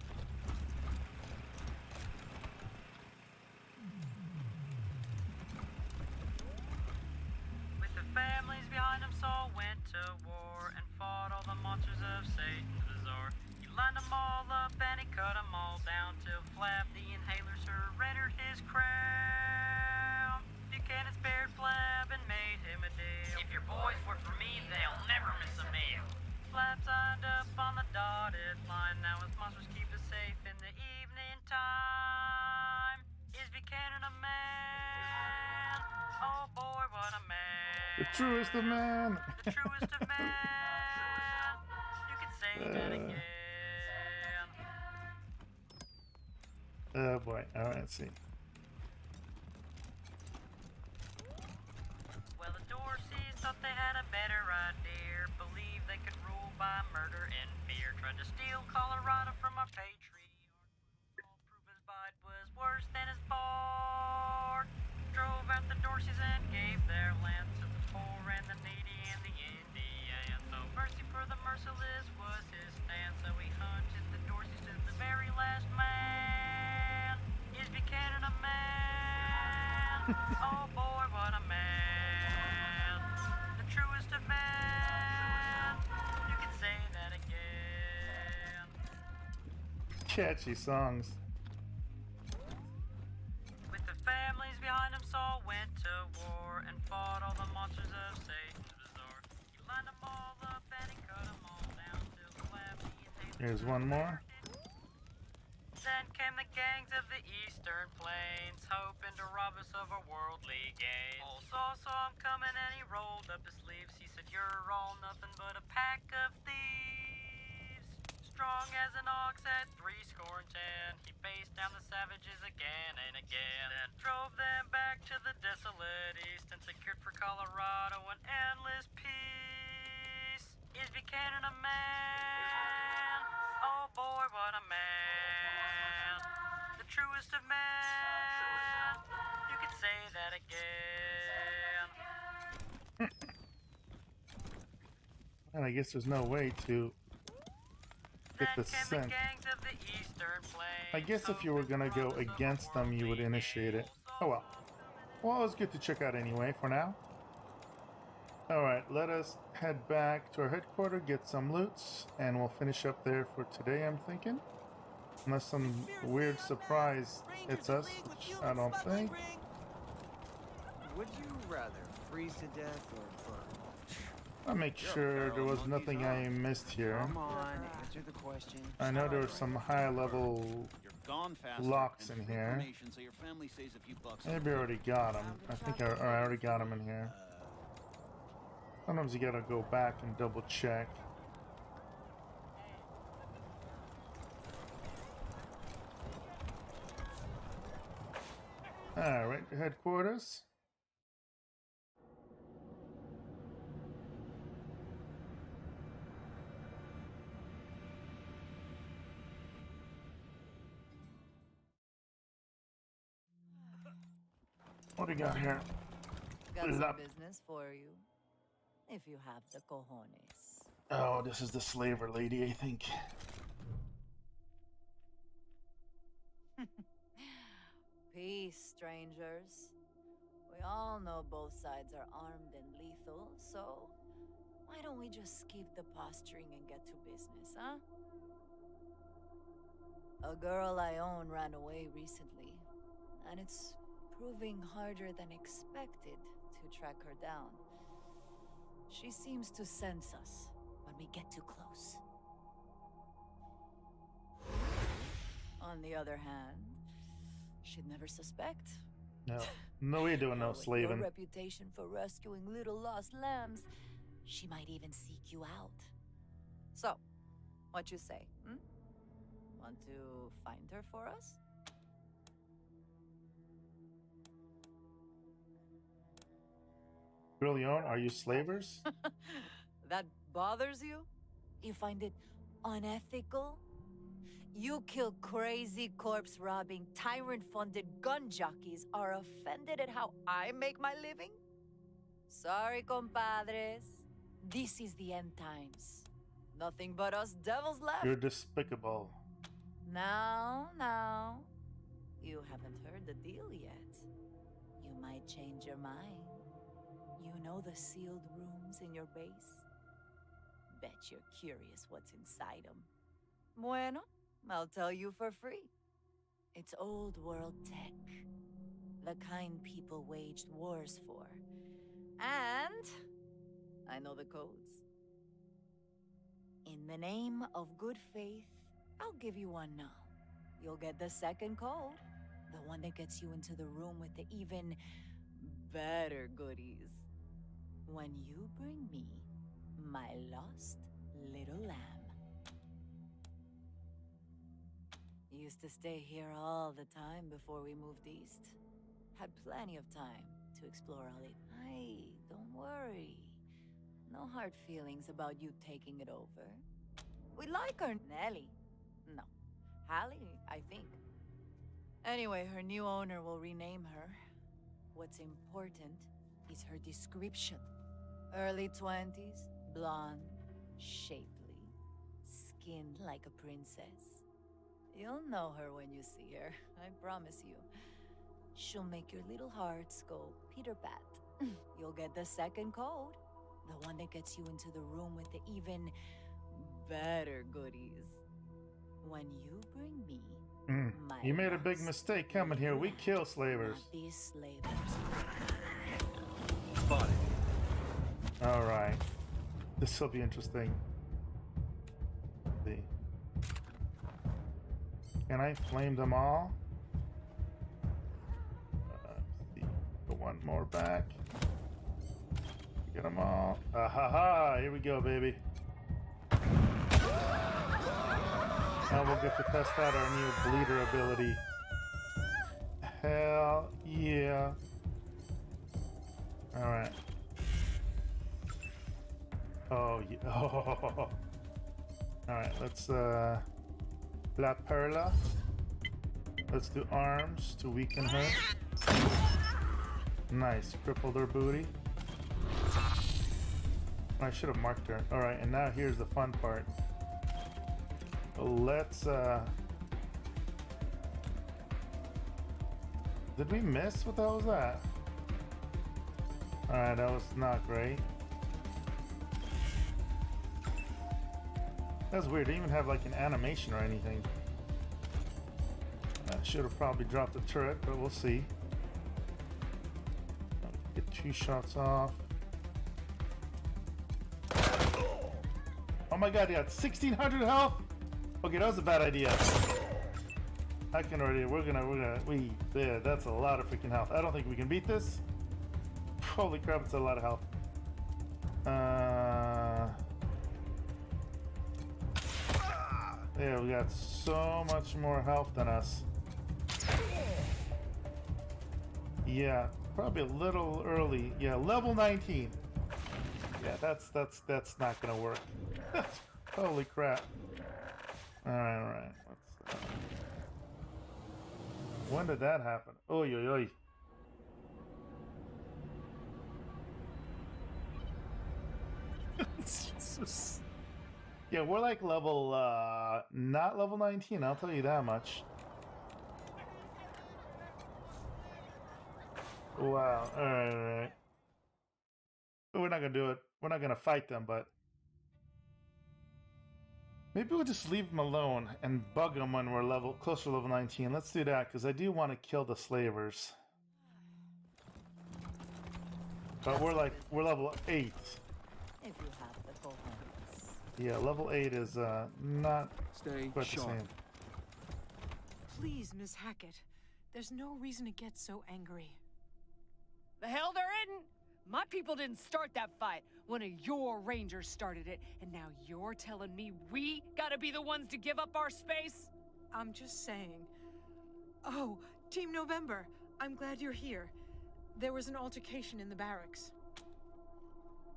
With the families behind him, Saul went to war and fought all the monsters of Satan's bazaar. He lined them all up and he cut them all down till Flap the inhaler surrendered his crown. Buchanan spared Flap and made him a deal. If your boys work for me, they'll never miss a meal. Flap signed up on the dotted line. Now his monsters keep us safe in the evening time. Is Buchanan a man? Oh boy, what a man. The truest of man. The truest of man. You can say that again. Oh boy. Alright, let's see. Well, the Dorseys thought they had a better idea. Believed they could rule by murder and fear. Tried to steal Colorado from our patriarch. Prove his bite was worse than his bark. Drove out the Dorseys and gave their land to the poor and the needy and the Indians. So mercy for the merciless was his stand. So he hunted the Dorseys to the very last man. Is Buchanan a man? Oh boy, what a man. The truest of men. You can say that again. Catchy songs. With the families behind him, Saul went to war and fought all the monsters of Satan's bazaar. He lined them all up and he cut them all down till Flap the inhaler. Here's one more. Then came the gangs of the eastern plains, hoping to rob us of our worldly gains. Old Saul saw him coming and he rolled up his sleeves. He said, "You're all nothing but a pack of thieves." Strong as an ox at 70. He faced down the savages again and again, and drove them back to the desolate east and secured for Colorado an endless peace. Is Buchanan a man? Oh boy, what a man. The truest of men. You could say that again. And I guess there's no way to get the scent. I guess if you were gonna go against them, you would initiate it. Oh well. Well, it's good to check out anyway for now. Alright, let us head back to our headquarters, get some loots, and we'll finish up there for today, I'm thinking. Unless some weird surprise hits us, which I don't think. Would you rather freeze to death or burn? I'll make sure there was nothing I missed here. Come on, answer the question. I know there were some high level locks in here. Maybe I already got them. I think I already got them in here. Sometimes you gotta go back and double check. Alright, headquarters. What do we got here? Got some business for you, if you have the cojones. Oh, this is the slaver lady, I think. Peace, strangers. We all know both sides are armed and lethal, so why don't we just skip the posturing and get to business, huh? A girl I own ran away recently, and it's proving harder than expected to track her down. She seems to sense us when we get too close. On the other hand, she'd never suspect. No, we doing no slaving. Your reputation for rescuing little lost lambs, she might even seek you out. So, what you say? Want to find her for us? Leon, are you slavers? That bothers you? You find it unethical? You kill crazy corpse-robbing, tyrant-funded gun jockeys are offended at how I make my living? Sorry, compadres. This is the end times. Nothing but us devils left. You're despicable. Now. You haven't heard the deal yet. You might change your mind. You know the sealed rooms in your base? Bet you're curious what's inside them. Bueno, I'll tell you for free. It's old world tech. The kind people waged wars for. And I know the codes. In the name of good faith, I'll give you one now. You'll get the second code. The one that gets you into the room with the even better goodies. When you bring me my lost little lamb. Used to stay here all the time before we moved east. Had plenty of time to explore all it. Hey, don't worry. No hard feelings about you taking it over. We like her, Nelly. No, Hallie, I think. Anyway, her new owner will rename her. What's important is her description. Early 20s, blonde, shapely, skinned like a princess. You'll know her when you see her, I promise you. She'll make your little hearts go Peter-pat. You'll get the second code, the one that gets you into the room with the even better goodies. When you bring me my You made a big mistake coming here. We kill slavers. These slavers. Body. All right. This will be interesting. Let's see. Can I flame them all? Let's see. Put one more back. Get them all. Ah ha ha! Here we go, baby. Now we'll get to test out our new bleeder ability. Hell yeah! All right. Oh yeah. Oh. All right. Let's La Perla. Let's do arms to weaken her. Nice. Crippled her booty. I should have marked her. All right. And now here's the fun part. Let's did we miss? What the hell was that? Alright, that was not great. That's weird. They didn't even have like an animation or anything. I should have probably dropped the turret, but we'll see. Get 2 shots off. Oh my god, he had 1600 health! Okay, that was a bad idea. I can already, yeah, that's a lot of freaking health. I don't think we can beat this. Holy crap, it's a lot of health. Yeah, we got so much more health than us. Yeah, probably a little early. Yeah, level 19. Yeah, that's not gonna work. Holy crap. Alright. When did that happen? Oy. Yeah, we're like level, not level 19, I'll tell you that much. Wow, alright. We're not gonna do it. We're not gonna fight them, but... maybe we'll just leave them alone and bug them when we're closer to level 19. Let's do that, because I do want to kill the slavers. But we're level 8. If you have the cojones. Yeah, level 8 is not quite the same. Please, Miss Hackett. There's no reason to get so angry. The hell there isn't! My people didn't start that fight. One of your rangers started it, and now you're telling me we gotta be the ones to give up our space? I'm just saying. Oh, Team November, I'm glad you're here. There was an altercation in the barracks.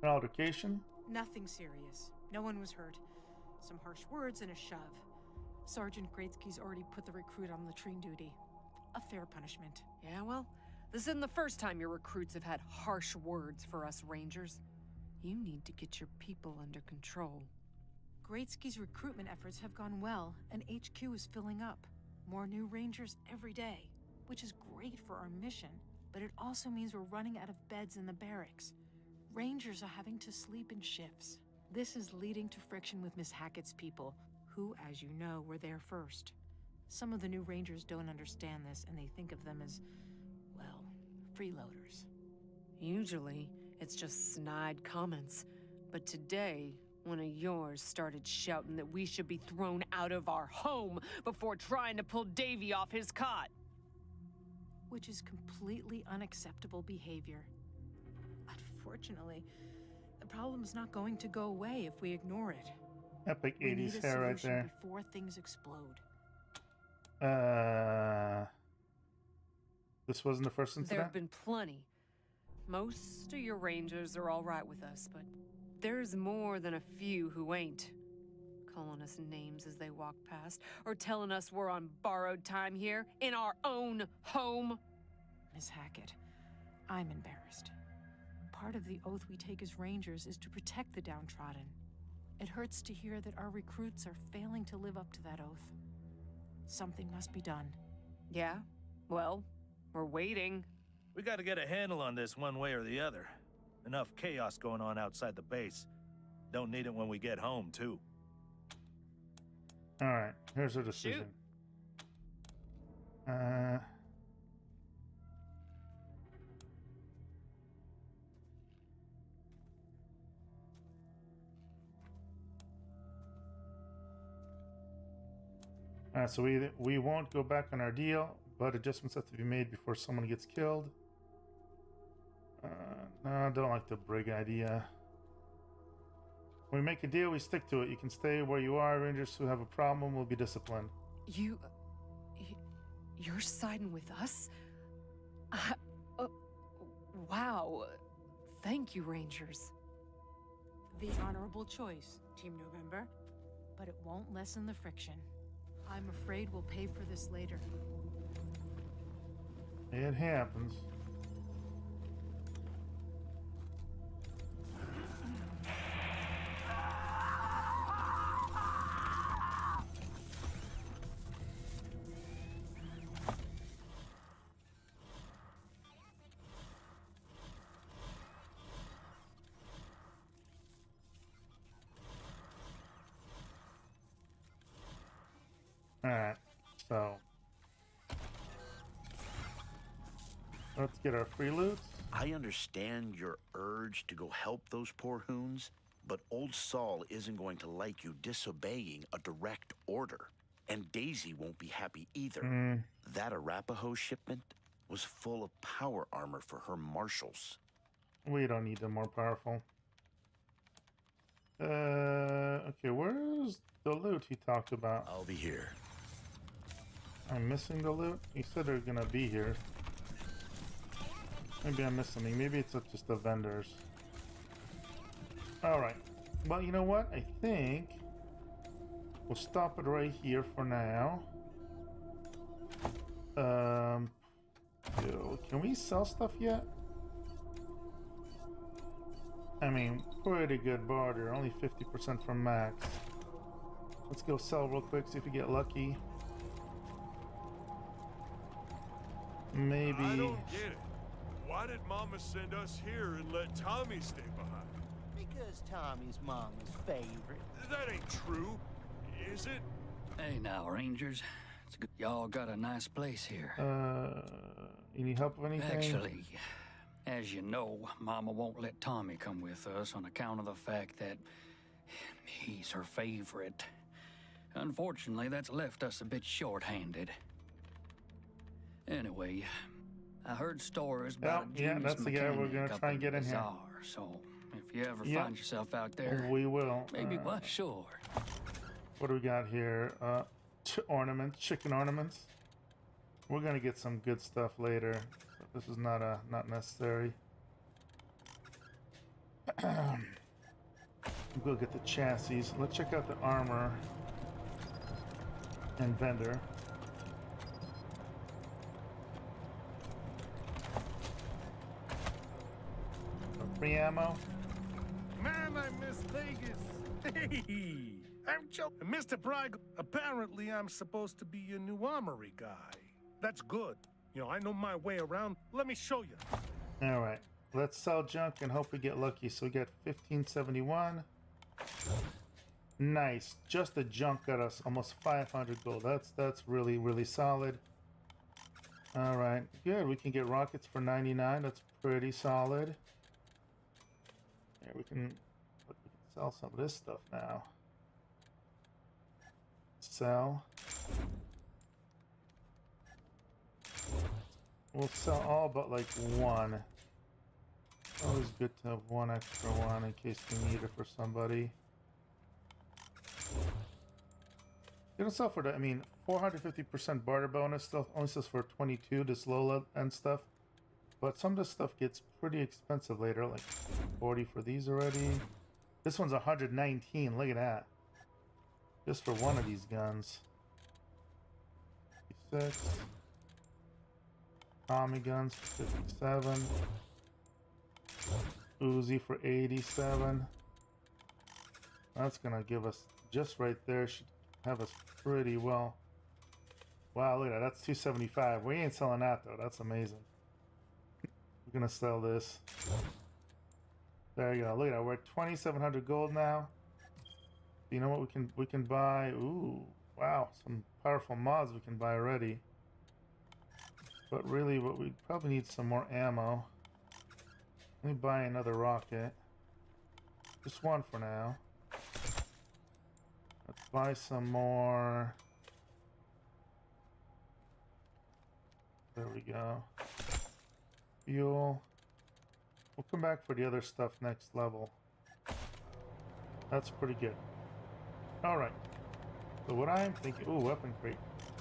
An altercation? Nothing serious. No one was hurt. Some harsh words and a shove. Sergeant Greatsky's already put the recruit on latrine duty. A fair punishment. Yeah, well, this isn't the first time your recruits have had harsh words for us rangers. You need to get your people under control. Greatsky's recruitment efforts have gone well, and HQ is filling up. More new rangers every day, which is great for our mission, but it also means we're running out of beds in the barracks. Rangers are having to sleep in shifts. This is leading to friction with Miss Hackett's people, who, as you know, were there first. Some of the new rangers don't understand this, and they think of them as, well, freeloaders. Usually, it's just snide comments. But today, one of yours started shouting that we should be thrown out of our home before trying to pull Davy off his cot. Which is completely unacceptable behavior. Unfortunately, the problem's not going to go away if we ignore it. Epic We 80s need a hair right solution there. before things explode. This wasn't the first incident? There have been plenty. Most of your rangers are all right with us, but there's more than a few who ain't. Calling us names as they walk past, or telling us we're on borrowed time here, in our own home. Miss Hackett, I'm embarrassed. Part of the oath we take as rangers is to protect the downtrodden. It hurts to hear that our recruits are failing to live up to that oath. Something must be done. Yeah? Well, we're waiting. We gotta get a handle on this one way or the other. Enough chaos going on outside the base. Don't need it when we get home, too. Alright, here's our decision. So we won't go back on our deal, but adjustments have to be made before someone gets killed. No, I don't like the brig idea. When we make a deal, we stick to it. You can stay where you are. Rangers who have a problem will be disciplined. You're siding with us? Wow. Thank you, Rangers. The honorable choice, Team November. But it won't lessen the friction. I'm afraid we'll pay for this later. It happens. Alright, so let's get our free loot. I understand your urge to go help those poor hoons, but old Saul isn't going to like you disobeying a direct order. And Daisy won't be happy either. That Arapaho shipment was full of power armor for her marshals. We don't need them more powerful. Okay, where's the loot he talked about? I'll be here. I'm missing the loot? He said they're gonna be here. Maybe I missed something. Maybe it's just the vendors. Alright. Well, you know what? I think we'll stop it right here for now. Can we sell stuff yet? I mean, pretty good barter. Only 50% from max. Let's go sell real quick, see if we get lucky. Maybe. I don't get it. Why did Mama send us here and let Tommy stay behind? Because Tommy's mama's favorite. That ain't true, is it? Hey now, Rangers. It's good. Y'all got a nice place here. You need help with anything? Actually, as you know, Mama won't let Tommy come with us on account of the fact that he's her favorite. Unfortunately, that's left us a bit short-handed. Anyway, I heard stories about a genius that's the guy we're mechanic gonna try and get in here. Bazaar, so if you ever find yourself out there, we will. Maybe, well, sure. What do we got here? Ornaments, chicken ornaments. We're gonna get some good stuff later. This is not necessary. We'll go get the chassis. Let's check out the armor and vendor. Free ammo. Man, I miss Vegas. Hey, I'm joking. Mr. Brygo, apparently I'm supposed to be your new armory guy. That's good. You know, I know my way around. Let me show you. All right. Let's sell junk and hope we get lucky. So we got 1571. Nice. Just the junk got us almost 500 gold. That's really, really solid. All right. Good. We can get rockets for 99. That's pretty solid. Yeah, we can sell some of this stuff now. Sell. We'll sell all but like one. Always good to have one extra one in case we need it for somebody. It'll sell for the, I mean, 450% barter bonus stuff only sells for 22, this low end stuff. But some of this stuff gets pretty expensive later, like 40 for these already. This one's 119, look at that. Just for one of these guns. 56. Tommy guns for 57. Uzi for 87. That's gonna give us, just right there, should have us pretty well. Wow, look at that, that's 275. We ain't selling that though, that's amazing. We're gonna sell this. There you go, look at that, we're at 2,700 gold now. You know what we can buy? Ooh, wow, some powerful mods we can buy already. But really, what we probably need some more ammo. Let me buy another rocket. Just one for now. Let's buy some more. There we go. Fuel. We'll come back for the other stuff next level. That's pretty good. Alright. So what I'm thinking... Ooh, weapon crate.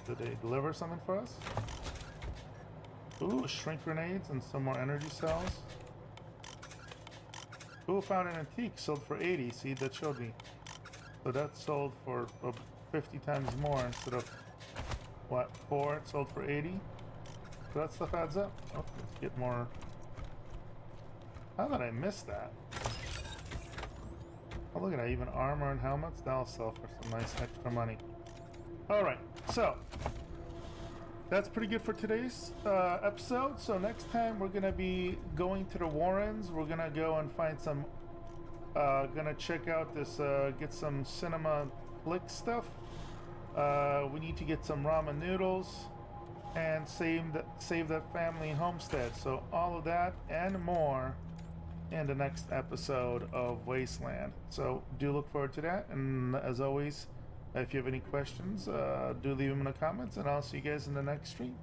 Did they deliver something for us? Ooh, shrink grenades and some more energy cells. Ooh, found an antique. Sold for 80. See, that showed me. So that sold for 50 times more instead of... What? 4? It sold for 80? So that stuff adds up. Oh, let's get more... How did I miss that? Oh, look at that. Even armor and helmets. That'll sell for some nice extra money. Alright, so... That's pretty good for today's episode. So next time we're going to be going to the Warrens. We're going to go and find some... gonna check out this... get some cinema flick stuff. We need to get some ramen noodles. And save that family homestead. So all of that and more in the next episode of Wasteland. So do look forward to that. And as always, if you have any questions, do leave them in the comments. And I'll see you guys in the next stream.